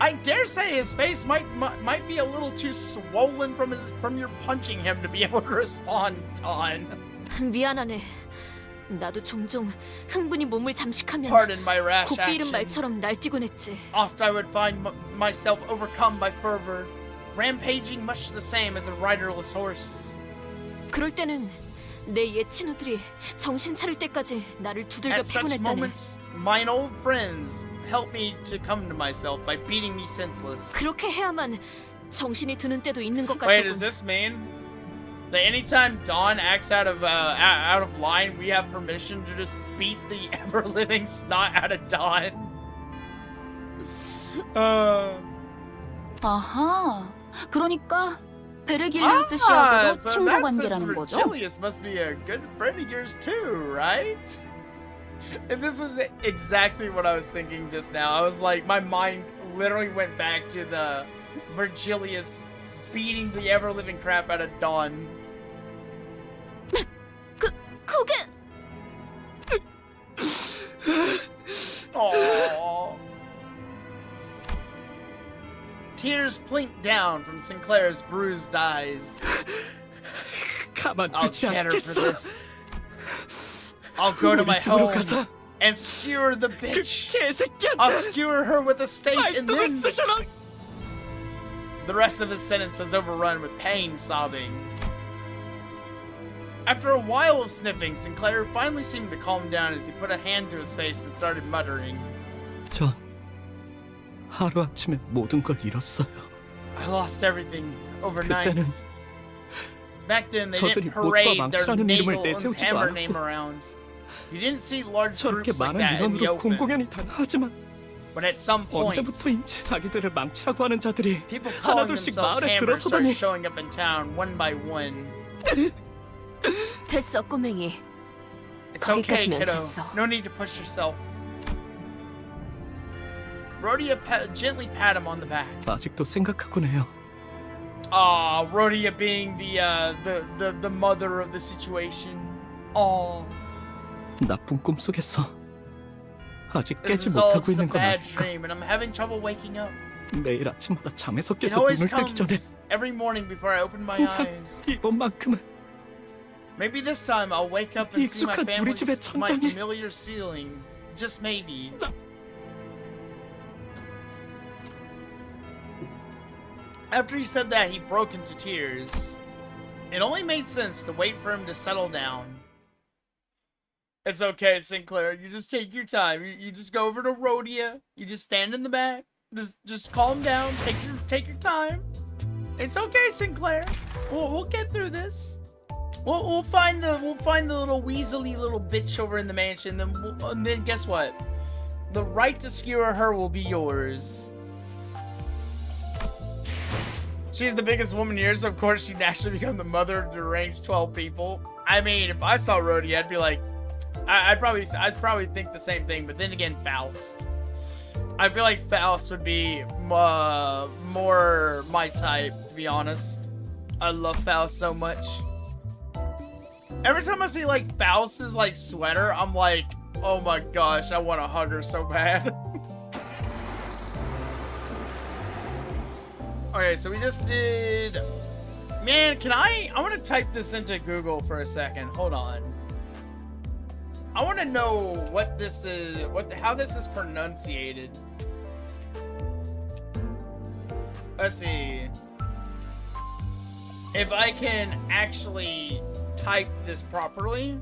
I dare say his face might be a little too swollen from your punching him to be able to respond, Don. 미안하네. 나도 종종 흥분이 몸을 잠식하면 Pardon my rash 곱비른 action. 말처럼 날뛰곤 했지. Oft I would find myself overcome by fervor, rampaging much the same as a riderless horse. 그럴 때는 내 옛 친구들이 정신 차릴 때까지 나를 두들겨 At such 피곤했다네. moments, mine old friends help me to come to myself by beating me senseless. 그렇게 해야만 정신이 드는 때도 있는 것 Wait, does 같더군. this mean that anytime Dawn acts out of line, we have permission to just beat the ever-living snot out of Dawn? 아하, 그러니까 베르길리우스 씨하고도 so 친구 that 관계라는 sense 거죠? Virgilius must be a good friend of yours too, right? And this is exactly what I was thinking just now. I was like, my mind literally went back to the Virgilius beating the ever-living crap out of Dawn. 그게 Aww. Tears plinked down from Sinclair's bruised eyes. I'll 가만두지 get her for 않겠어. this. I'll go to 우리 my 집으로 home 가서 and skewer the bitch. 개새끼한테 I'll skewer her with a stake and 말뚝을 then... 쑤셔라. The rest of his sentence was overrun with pain sobbing. After a while of sniffing, Sinclair finally seemed to calm down as he put a hand to his face and started muttering. 전 하루아침에 모든 걸 잃었어요. I lost everything overnight. 그때는 Back then, they 저들이 didn't parade 못과 their 망치라는 이름을 naval and 내세우지도 hammer 않았고 name around. You didn't see large 저렇게 groups like 많은 that in the 인원으로 open. 공공연히 단하지만 But at some point, 언제부터인지 자기들을 망치라고 하는 자들이 people calling 하나둘씩 themselves 마을에 hammers started 들어서다니. showing up in town one by one. 됐어, 꼬맹이. It's okay, 거기까지면 kiddo. 됐어. No need to push yourself. Rhodia gently pat him on the back. 아직도 생각하곤 해요. Aw, Rhodia being the mother of the situation. Aw, 나쁜 꿈 속에서 아직 this 깨지 is all 못하고 just a 있는 건 bad 아닐까. dream, and I'm having trouble waking up. 매일 아침마다 잠에서 It 깨서 always 눈을 뜨기 전에 comes every morning before I open my 항상 eyes. 이번만큼은 Maybe this time I'll wake up and see my 익숙한 우리 집의 my 천장이 familiar ceiling. Just maybe. After he said that, he broke into tears. It only made sense to wait for him to settle down. It's okay, Sinclair. You just take your time. You just go over to Rhodia. You just stand in the back. Just calm down. Take your time. It's okay, Sinclair. We'll get through this. We'll find the little weaselly little bitch over in the mansion. And then guess what? The right to skewer her will be yours. She's the biggest woman here, so of course she'd naturally become the mother of deranged 12 people. I mean, if I saw Rhodey, I'd be like, I'd probably think the same thing. But then again, Faust. I feel like Faust would be more my type, to be honest. I love Faust so much. Every time I see like Faust's like sweater, I'm like, oh my gosh, I want to hug her so bad. Okay, so we just did. Man, I want to type this into Google for a second. Hold on. I want to know what this is, how this is pronunciated. Let's see if I can actually type this properly.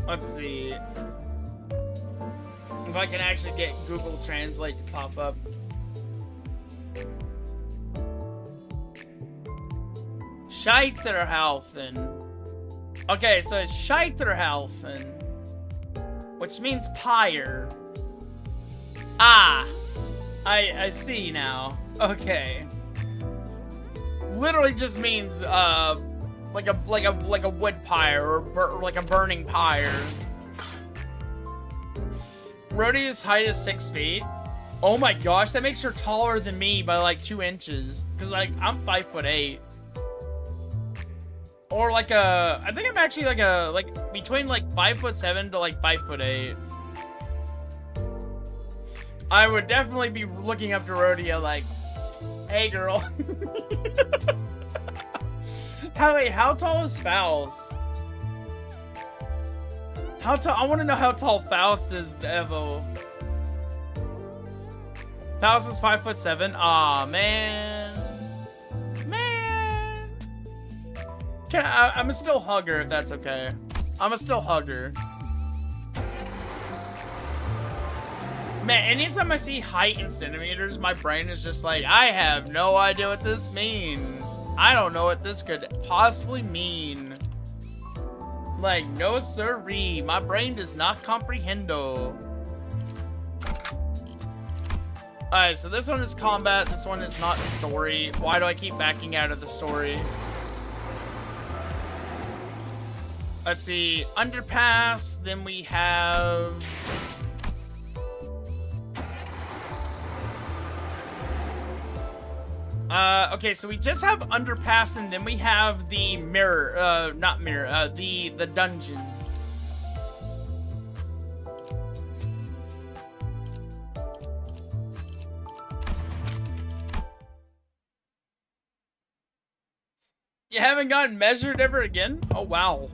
Let's see if I can actually get Google Translate to pop up. Scheiterhaufen. Okay, so it's Scheiterhaufen, which means pyre. Ah, I see now. Okay, literally just means like a wood pyre or like a burning pyre. Rhodey's height is 6 feet. Oh my gosh, that makes her taller than me by like 2 inches. Cause like I'm 5'8". Or like I think I'm actually like between like 5'7" to like 5'8". I would definitely be looking up to Rhodia like, hey girl. How tall is Faust? How tall? I want to know how tall Faust is, Devo. Faust is 5'7". Aw, man. I'm a still hug her if that's okay. I'm a still hug her. Man, anytime I see height in centimeters, my brain is just like, I have no idea what this means. I don't know what this could possibly mean. Like, no siree. My brain does not comprehendo. Alright, so this one is combat. This one is not story. Why do I keep backing out of the story? Let's see, underpass, then we have... okay, so we just have underpass, and then we have the mirror, not mirror, the dungeon. You haven't gotten measured ever again? Oh wow.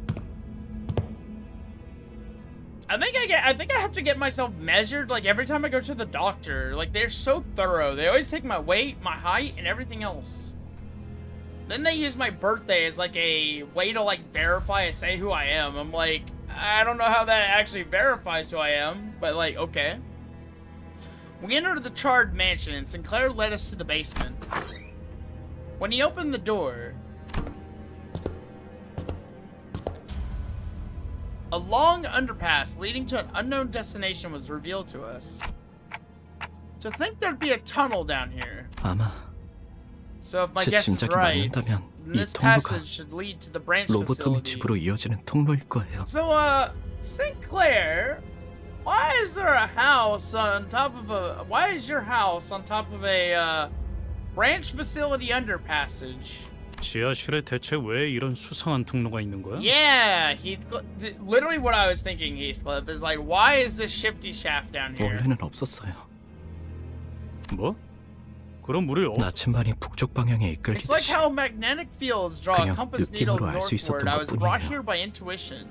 I think I have to get myself measured like every time I go to the doctor. Like they're so thorough. They always take my weight, my height, and everything else. Then they use my birthday as like a way to like verify and say who I am. I'm like, I don't know how that actually verifies who I am, but like, okay. We entered the charred mansion and Sinclair led us to the basement. When he opened the door, a long underpass leading to an unknown destination was revealed to us. To think there'd be a tunnel down here. 아마 So if my 제 guess is 짐작이 right, 맞는다면 then 이 this 통로가 passage should lead to the branch 로보톰이 facility. 집으로 이어지는 통로일 거예요. So, Sinclair, why is there a house on top of a... Why is your house on top of a, branch facility underpassage? 지하실에 대체 왜 이런 수상한 통로가 있는 거야? Yeah, Heathcliff. Literally what I was thinking, Heathcliff, is like, why is this shifty shaft down here? 원래는 없었어요. 뭐? 그럼 우리 나침반이 북쪽 방향에 It's like 이끌리듯이 how magnetic fields draw a 그냥 compass needle 느낌으로 알 수 있었던 northward. I was brought 것뿐이에요. here by intuition.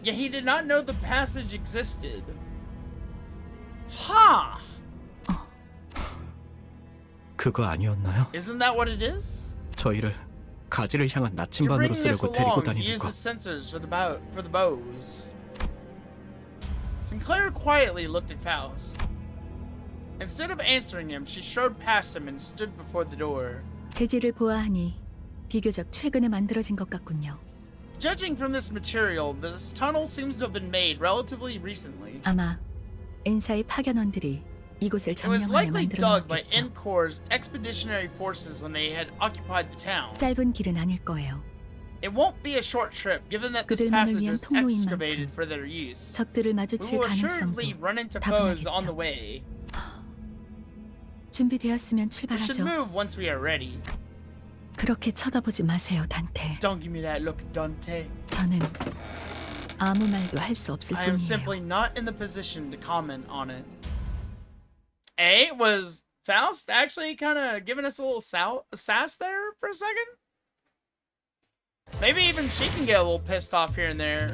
Yet he did not know the passage existed. Ha! 그거 아니었나요? Isn't that what it is? 저희를 가지를 향한 You're 나침반으로 bringing us 쓰려고 데리고 along to 다니는 use 거. the sensors for the bows. Sinclair quietly looked at Faust. Instead of answering him, she strode past him and stood before the door. 재질을 보아하니 비교적 최근에 만들어진 것 같군요. Judging from this material, this tunnel seems to have been made relatively recently. 아마 엔사의 파견원들이 이곳을 It was 점령하여 likely 만들어 dug by 놓았겠죠. Encor's expeditionary forces when they had occupied the town. 짧은 길은 아닐 거예요. It won't be a short trip, given that this 그들만을 passage 위한 was 통로인 excavated 만큼 for their use. 적들을 We 마주칠 will 가능성도 assuredly run into foes on the 다분하겠죠. way. 준비되었으면 We should 출발하죠. move once we are ready. 그렇게 쳐다보지 마세요, 단테. Don't give me that look, Dante. 저는 아무 말도 할 수 없을 I am 뿐이에요. simply not in the position to comment on it. A, was Faust actually kind of giving us a little sass there for a second? Maybe even she can get a little pissed off here and there.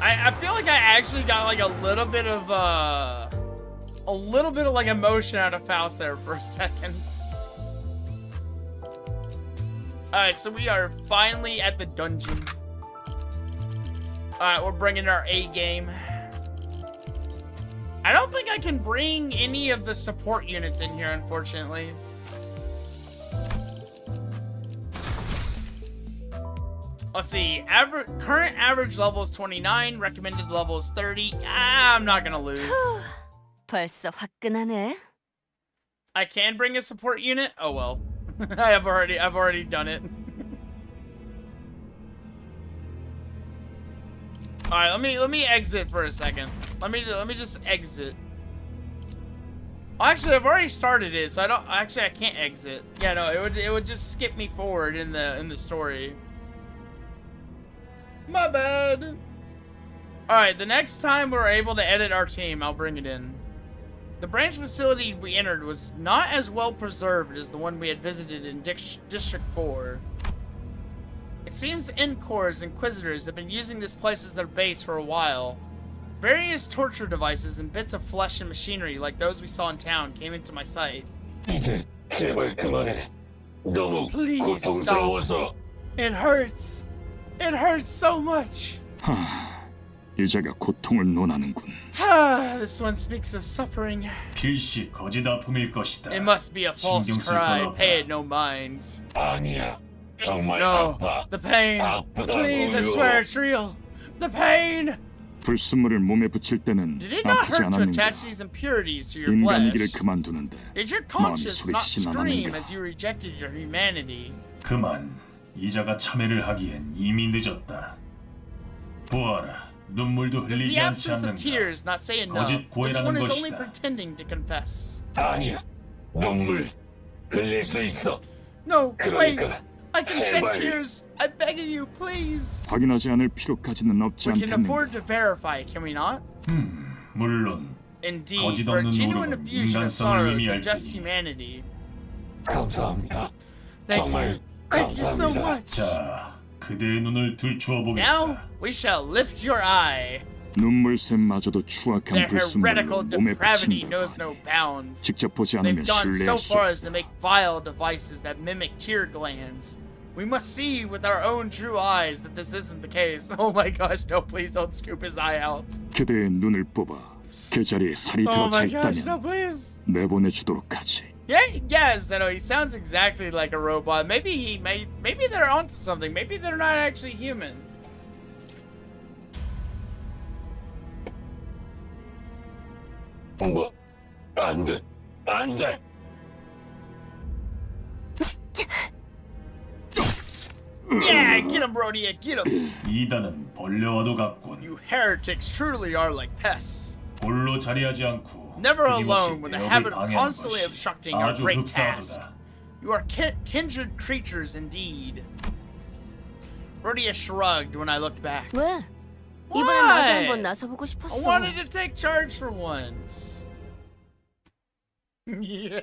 I feel like I actually got like a little bit of like emotion out of Faust there for a second. Alright, so we are finally at the dungeon. Alright, we're bringing our A game. I don't think I can bring any of the support units in here, unfortunately. Let's see. Current average level is 29. Recommended level is 30. I'm not gonna lose. 벌써 화끈하네. I can bring a support unit. Oh well. I've already done it. All right, let me exit for a second. Let me just exit. Well, actually, I've already started it, so I can't exit. Yeah, no, it would just skip me forward in the story. My bad. All right, the next time we're able to edit our team, I'll bring it in. The branch facility we entered was not as well preserved as the one we had visited in District 4. It seems Encor's Inquisitors have been using this place as their base for a while. Various torture devices and bits of flesh and machinery like those we saw in town came into my sight. 이제 제발 그만해. 너무 고통스러워서. It hurts. It hurts so much. 여자가 고통을 논하는군. This one speaks of suffering. 필시 거짓 아픔일 것이다. It must be a false 신경 쓸 cry. 건 없다. Pay it no mind. 아니야. 정말 No, 아파. the pain. Please, I swear it's real. The pain. 불순물을 몸에 붙일 때는 Did it not 아프지 hurt to attach 않았는가? these impurities to your 인간기를 flesh? 그만두는데 Did your 마음이 conscience not 소리치진 scream 않았는가? as you rejected your humanity? 그만. 이자가 참회를 하기엔 이미 늦었다. 보아라. 눈물도 Does 흘리지 the 않지 absence of 않는가? tears not say enough? 거짓 This 고해라는 one is only 것이다. pretending to confess. 아니야. 눈물 흘릴 수 있어. No, wait. 그러니까 I can shed 제발. tears. I beg of you, please. 확인하지 않을 필요까지는 없지 We can 않겠는가? afford to verify, can we not? 물론 Indeed, for a genuine effusion of sorrow suggests humanity. 감사합니다. Thank you. Thank you so much. 자, 그대의 눈을 들추어 보겠다. Now we shall lift your eye. 눈물샘마저도 추악한 Their 불순물로 heretical 몸에 depravity 비친다. knows no bounds. 직접 보지 They've 않으면 gone so 신뢰할 수 far as 없다. to make vile devices that mimic tear glands. We must see with our own true eyes that this isn't the case. Oh my gosh, no, please don't scoop his eye out. 그대의 눈을 뽑아 그 자리에 살이 Oh 들어차 my gosh, no, 있다면 please. 내보내주도록 하지. Yeah, yes, I know, he sounds exactly like a robot. Maybe they're onto something. Maybe they're not actually human. 뭐? 안 돼. 안 돼. Yeah, get him, Rhodia, get him. 이단은 벌레와도 같군. You heretics truly are like pests. 홀로 자리하지 않고 Never 끊임없이 alone, with a 대업을 habit of 방해하는 constantly 것이 obstructing our 아주 great task. 흡사하도다. You are kindred creatures indeed. Rhodia shrugged when I looked back. 왜? Why? 이번엔 나도 한번 나서보고 I 싶었어. wanted to take charge for once. Yeah.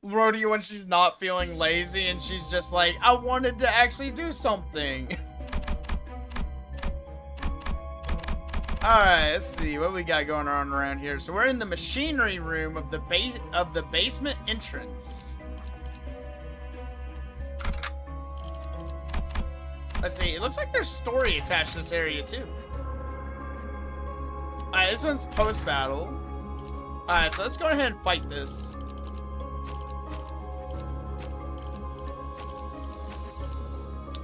Rhodia when she's not feeling lazy and she's just like, I wanted to actually do something. Alright, let's see what we got going on around here. So we're in the machinery room of the basement entrance. Let's see, it looks like there's story attached to this area too. Alright, this one's post-battle. Alright, so let's go ahead and fight this.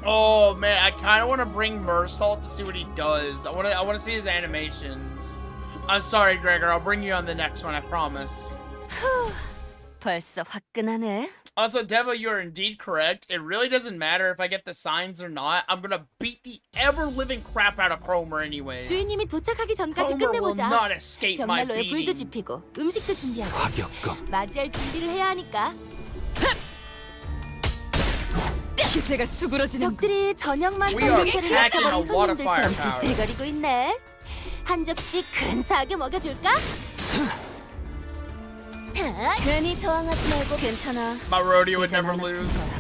Oh man, I kind of want to bring Mersault to see what he does. I want to see his animations. I'm sorry, Gregor. I'll bring you on the next one. I promise. 벌써 화끈하네. Also, Devo, you are indeed correct. It really doesn't matter if I get the signs or not. I'm gonna beat the ever-living crap out of Cromer anyways. 주인님이 도착하기 전까지 Cromer will 끝내보자. not escape my 벽난로에 불도 beating. 지피고 음식도 준비하고 과격감. 맞이할 준비를 해야 하니까. 기세가 수그러지는. 적들이 저녁만 We are 전기세를 attacking 맡아버린 a lot of 손님들처럼 firepower. 비틀거리고 있네. 한 접시 근사하게 먹여줄까? 괜히 저항하지 말고 괜찮아. My rodeo would 이제 never 나는 lose.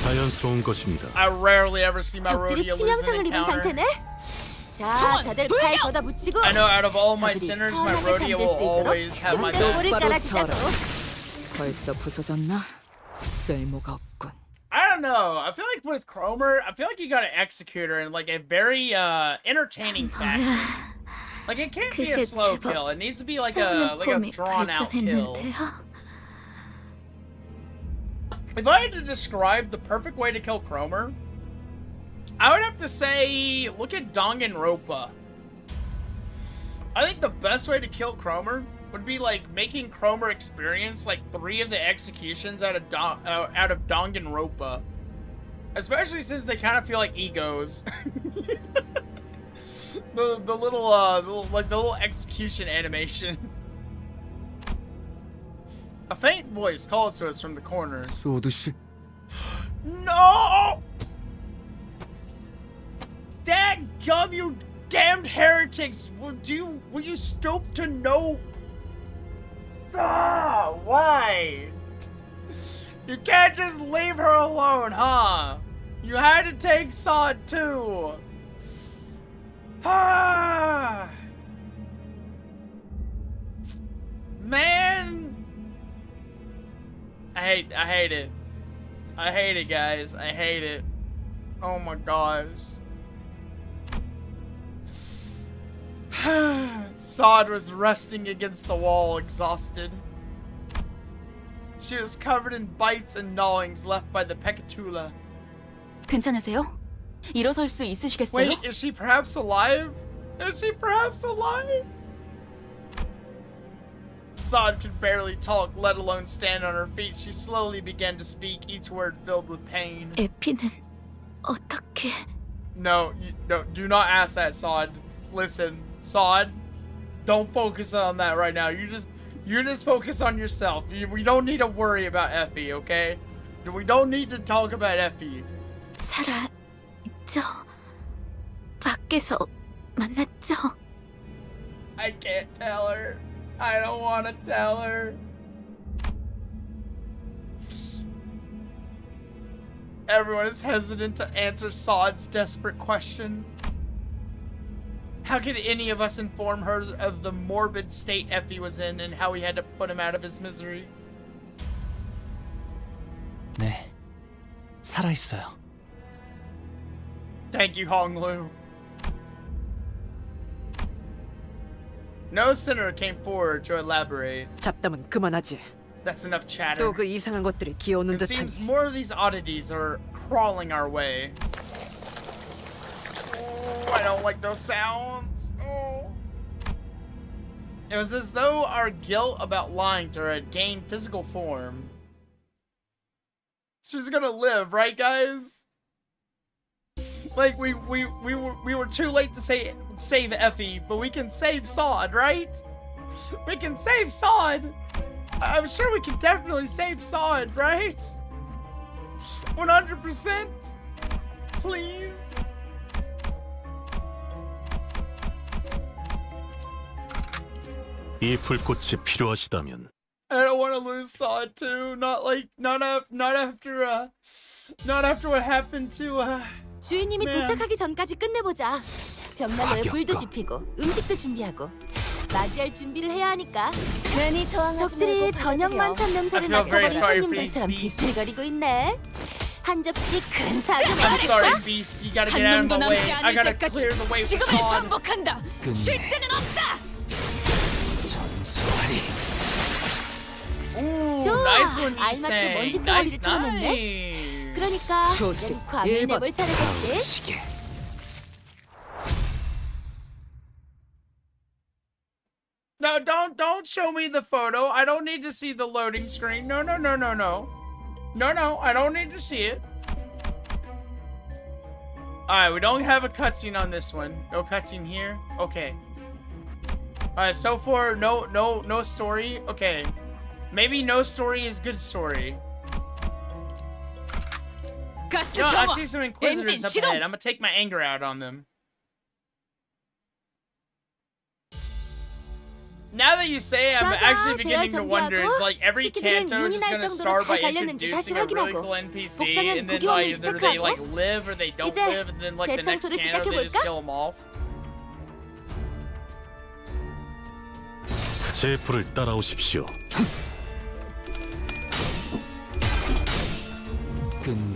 자연스러운 것입니다. I rarely ever see my 적들이 rodeo lose 치명상을 an 입은 encounter. 상태네. 자, 다들 팔 걷어붙이고. I know out of all my 저들이 sinners, my 편하게 rodeo 잠들 will 수 있도록 always have my 전대 back. 볼을 똑바로 깔아주자고. 벌써 부서졌나? 쓸모가 없군. I don't know. I feel like with Cromer, I feel like you gotta execute her in like a very entertaining fashion. Like it can't be a 글쎄, slow 제법 kill. It needs to be like a 싸우는 폼이 drawn out kill. 발전했는데요. If I had to describe the perfect way to kill Cromer, I would have to say look at Danganronpa. I think the best way to kill Cromer would be like making Cromer experience like 3 of the executions out of Danganronpa. Especially since they kind of feel like egos. the little execution animation. A faint voice calls to us from the corner. No! Dadgum, you damned heretics! Will you stoop to no? Ah, why? You can't just leave her alone, huh? You had to take Sod too. Ah, man. I hate it. I hate it, guys. I hate it. Oh my gosh. Sod was resting against the wall, exhausted. She was covered in bites and gnawings left by the Pecatula. 괜찮으세요? 일어설 수 있으시겠어요? Wait, is she perhaps alive? Is she perhaps alive? Sod could barely talk, let alone stand on her feet. She slowly began to speak, each word filled with pain. 에피는 어떻게? No, do not ask that, Sod. Listen, Sod, don't focus on that right now. You just focus on yourself. We don't need to worry about Effie, okay? We don't need to talk about Effie. 살아있죠. 밖에서 만났죠. I can't tell her. I don't want to tell her. Everyone is hesitant to answer Sod's desperate question. How could any of us inform her of the morbid state Effie was in and how we had to put him out of his misery? 네, 살아있어요. Thank you, Honglu. No senator came forward to elaborate. 잡담은 그만하지. That's enough chatter. 또 그 이상한 것들이 기어오는 It 듯하니. seems more of these oddities are crawling our way. Oh, I don't like those sounds. Oh. It was as though our guilt about lying to her had gained physical form. She's gonna live, right, guys? Like we were too late to save Effie, but we can save Sod, right? We can save Sod. I'm sure we can definitely save Sod, right? 100%. Please. 이 불꽃이 필요하시다면 I don't want to lose Sod too. Not after what happened to 주인님이 네. 도착하기 전까지 끝내보자. 벽난로에 불도 지피고 음식도 준비하고 맞이할 준비를 해야 하니까. 괜히 저항하지 적들이 말고 저녁 만찬 냄새를 I feel very 맡아버린 sorry for 손님들처럼 these 비틀거리고 있네. 한 접시 근사하게 I'm 먹어줄까? sorry, Beast. You gotta get out of my way. I gotta clear the way for 지금을 Sod. 반복한다. 쉴 때는 없다. Ooh, 좋아. nice one, 알맞게 먼지 Isang. 덩어리를 Nice, 털어냈네. nice. 그러니까 조식 이젠 광을 1번. 내볼 차례겠지. 시계. No, don't show me the photo. I don't need to see the loading screen. No. No, I don't need to see it. Alright, we don't have a cutscene on this one. No cutscene here. Okay. Alright, so far, no story. Okay. Maybe no story is good story. 가스 You know, I 점화. see some Inquisitors 엔진 up 시동. ahead. I'm gonna take my anger out on them. Now that you say, I'm 자자, actually beginning to 대화 wonder, is 정리하고 like every 시키들은 Canto 눈이 just 날 gonna 정도로 start by 잘 갈렸는지 다시 introducing a really 확인하고 cool NPC, 복장은 and then 구기 like 왔는지 either they like 체크하고 live or they don't 이제 live, and then like the next 대청소를 Canto they just 시작해볼까? kill them off. 제 불을 따라오십시오.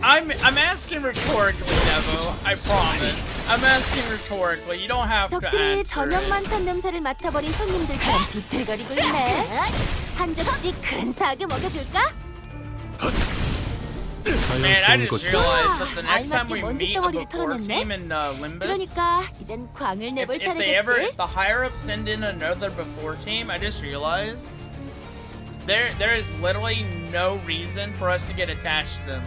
I'm asking rhetorically, Devo. I promise. I'm asking rhetorically. You don't have to 적들이 answer. 저녁 만찬 냄새를 맡아버린 손님들처럼 비틀거리고 있네. 한 접시 근사하게 먹여줄까? Man, I 자연스러운 just 것이 realized that the next time 알맞게 we 먼지 meet a 덩어리를 before 털어냈네. team in Limbus, 그러니까 이젠 광을 내볼 if they ever, 차례겠지? if the higher ups send in another before team, I just realized there is literally no reason for us to get attached to them.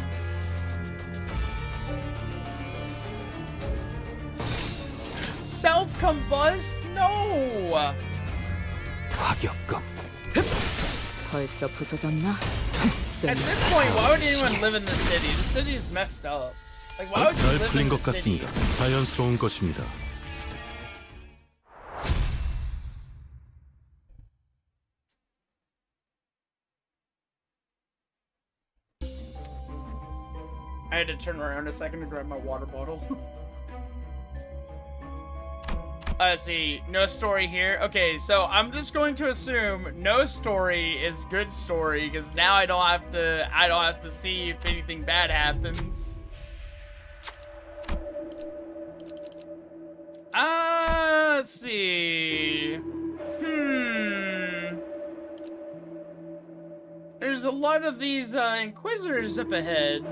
Self-combust? No! 과격감. 벌써 부서졌나? At this point, why would anyone live in the city? The city is messed up. Like, why would you 잘 live 풀린 in 것 the city? 같습니다. 자연스러운 것입니다. I had to turn around a second to grab my water bottle. Let's see, no story here. Okay, so I'm just going to assume no story is good story because now I don't have to see if anything bad happens. Let's see. There's a lot of these Inquisitors up ahead.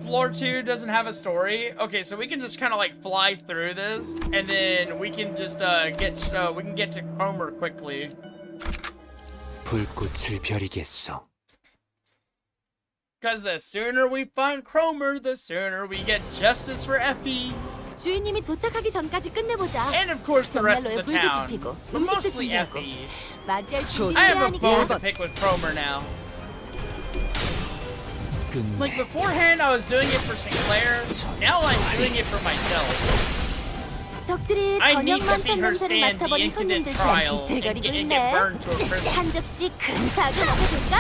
Floor 2 doesn't have a story. Okay, so we can just kind of like fly through this, and then we can just get to Cromer quickly. 불꽃을 벼리겠소. Because the sooner we find Cromer, the sooner we get justice for Effie, 주인님이 도착하기 전까지 끝내보자. and of course the rest of 벽난로에 the 불도 town. 지피고 But 음식도 mostly 준비하고 Effie. 맞이할 I 준비를 have 해야 a bone to 하니까. pick with Cromer now. 끝내. Like beforehand, I was doing it for Sinclair. Now I'm doing it for myself. 적들이 I need 저녁만 to see her 손냄새를 stand the 맡아버린 incident 손님들 trial 잘 비틀거리고 and 있네. get burned to a crisp. 한 접시 큰 사고 먹어줄까?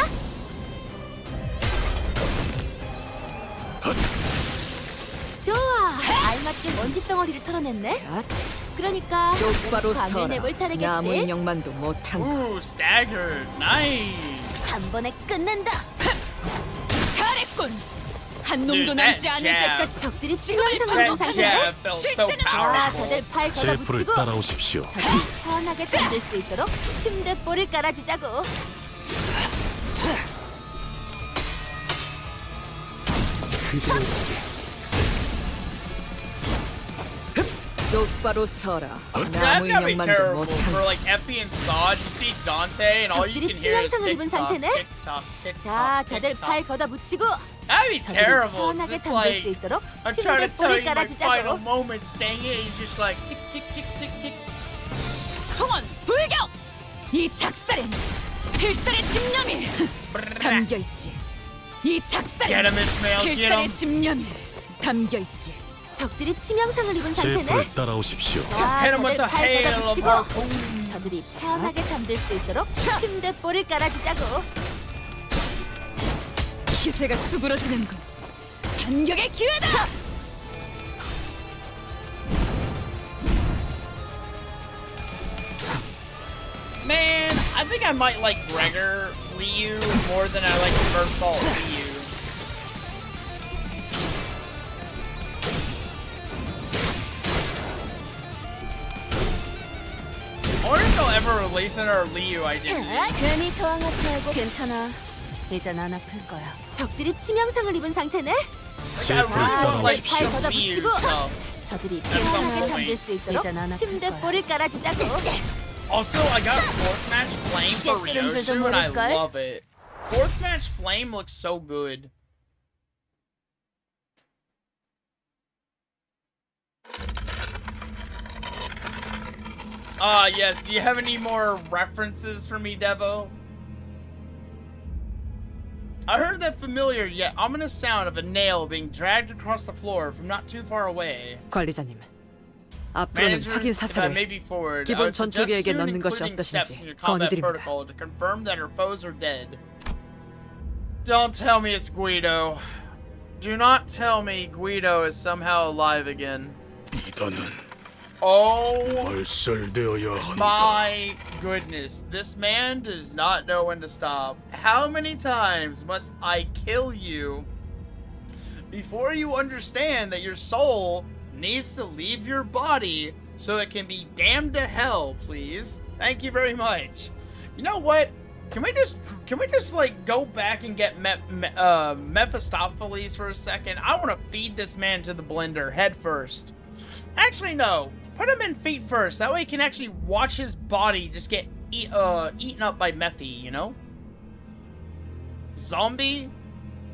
좋아, 알맞게 먼지 덩어리를 털어냈네. 그러니까 똑바로 과면 서라. 해볼 차례겠지. 나무 인형만도 못한 거. Ooh, staggered. Nice. 한 번에 끝낸다. 잘했군. 한 Dude, 놈도 남지 that 않을 jab. 때까지 적들이 치명상을 입은 That 상태네. jab felt so 자, powerful. 다들 팔 제 불을 걷어붙이고 따라오십시오. 적이 편하게 잠들 수 있도록 침대볼을 깔아주자고. 똑바로 서라. That's 나무 gotta be 인형만도 terrible 못한 for 거. like Effie and Sod. You see Dante, and all you 적들이 can hear is 치명상을 입은 tick tock, 상태네. tick tock, tick 자, tock, 다들 tick 팔 tock. 걷어붙이고 That'd be 적들이 terrible. 편하게 It's 잠들 수 like 있도록 I'm trying to tell 침대볼을 you my final 깔아주자고. moments. Dang it, it's just like tick, tick, tick, tick, tick. 총원 불격. 이 작살엔 필살의 집념이 담겨 있지. 이 Get 작살엔 him, Ismael. Get 필살의 him. 집념이 담겨 있지. 적들이 치명상을 입은 제 상태네. 불을 따라오십시오. 자, Hit him with 다들 the 팔 hail of 걷어붙이고 harpoons. 저들이 편하게 잠들 수 있도록 침대볼을 깔아주자고. 기세가 수그러지는 것. 반격의 기회다. Man, I think I might like Gregor Liu more than I like Versalt Liu. I wonder if they'll ever release another Liu identity. 괜히 저항하지 말고 괜찮아. 이젠 안 아플 거야. 적들이 치명상을 입은 상태네. 제 I 불을 really like 따라오십시오. 팔 Liu 걷어붙이고 stuff. 저들이 some 편하게 point. 잠들 수 있도록 침대볼을 깔아주자고. Also, I got fourth match flame for 깨뜨린 줄도 Ryoshu, and I 모를걸? love it. Fourth match flame looks so good. Yes. Do you have any more references for me, Devo? I heard that familiar yet ominous sound of a nail being dragged across the floor from not too far away. 관리자님, 앞으로는 Manager, 확인 if I 사살을 may be forward, I 기본 would suggest 전투기에게 soon 넣는 것이 including steps 어떠신지 in your combat 건의드립니다. protocol to confirm that her foes are dead. Don't tell me it's Guido. Do not tell me Guido is somehow alive again. 이단은 Oh 말살되어야 한다. my goodness. This man does not know when to stop. How many times must I kill you before you understand that your soul needs to leave your body so it can be damned to hell, please? Thank you very much. You know what? Can we just like go back and get Mephistopheles for a second? I want to feed this man to the blender head first. Actually, no. Put him in feet first. That way he can actually watch his body just get eaten up by Mephi, you know? Zombie?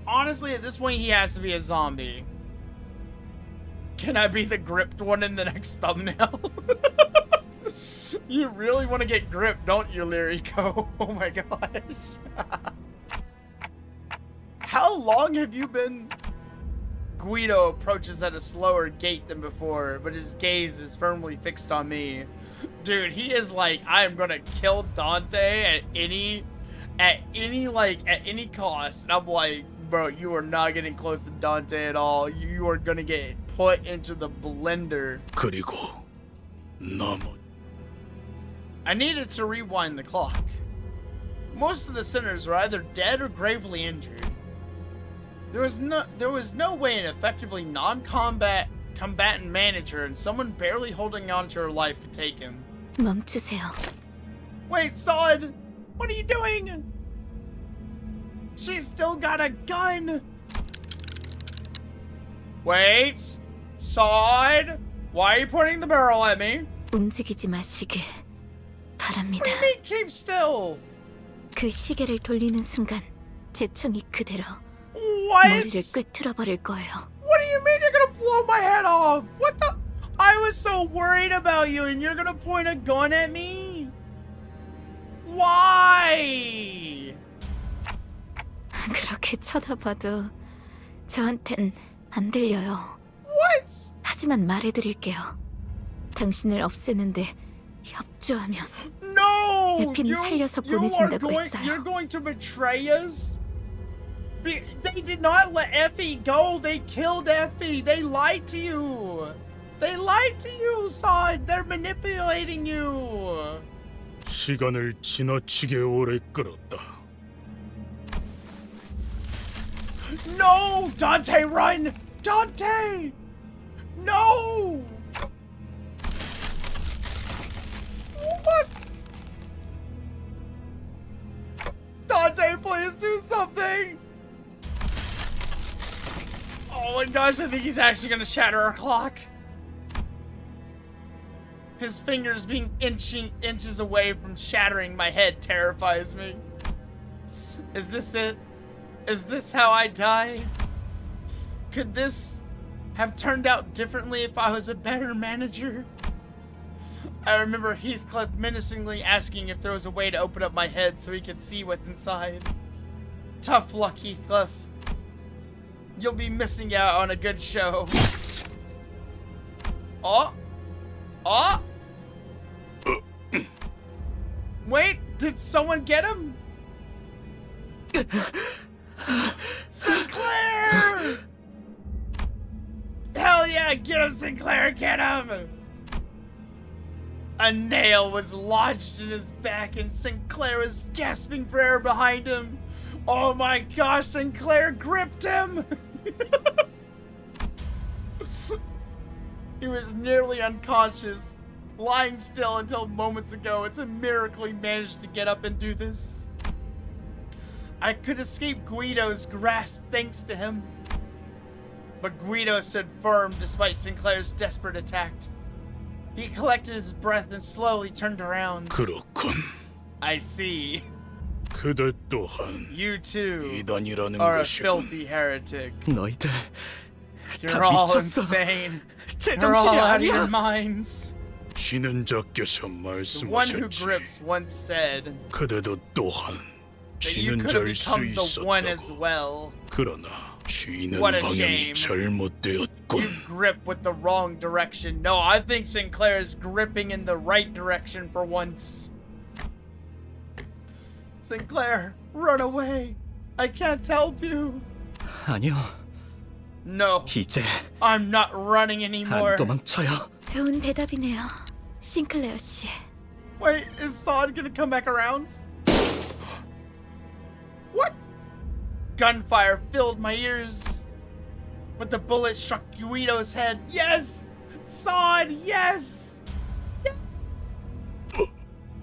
Honestly, at this point, he has to be a zombie. Can I be the gripped one in the next thumbnail? You really want to get gripped, don't you, Lyrico? Oh my gosh. How long have you been... Guido approaches at a slower gait than before, but his gaze is firmly fixed on me. Dude, he is like, I am gonna kill Dante at any cost. And I'm like, bro, you are not getting close to Dante at all. You are gonna get put into the blender. 그리고 나머 I needed to rewind the clock. Most of the sinners were either dead or gravely injured. There was no way an effectively non-combatant manager and someone barely holding on to her life could take him. 멈추세요. Wait, Sod! What are you doing? She's still got a gun! Wait! Sod! Why are you pointing the barrel at me? 움직이지 마시길 바랍니다. What do you mean keep still? 그 시계를 돌리는 순간 제 총이 그대로 What? 머리를 꿰뚫어 버릴 거예요. What do you mean you're gonna blow my head off? What the? I was so worried about you and you're gonna point a gun at me? Why? 그렇게 쳐다봐도 저한텐 안 들려요. What? 하지만 말해드릴게요. 당신을 없애는데 협조하면 No! 에피는 살려서 보내준다고 했어요. You're going to betray us? They did not let Effie go. They killed Effie. They lied to you. They lied to you, Sod. They're manipulating you. 시간을 지나치게 오래 끌었다. No! Dante, run! Dante! No! What? Dante, please do something! Oh my gosh, I think he's actually gonna shatter our clock. His fingers being inches away from shattering my head terrifies me. Is this it? Is this how I die? Could this have turned out differently if I was a better manager? I remember Heathcliff menacingly asking if there was a way to open up my head so he could see what's inside. Tough luck, Heathcliff. You'll be missing out on a good show. Oh! Oh! Wait, did someone get him? Sinclair! Hell yeah, get him, Sinclair, get him! A nail was lodged in his back and Sinclair was gasping for air behind him. Oh my gosh, Sinclair gripped him! He was nearly unconscious, lying still until moments ago. It's a miracle he managed to get up and do this. I could escape Guido's grasp thanks to him. But Guido stood firm despite Sinclair's desperate attack. He collected his breath and slowly turned around. 그렇군. I see. 그대 또한 You too 이단이라는 are a 것이군. filthy heretic. 너희들 You're 다 all 미쳤어. insane. You're 제정신이 all out of 아니야. your minds. 쥐는 자께서 The one who 말씀하셨지. grips once said 그대도 또한 that you 쥐는 could have 잘 수 become the one as 있었다고. well. 그러나 쥐는 What a 방향이 shame. You 잘못되었군. grip with the wrong direction. No, I think Sinclair is gripping in the right direction for once. Sinclair, run away. I can't help you. 아니요. No, 이제 I'm not running anymore. 안 도망쳐요. 좋은 대답이네요, 싱클레어 씨. Wait, is Sod gonna come back around? What? Gunfire filled my ears. But the bullet struck Guido's head. Yes! Sod, yes!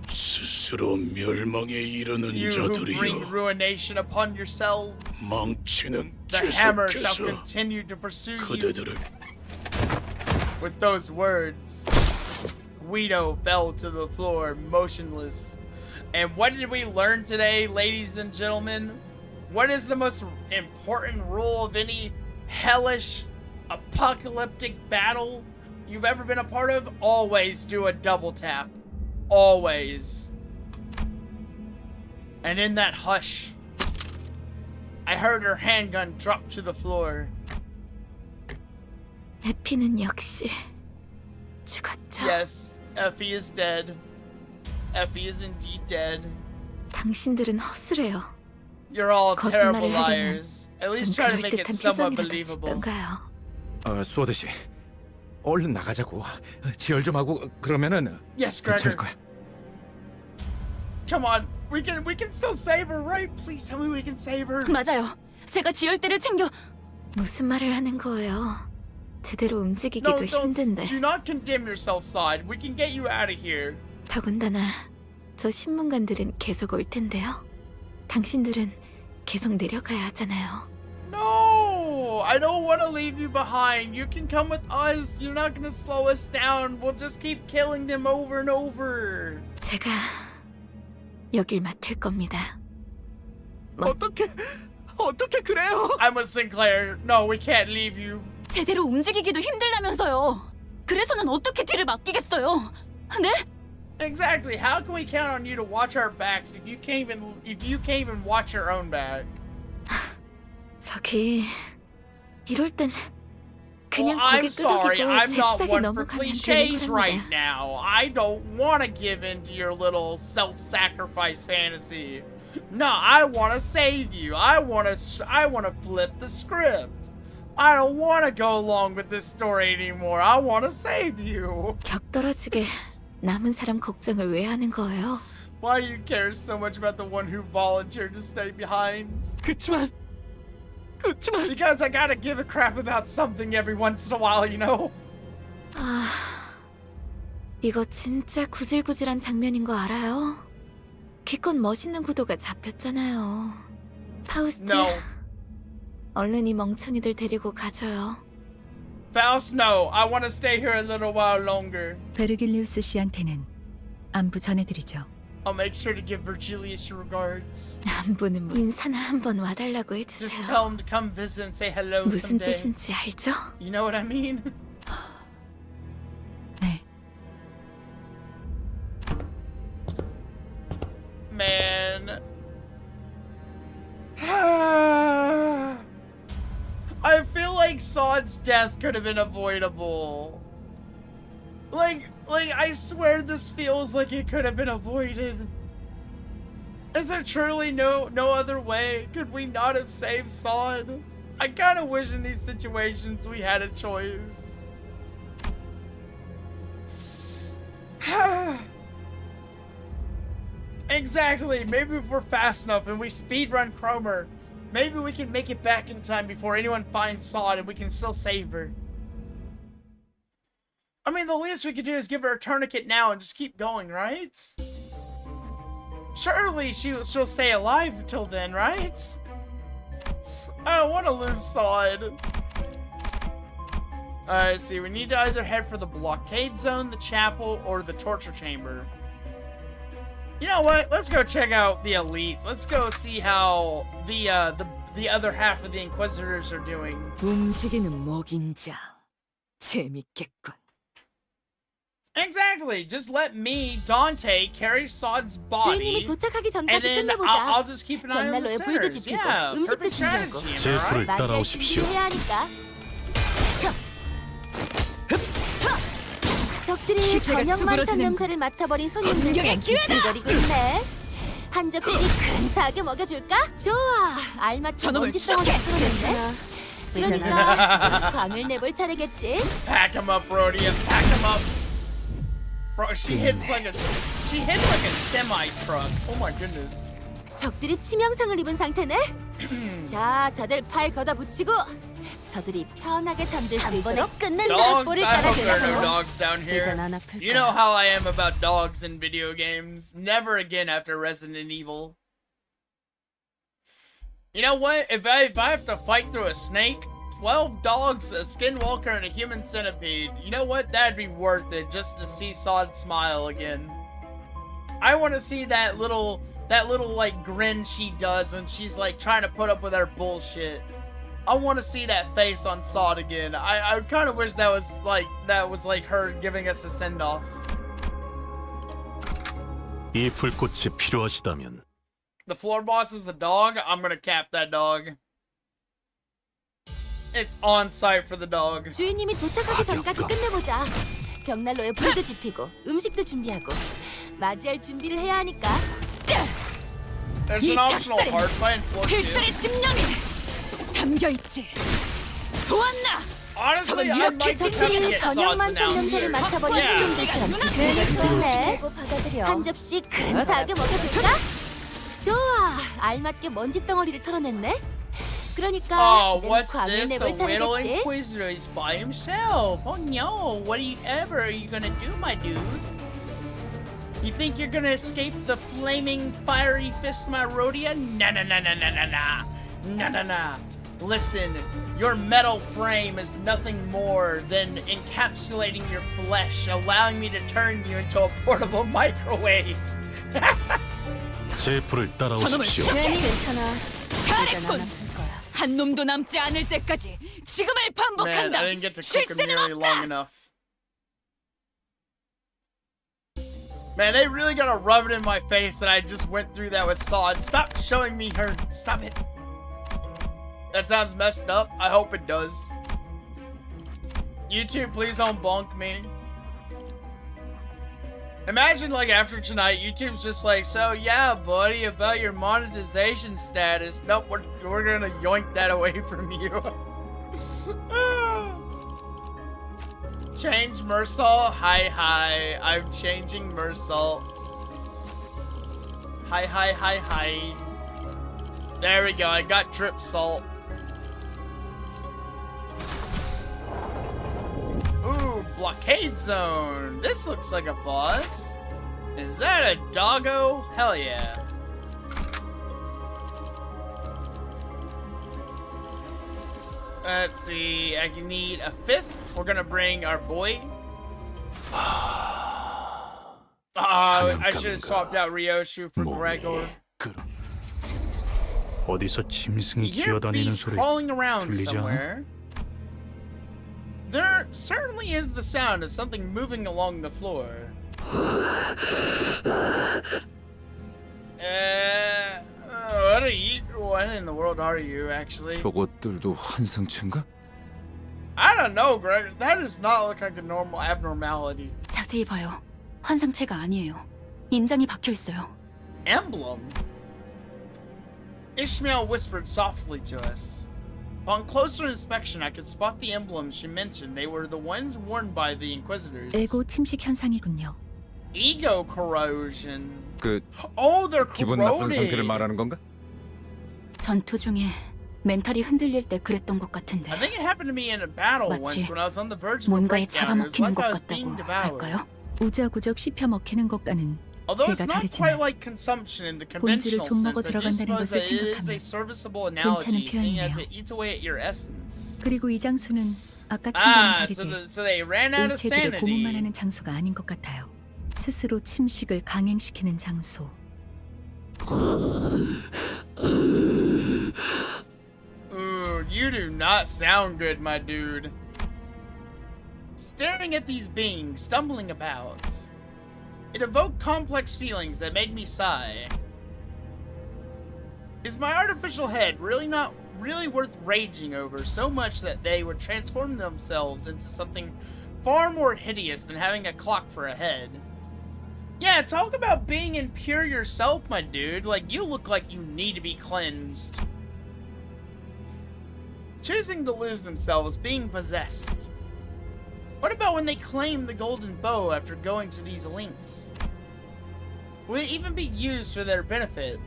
스스로 멸망에 이르는 You who bring 자들이여, ruination upon yourselves. 망치는 The hammer shall 계속해서 continue to pursue you. 그대들을 With those words, Guido fell to the floor, motionless. And what did we learn today, ladies and gentlemen? What is the most important rule of any hellish, apocalyptic battle you've ever been a part of? Always do a double tap. Always. And in that hush, I heard her handgun drop to the floor. 에피는 역시 죽었죠. Yes, Effie is dead. Effie is indeed dead. 당신들은 허술해요. You're all terrible 거짓말을 하려면 liars. At 좀 least try to make it 그럴듯한 somewhat 표정이라도 believable. 짓던가요. 소드 씨, 얼른 나가자고. 지혈 좀 하고 그러면은 Yes, 괜찮을 Gregor. 거야. Come on, we can still save her, right? Please tell me we can save her. 맞아요. 제가 지혈대를 챙겨. 무슨 말을 하는 거예요? 제대로 No, 움직이기도 힘든데. do not condemn yourself, Sod. We can get you out of here. 더군다나 저 신문관들은 계속 올 텐데요. 당신들은 계속 내려가야 하잖아요. No, I don't want to leave you behind. You can come with us. You're not gonna slow us down. We'll just keep killing them over and over. 제가 여길 맡을 겁니다. 어떻게 그래요? I'm with Sinclair. No, we can't leave you. 제대로 움직이기도 힘들다면서요. 그래서는 어떻게 뒤를 맡기겠어요? 네? Exactly. How can we count on you to watch our backs if you can't even watch your own back? 저기 이럴 땐 그냥 I'm 고개 sorry, 끄덕이고 I'm not 잽싸게 one for 넘어가면 되는 cliches right 거랍니다. now. I don't want to give in to your little self-sacrifice fantasy. No, I want to save you. I want to flip the script. I don't want to go along with this story anymore. I want to save you. 격떨어지게 남은 사람 걱정을 왜 하는 거예요? Why do you care so much about the one who volunteered to stay behind? 그치만 Because I gotta give a crap about something every once in a while, you know? 아, 이거 진짜 구질구질한 장면인 거 알아요? 기껏 멋있는 구도가 잡혔잖아요. 파우스트, No. 얼른 이 멍청이들 데리고 가줘요. Faust, no. I want to stay here a little while longer. 베르길리우스 씨한테는 안부 전해드리죠. I'll make sure to give Virgilius your regards. 안부는 인사나 한번 와달라고 Just 해주세요. tell him to come visit and say hello 무슨 someday. 뜻인지 알죠? You know what I mean? 네. Man. I feel like Sod's death could have been avoidable. Like, I swear this feels like it could have been avoided. Is there truly no other way? Could we not have saved Sod? I kind of wish in these situations we had a choice. Exactly. Maybe if we're fast enough and we speedrun Cromer, maybe we can make it back in time before anyone finds Sod and we can still save her. I mean, the least we could do is give her a tourniquet now and just keep going, right? Surely she'll stay alive until then, right? I don't want to lose Sod. Alright, see, we need to either head for the blockade zone, the chapel, or the torture chamber. You know what? Let's go check out the elites. Let's go see how the other half of the Inquisitors are doing. 움직이는 먹인 자. 재밌겠군. Exactly. Just let me, Dante, carry Sod's 주인님이 body, 도착하기 and 전까지 then 끝내보자. I'll just keep an eye on the 벽난로에 불도 sinners. 지피고 Yeah, 음식도 perfect 준비하고 strategy. 제 am I 불을 right? 따라오십시오. 준비를 해야 하니까. 적들이 기세가 저녁 만찬 수그러지는 냄새를 맡아버린 손님들처럼 공격의 기회다! 비틀거리고 있네. 한 접시 근사하게 먹여줄까? 좋아. 알맞게 저놈을 먼지 덩어리 풀어냈네. 그러니까 광을 내볼 차례겠지. Pack him up, Rhodia. Pack him up. Bro, she hits like a semi truck. Oh my goodness. 적들이 치명상을 입은 상태네. 자, 다들 팔 걷어 붙이고 저들이 편하게 잠들 수 있도록 끝낸다. Dogs, 볼을 I hope there are no 따라주라고. dogs down here. 예전 안 아플 You know 거야. how I am about dogs in video games. Never again after Resident Evil. You know what? If I have to fight through a snake, 12 dogs, a skinwalker, and a human centipede, you know what? That'd be worth it just to see Sod smile again. I want to see that little like grin she does when she's like trying to put up with our bullshit. I want to see that face on Sod again. I kind of wish that was like her giving us a send off. 이 불꽃이 필요하시다면 The floor boss is the dog. I'm gonna cap that dog. It's on site for the dog. 주인님이 도착하기 전까지 끝내보자. 벽난로에 불도 지피고 음식도 준비하고 맞이할 준비를 해야 하니까. There's an optional hard fight in floor 2. 필살의 집념이 담겨있지. 보았나? Honestly, I'd like to come and 적들이 get 저녁 Sod's 만찬 냄새를 announced. 맡아버린 Yeah. 손님들처럼 비틀거리네. 한 접시 근사하게 먹여줄까? 좋아. 알맞게 먼지 덩어리를 털어냈네. 그러니까 Oh, 이젠 what's 광을 this? The 내볼 Whittle 차례겠지. Inquisitor is by himself. Oh no, whatever are you gonna do, my dude? You think you're gonna escape the flaming fiery fist of my Rhodia? Nah. Listen, your metal frame is nothing more than encapsulating your flesh, allowing me to turn you into a portable microwave. 제 불을 따라오십시오. 괜찮아. 잘했군. 한 놈도 남지 않을 때까지 지금을 Man, 반복한다. I didn't get to cook him 실수는 nearly long 없다. enough. Man, they really gotta rub it in my face that I just went through that with Sod. Stop showing me her. Stop it. That sounds messed up. I hope it does. YouTube, please don't bonk me. Imagine, like, after tonight, YouTube's just like, so, yeah, buddy, about your monetization status. Nope, we're gonna yoink that away from you. Change Mersault. Hi. I'm changing Mersault. Hi. There we go, I got drip salt. Ooh, blockade zone. This looks like a boss. Is that a doggo? Hell yeah. Let's see, I can need a 5th. We're gonna bring our boy. I should have swapped out Ryoshu for Gregor. 어디서 짐승이 You hear 기어다니는 beasts 소리 crawling around 들리지 않아? somewhere. There certainly is the sound of something moving along the floor. What in the world are you, actually? 저것들도 환상체인가? I don't know, Greg. That does not look like a normal abnormality. 자세히 봐요. 환상체가 아니에요. 인장이 박혀 있어요. Emblem? Ishmael whispered softly to us. Upon closer inspection, I could spot the emblems she mentioned. They were the ones worn by the Inquisitors. 에고 침식 현상이군요. Ego corrosion. Oh, they're 기분 나쁜 corroded. 상태를 말하는 건가? 전투 중에 멘탈이 흔들릴 때 그랬던 것 같은데. I think it happened to me in a battle 마치 once when I was on the verge of a 뭔가에 breakdown. It was 잡아먹히는 like 것 I was being 같다고 devoured. 할까요? 우자구적 씹혀 먹히는 것과는 Although it's 배가 not 다르지만 quite like consumption in the 본질을 conventional 좀 sense, 먹어 I do 들어간다는 suppose 것을 that it is a 생각하면 serviceable 괜찮은 analogy, seeing as 표현이네요. it eats away at your essence. 그리고 이 장소는 아까 친구랑 다르게 So they ran out of 일체들을 고문만 sanity. 하는 장소가 아닌 것 같아요. 스스로 침식을 강행시키는 장소. Ooh, you do not sound good, my dude. Staring at these beings stumbling about, it evoked complex feelings that made me sigh. Is my artificial head not really worth raging over so much that they would transform themselves into something far more hideous than having a clock for a head? Yeah, talk about being impure yourself, my dude. Like, you look like you need to be cleansed. Choosing to lose themselves, being possessed. What about when they claim the golden bow after going to these lengths? Will it even be used for their benefit?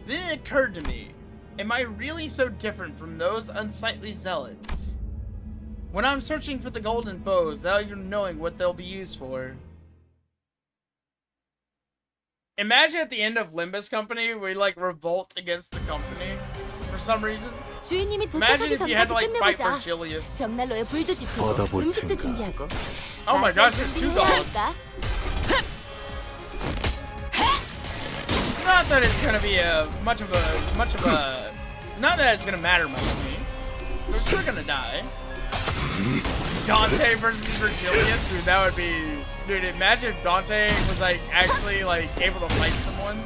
Then it occurred to me, am I really so different from those unsightly zealots? When I'm searching for the golden bows without even knowing what they'll be used for. Imagine at the end of Limbus Company, we like revolt against the company for some reason. 주인님이 Imagine 도착하기 if you had 전까지 to like fight for 끝내보자. Chilius. 벽난로에 불도 지피고 받아볼 음식도 테니까. 준비하고. Oh my gosh, there's two 준비를 해야 dogs. 할까? Not that it's gonna be much of a not that it's gonna matter much to me. They're still gonna die. Dante versus Virgilius, dude, that would be, dude. Imagine if Dante was like actually like able to fight someone.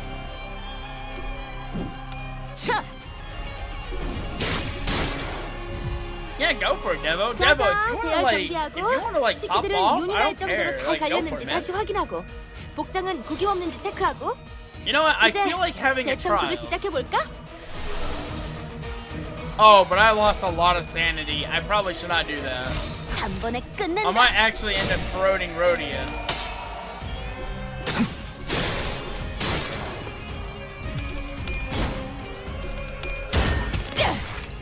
Yeah, go for it, Devo. Devo, if you wanna like pop 식기들은 off, 윤이 I 날 don't 정도로 care. 잘 Like, go for 갈렸는지 it, man. 다시 확인하고 복장은 구김 없는지 체크하고 You know what? I 이제 feel like having a trial. 대청소를 시작해볼까? Oh, but I lost a lot of sanity. I probably should not do that. 단번에 I 끝낸다. might actually end up corroding Rhodia.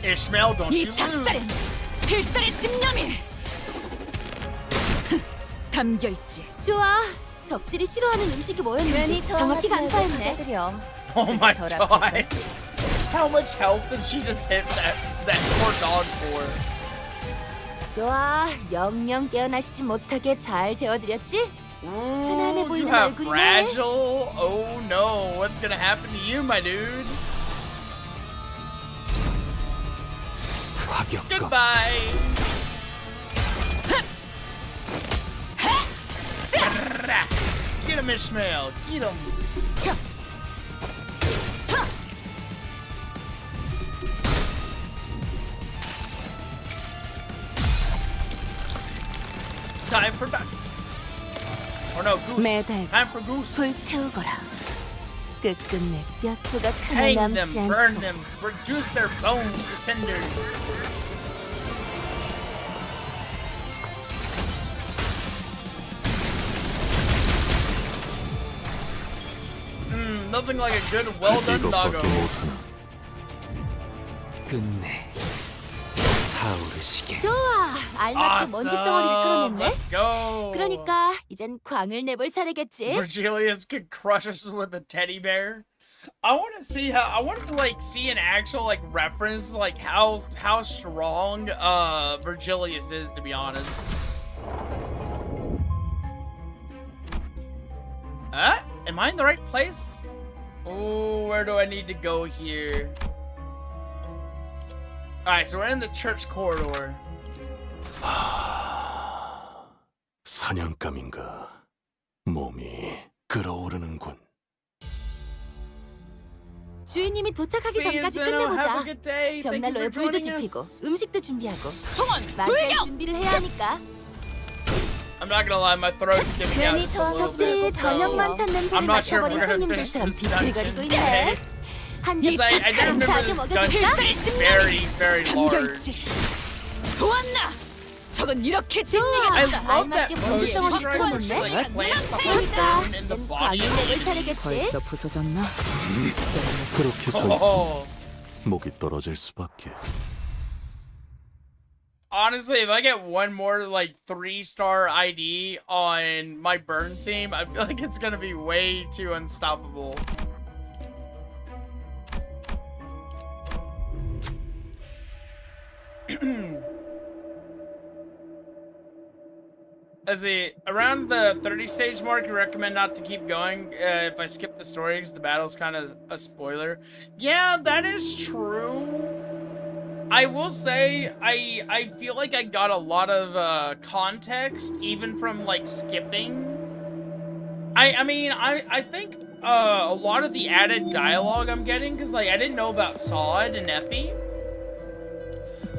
Ishmael, don't you 이 작살엔 lose. 필살의 집념이 담겨 있지. 좋아. 적들이 싫어하는 음식이 뭐였는지 정확히 간파했네. Oh my god. How much health did she just hit that poor dog for? 좋아. 영영 깨어나시지 못하게 잘 재워드렸지? 편안해 Ooh, you 보이는 have 얼굴이네. fragile? Oh no, what's gonna happen to you, my dude? Goodbye. Get him, Ishmael. Get him. time for ducks. Or no, goose. 매달 Time for goose. 불태우거라. 끝끝내 뼈 조각 하나 Hang them, 남지 burn 않도록. them, reduce their bones to cinders. Nothing like a good, well done doggo. 이것밖에 못하나. 끝내 타오르시게. 좋아, 알맞게 먼지 덩어리를 털어냈네. Let's go. 그러니까 이젠 광을 내볼 차례겠지. Virgilius could crush us with a teddy bear. I want to see how. I want to like see an actual like reference like how strong Virgilius is, to be honest. Am I in the right place? Oh, where do I need to go here? Alright, so we're in the church corridor. 사냥감인가. 몸이 끓어오르는군. 주인님이 도착하기 See you, 전까지 Zeno. Have a 끝내보자. good day. Thank you 벽난로에 for 불도 joining 지피고 us. 음식도 준비하고 총원 맞이할 불경! 준비를 해야 하니까. I'm not gonna lie, my throat's giving out 괜히 just a little 저쪽들이 bit, so 저녁 만찬 I'm 냄새를 not sure if 맡아버린 we're gonna finish 손님들처럼 this 비틀거리고 dungeon 있네. today. 한 Because 입씩 I do remember 간사하게 this 먹여줄까? dungeon being very, very large. 담겨있지. 보았나? 저건 이렇게 좋아, I love that 알맞게 먼지 Moji 덩어리 tries to 털어냈네. like plant the 그러니까 harpoon in the 이젠 body 광을 of the 내볼 enemy. 차례겠지. 벌써 부서졌나? 그렇게 서 있으면 Oh. 목이 떨어질 수밖에. Honestly, if I get one more like 3-star ID on my burn team, I feel like it's gonna be way too unstoppable. As around the 30 stage mark, you recommend not to keep going if I skip the story because the battle's kind of a spoiler. Yeah, that is true. I will say, I feel like I got a lot of context even from like skipping. I mean, I think a lot of the added dialogue I'm getting, because like I didn't know about Sod and Effie.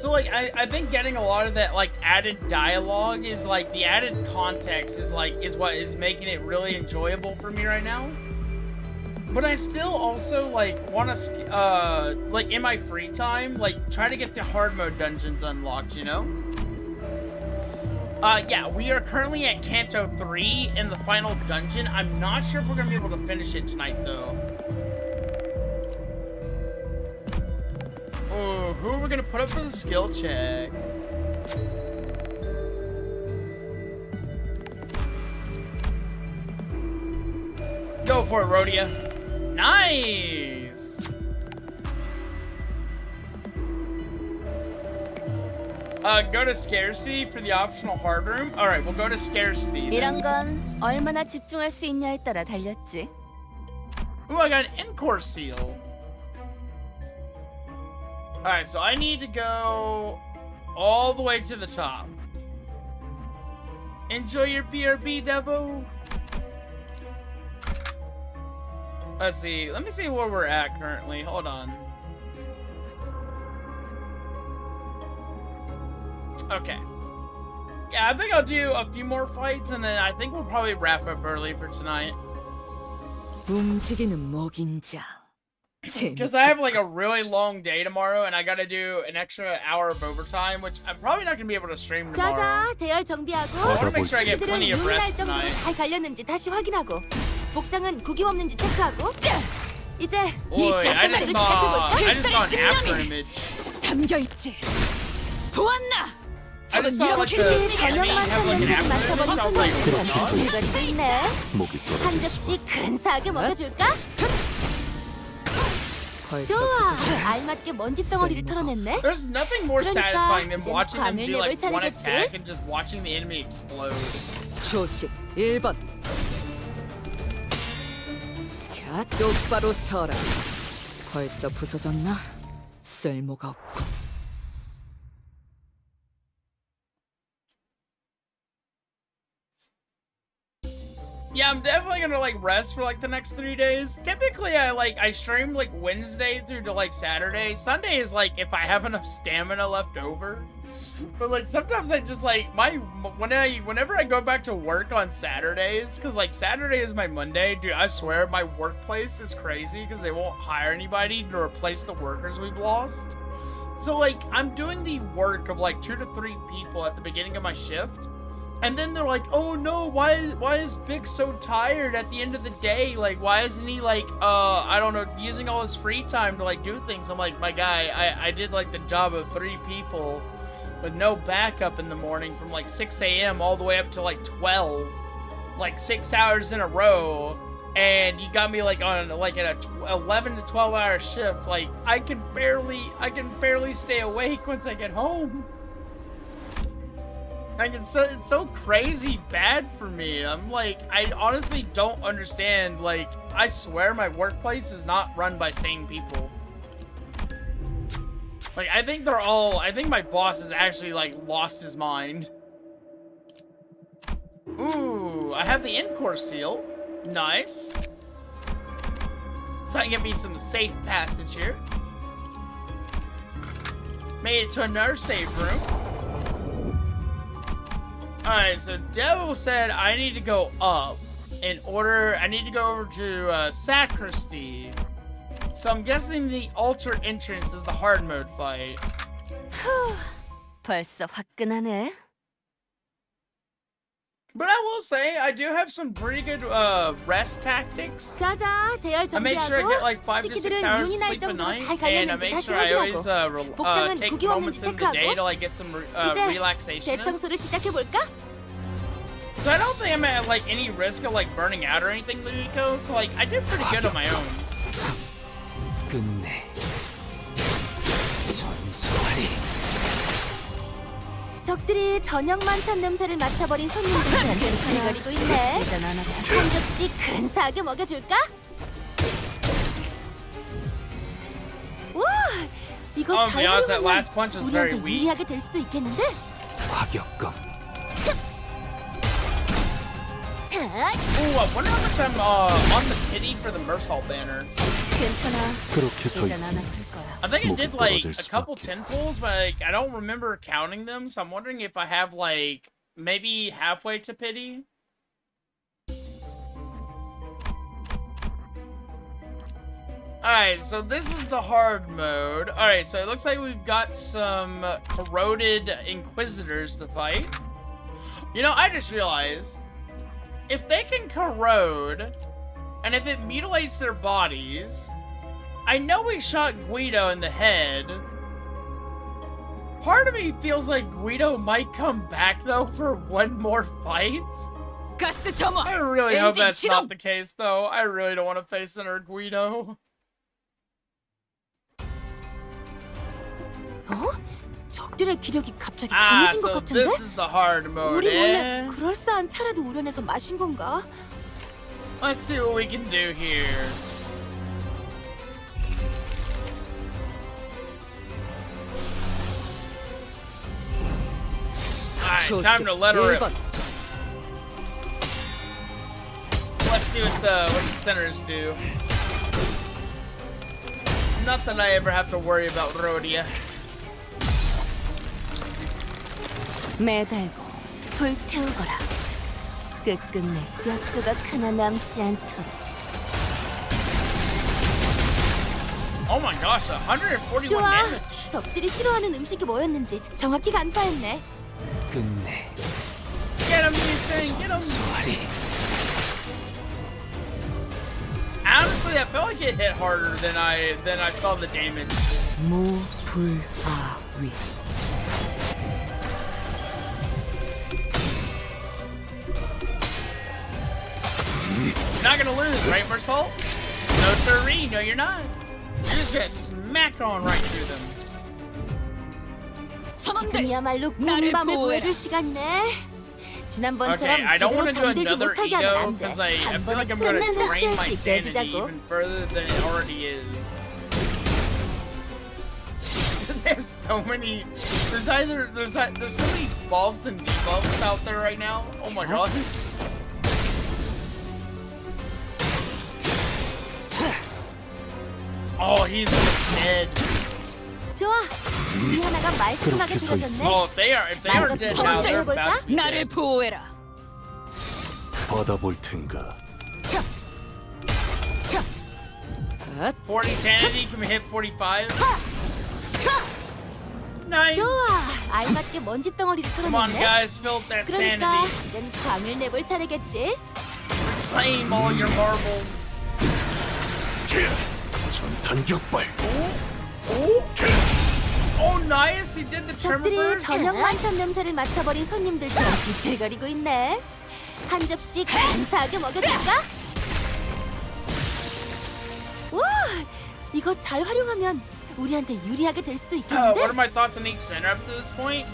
So like I think getting a lot of that like added dialogue is like the added context is what is making it really enjoyable for me right now. But I still also like want to like in my free time like try to get the hard mode dungeons unlocked, you know? Yeah, we are currently at Canto 3 in the final dungeon. I'm not sure if we're gonna be able to finish it tonight though. Oh, who are we gonna put up for the skill check? Go for it, Rhodia. Nice! Go to Scarcity for the optional hard room. Alright, we'll go to Scarcity then. 이런 건 얼마나 집중할 수 있냐에 따라 달렸지. Ooh, I got an in-course seal. Alright, so I need to go all the way to the top. Enjoy your BRB, Devo. Let's see. Let me see where we're at currently. Hold on. Okay. Yeah, I think I'll do a few more fights, and then I think we'll probably wrap up early for tonight. 움직이는 먹인자. Because I have like a really long day tomorrow, and I gotta do an extra hour of overtime, which I'm probably not gonna be able to stream tomorrow. 자자, 대열 정비하고. I wanna make sure I get 그들은 plenty of 눈을 알 rest 정도로 tonight. 잘 갈렸는지 다시 확인하고 복장은 구김 없는지 체크하고. 이제 이 Boy, I 짝짝마리를 just saw 시작해볼까? an after image. 담겨있지. 보았나? I 저건 just saw like 이렇게 the enemy 저녁만 have like an 찾는 after image. I was like, 손님들처럼 what? 비틀거리고 있네. 목이 한 떨어질 접시 수밖에. 근사하게 먹여줄까? 벌써 좋아, 부서졌나? 알맞게 먼지 덩어리를 털어냈네. There's nothing more 그러니까 satisfying than 이젠 watching them 광을 do like 내볼 one 차례겠지? attack and just watching the enemy explode. 조심 1번. 야, 똑바로 서라. 벌써 부서졌나? 쓸모가 없고. Yeah, I'm definitely gonna like rest for like the next 3 days. Typically, I stream like Wednesday through to like Saturday. Sunday is like if I have enough stamina left over. But like sometimes I just like whenever I go back to work on Saturdays, because like Saturday is my Monday, dude. I swear my workplace is crazy because they won't hire anybody to replace the workers we've lost. So like I'm doing the work of like 2 to 3 people at the beginning of my shift. And then they're like, oh no, why is Bix so tired at the end of the day? Like, why isn't he like, I don't know, using all his free time to like do things? I'm like, my guy, I did like the job of 3 people with no backup in the morning from like 6 a.m. all the way up to like 12, like 6 hours in a row. And you got me like on like at a 11 to 12 hour shift. Like I can barely stay awake once I get home. Like it's so crazy bad for me. I'm like, I honestly don't understand. Like, I swear my workplace is not run by sane people. Like, I think my boss has actually like lost his mind. Ooh, I have the in-core seal. Nice. So I can get me some safe passage here. Made it to another safe room. Alright, so Devo said I need to go up I need to go over to Sacristy. So I'm guessing the altar entrance is the hard mode fight. 벌써 화끈하네. But I will say, I do have some pretty good rest tactics. 자자, 대열 I make sure I get 준비하고 like 5 to 6 식기들은 hours 윤이 of 날 sleep a 정도로 night, 잘 and I 갈렸는지 make 다시 sure I always 확인하고 복장은 take 구김 moments 없는지 in the day 체크하고 to like get some 이제 relaxation. 대청소를 시작해볼까? So I don't think I'm at like any risk of like burning out or anything, Luiko. So like I did pretty good on my own. 끝내. 전수하리. 적들이 저녁 만찬 냄새를 맡아버린 손님들한테 거리고 있네. 한 접시 근사하게 먹여줄까? 와, 이거 잘 that last punch was very 우리한테 weak. 유리하게 될 수도 있겠는데? 과격감. Ooh, I wonder how much I'm on the pity for the Mersault banner. 괜찮아. 그렇게 서 이젠 안 있으니 아플 거야. I think I did like 떨어질 a couple 수밖에. 10-pulls, but like, I don't remember counting them, so I'm wondering if I have like maybe halfway to pity. Alright, so this is the hard mode. Alright, so it looks like we've got some corroded Inquisitors to fight. You know, I just realized, if they can corrode, and if it mutilates their bodies, I know we shot Guido in the head. Part of me feels like Guido might come back, though, for one more fight. 가스 점화. I really hope 엔진 that's 시동. not the case, though. I really don't want to face another Guido. 어? 적들의 기력이 갑자기 Ah, 강해진 것 so 같은데? this is the hard mode, 우리 몰래 eh? 그럴싸한 차라도 우려내서 마신 건가? Let's see what we can do here. Alright, time to let her rip. 1번. Let's see what the sinners do. Not that I ever have to worry about Rhodia. 매달고 불태우거라. 끝끝내 뼈조각 하나 남지 않도록. Oh my gosh, 141 좋아. damage. 적들이 싫어하는 음식이 뭐였는지 정확히 간파했네. 끝내. Get him, Ethan, get him. 전수하리. Honestly, I felt like it hit harder than I saw the damage. 무불아위. You're not gonna lose, right, Mersault? No siree, no you're not. You're just gonna smack on right through them. 선원들 지금이야말로 나를 꿀밤을 보호해라. 보여줄 시간이네. 지난번처럼 Okay, I don't 제대로 want to do 잠들지 another 못하게 하면 ego 안 돼. because I 한 feel 번에 like I'm gonna 숨는 drain 쉴 my 수 있게 sanity 해주자고. even further than it already is. There's so many. There's so many buffs and debuffs out there right now. Oh my god. Oh, he's dead. 좋아. 우리 하나가 말끔하게 그렇게 서 들어졌네. Oh, if they are dead now, they're about to be 나를 dead. 보호해라. 받아볼 텐가. 40 sanity, can we hit 45? Nice. 좋아. 알맞게 먼지 덩어리를 Come on, 털어냈네. guys, fill up that 그러니까 sanity. 이젠 광을 내볼 차례겠지. Claim all your marbles. 전탄 격발. Oh, nice. He did the 적들이 Tremor 저녁 만찬 냄새를 맡아버린 손님들처럼 비틀거리고 있네. 한 접시 감사하게 먹여줄까? 와, 이거 잘 활용하면 우리한테 유리하게 될 수도 What are 있겠는데? my thoughts on each center up to this point?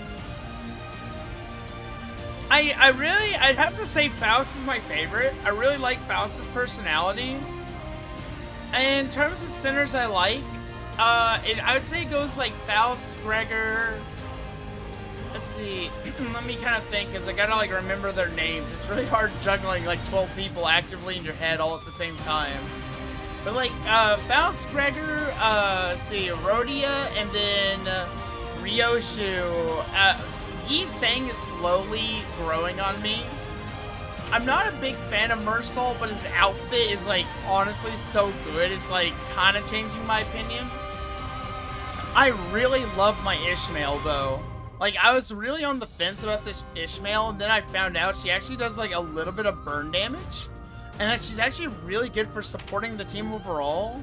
I'd have to say Faust is my favorite. I really like Faust's personality. And in terms of centers I like, I would say it goes like Faust, Gregor. Let's see. Let me kind of think, because I gotta like remember their names. It's really hard juggling like 12 people actively in your head all at the same time. But like Faust, Gregor, let's see, Rhodia, and then Ryoshu. Yi Sang is slowly growing on me. I'm not a big fan of Mersal, but his outfit is like honestly so good. It's like kind of changing my opinion. I really love my Ishmael though. Like I was really on the fence about this Ishmael, and then I found out she actually does like a little bit of burn damage, and that she's actually really good for supporting the team overall.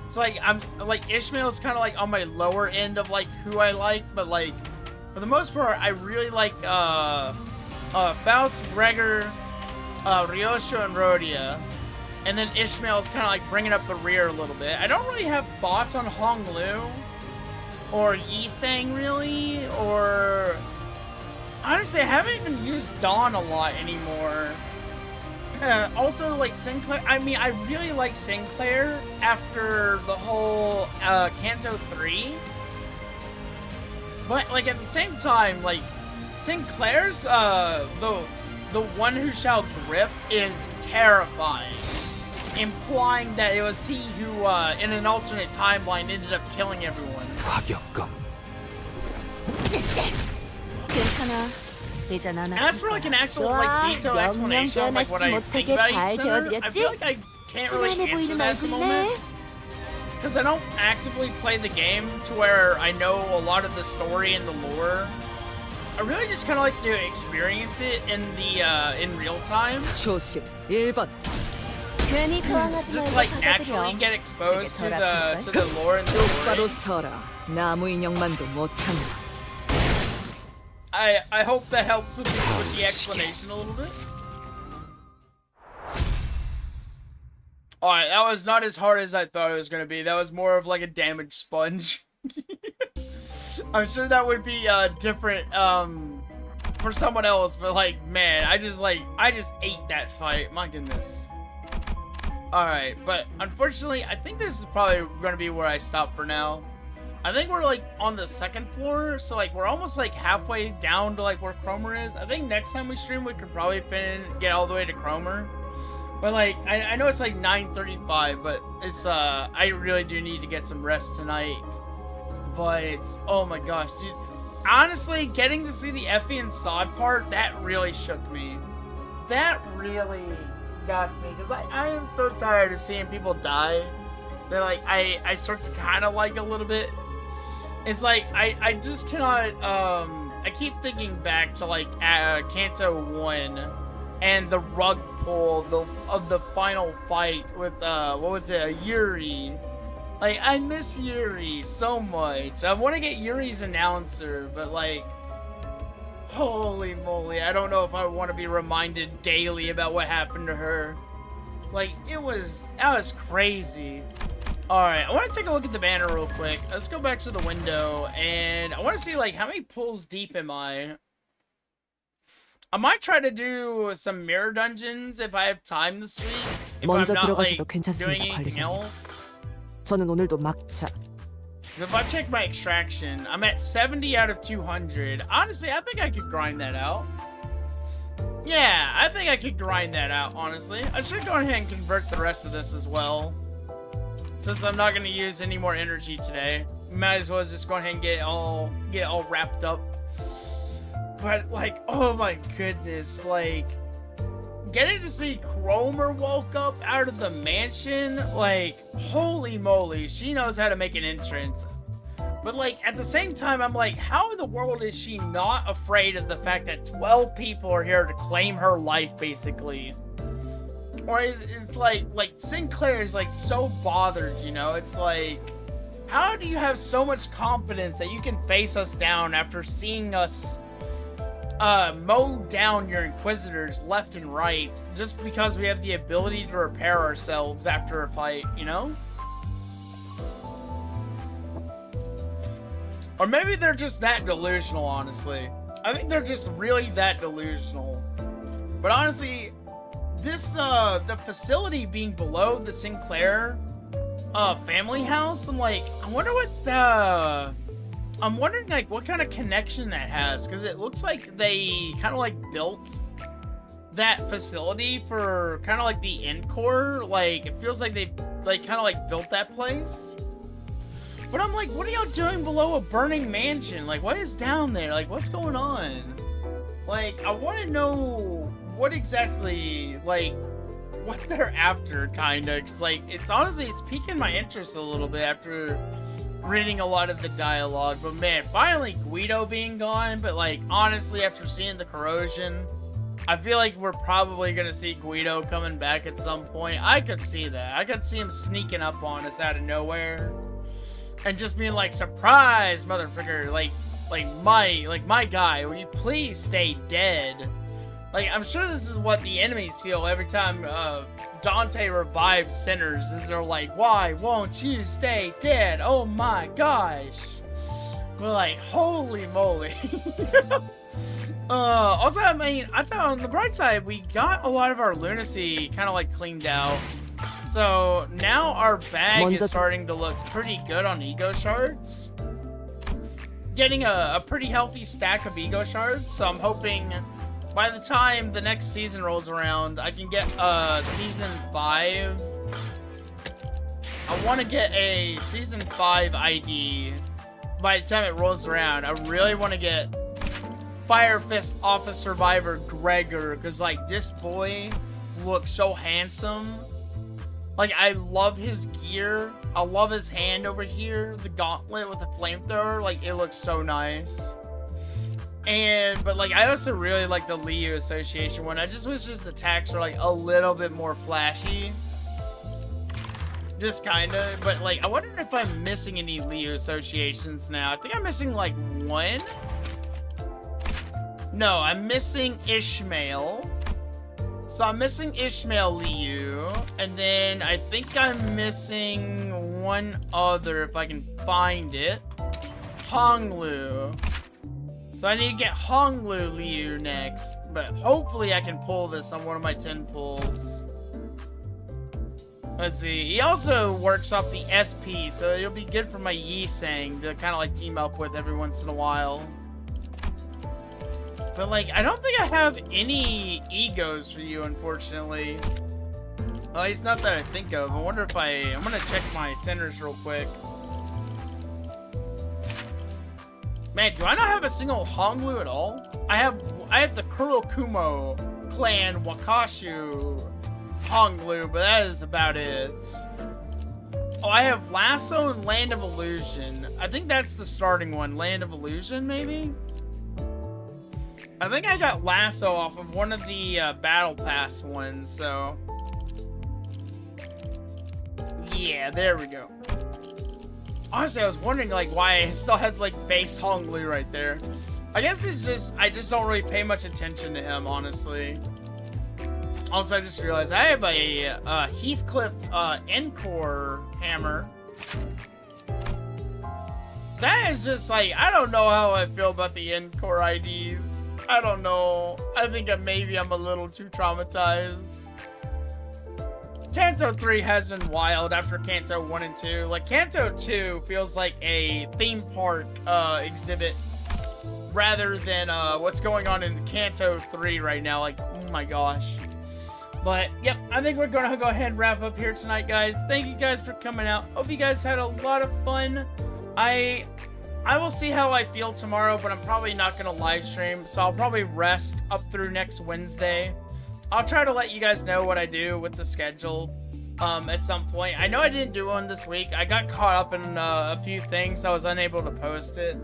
So like I'm like Ishmael is kind of like on my lower end of like who I like, but like for the most part I really like Faust, Gregor, Ryosho, and Rhodia, and then Ishmael is kind of like bringing up the rear a little bit. I don't really have bots on Honglu or Yi Sang really, or honestly I haven't even used Dawn a lot anymore. Also like Sinclair, I mean I really like Sinclair after the whole Canto 3, but like at the same time like Sinclair's the one who shall grip is terrifying, implying that it was he who in an alternate timeline ended up killing everyone. 괜찮아. 이제 난 And as for like an actual 좋아. like detailed explanation of like what I think 못하게 about 잘 each center, I 재워드렸지? feel like I can't really 편안해 answer 보이는 that at the 얼굴이네. moment. Because I don't actively play the game to where I know a lot of the story and the lore. I really just kind of like to experience it in the in real time. 조심 1번 괜히 저항하지 Just 말고 like 받아들여. naturally get exposed to 되게 덜 the lore and the 똑바로 story. 서라 나무 인형만도 못한다 I hope that helps with the explanation a little bit. Alright, that was not as hard as I thought it was going to be. That was more of like a damage sponge. I'm sure that would be different for someone else, but like, man, I just ate that fight. My goodness. Alright, but unfortunately, I think this is probably going to be where I stop for now. I think we're like on the second floor, so like we're almost like halfway down to like where Cromer is. I think next time we stream we could probably get all the way to Cromer. But like I know it's like 9:35, but it's I really do need to get some rest tonight. But oh my gosh, dude. Honestly, getting to see the Effie and Sod part, that really shook me. That really got to me, because I am so tired of seeing people die. That like I start to kind of like a little bit. It's like I just cannot I keep thinking back to like Canto 1 and the rug pull of the final fight with what was it, Yuri. Like I miss Yuri so much. I want to get Yuri's announcer, but like holy moly, I don't know if I want to be reminded daily about what happened to her. Like that was crazy. Alright, I want to take a look at the banner real quick. Let's go back to the window, and I want to see, like, how many pulls deep am I? I might try to do some mirror dungeons if I have time this week. If I'm 먼저 not, like, 들어가셔도 괜찮습니다, doing anything 관리자님. else. 저는 오늘도 막차 If I check my extraction, I'm at 70 out of 200. Honestly, I think I could grind that out. Yeah, I think I could grind that out, honestly. I should go ahead and convert the rest of this as well. since I'm not gonna use any more energy today, might as well just go ahead and get all wrapped up. But like, oh my goodness, like getting to see Cromer woke up out of the mansion, like holy moly, she knows how to make an entrance. But like at the same time, I'm like, how in the world is she not afraid of the fact that 12 people are here to claim her life, basically? Or it's like Sinclair is like so bothered, you know? It's like, how do you have so much confidence that you can face us down after seeing us mow down your Inquisitors left and right just because we have the ability to repair ourselves after a fight, you know? Or maybe they're just that delusional, honestly. I think they're just really that delusional. But honestly, this, the facility being below the Sinclair, family house, I'm like, I wonder what the... I'm wondering, like, what kind of connection that has, because it looks like they kind of, like, built that facility for kind of, like, the Encore. Like, it feels like they, like, kind of, like, built that place. But I'm like, what are y'all doing below a burning mansion? Like, what is down there? Like, what's going on? Like, I want to know what exactly, like, what they're after, kind of. Because, like, it's honestly, it's piquing my interest a little bit after reading a lot of the dialogue. But man, finally Guido being gone. But like, honestly, after seeing the corrosion, I feel like we're probably gonna see Guido coming back at some point. I could see that. I could see him sneaking up on us out of nowhere and just being like, surprise, motherfucker, like my guy, will you please stay dead? Like, I'm sure this is what the enemies feel every time Dante revives sinners. And they're like, why won't you stay dead? Oh my gosh. We're like, holy moly. Also, I mean, I thought on the bright side, we got a lot of our lunacy kind of like cleaned out. So now our bag is starting to look pretty good on ego shards. Getting a pretty healthy stack of ego shards. So I'm hoping by the time the next season rolls around, I can get season 5. I want to get a season 5 ID by the time it rolls around. I really want to get Fire Fist Office Survivor Gregor, because like this boy looks so handsome. Like, I love his gear. I love his hand over here, the gauntlet with the flamethrower. Like, it looks so nice. But like, I also really like the Liu Association one. I just wish his attacks were like a little bit more flashy. Just kinda. But like, I wonder if I'm missing any Liu Associations now. I think I'm missing like one. No, I'm missing Ishmael. So I'm missing Ishmael Liu. And then I think I'm missing one other if I can find it. Honglu. So I need to get Honglu Liu next, but hopefully I can pull this on one of my 10 pulls. Let's see. He also works off the SP, so it'll be good for my Yi-Sang to kind of like team up with every once in a while. But like, I don't think I have any egos for you, unfortunately. At least not that I think of. I wonder if I'm gonna check my centers real quick. Man, do I not have a single Honglu at all? I have the Kurokumo clan Wakashu Honglu, but that is about it. Oh, I have Lasso and Land of Illusion. I think that's the starting one. Land of Illusion, maybe? I think I got Lasso off of one of the Battle Pass ones, so... Yeah, there we go. Honestly, I was wondering, like, why I still had, like, base Honglu right there. I guess it's just, I just don't really pay much attention to him, honestly. Also, I just realized I have a Heathcliff Encore hammer. That is just, like, I don't know how I feel about the Encore IDs. I don't know. I think maybe I'm a little too traumatized. Canto 3 has been wild after Canto 1 and 2. Like, Canto 2 feels like a theme park exhibit rather than what's going on in Canto 3 right now. Like, oh my gosh. But, yep, I think we're going to go ahead and wrap up here tonight, guys. Thank you guys for coming out. Hope you guys had a lot of fun. I will see how I feel tomorrow, but I'm probably not going to live stream, so I'll probably rest up through next Wednesday. I'll try to let you guys know what I do with the schedule at some point. I know I didn't do one this week. I got caught up in a few things, so I was unable to post it.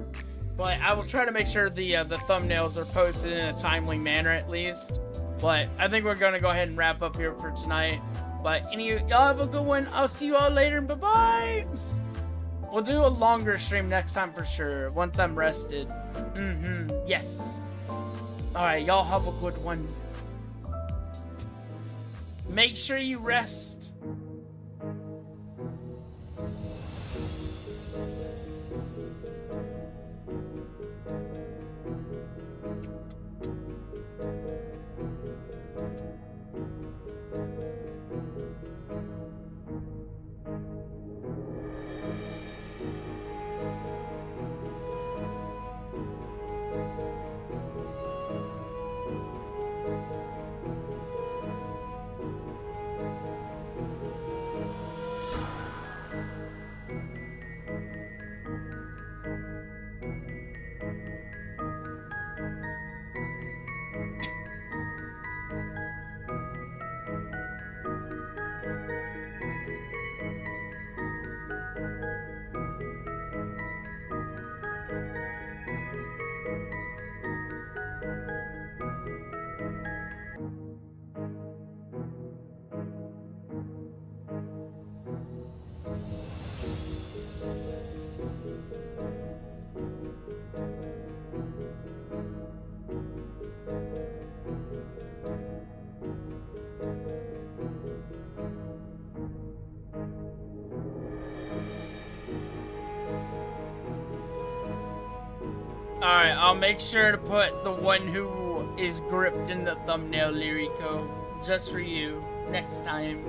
But I will try to make sure the thumbnails are posted in a timely manner at least. But I think we're going to go ahead and wrap up here for tonight. But y'all have a good one. I'll see you all later. Bye-bye. We'll do a longer stream next time for sure. Once I'm rested. Yes. Alright, y'all have a good one. Make sure you rest. Alright, I'll make sure to put the one who is gripped in the thumbnail, Lyrico, just for you next time.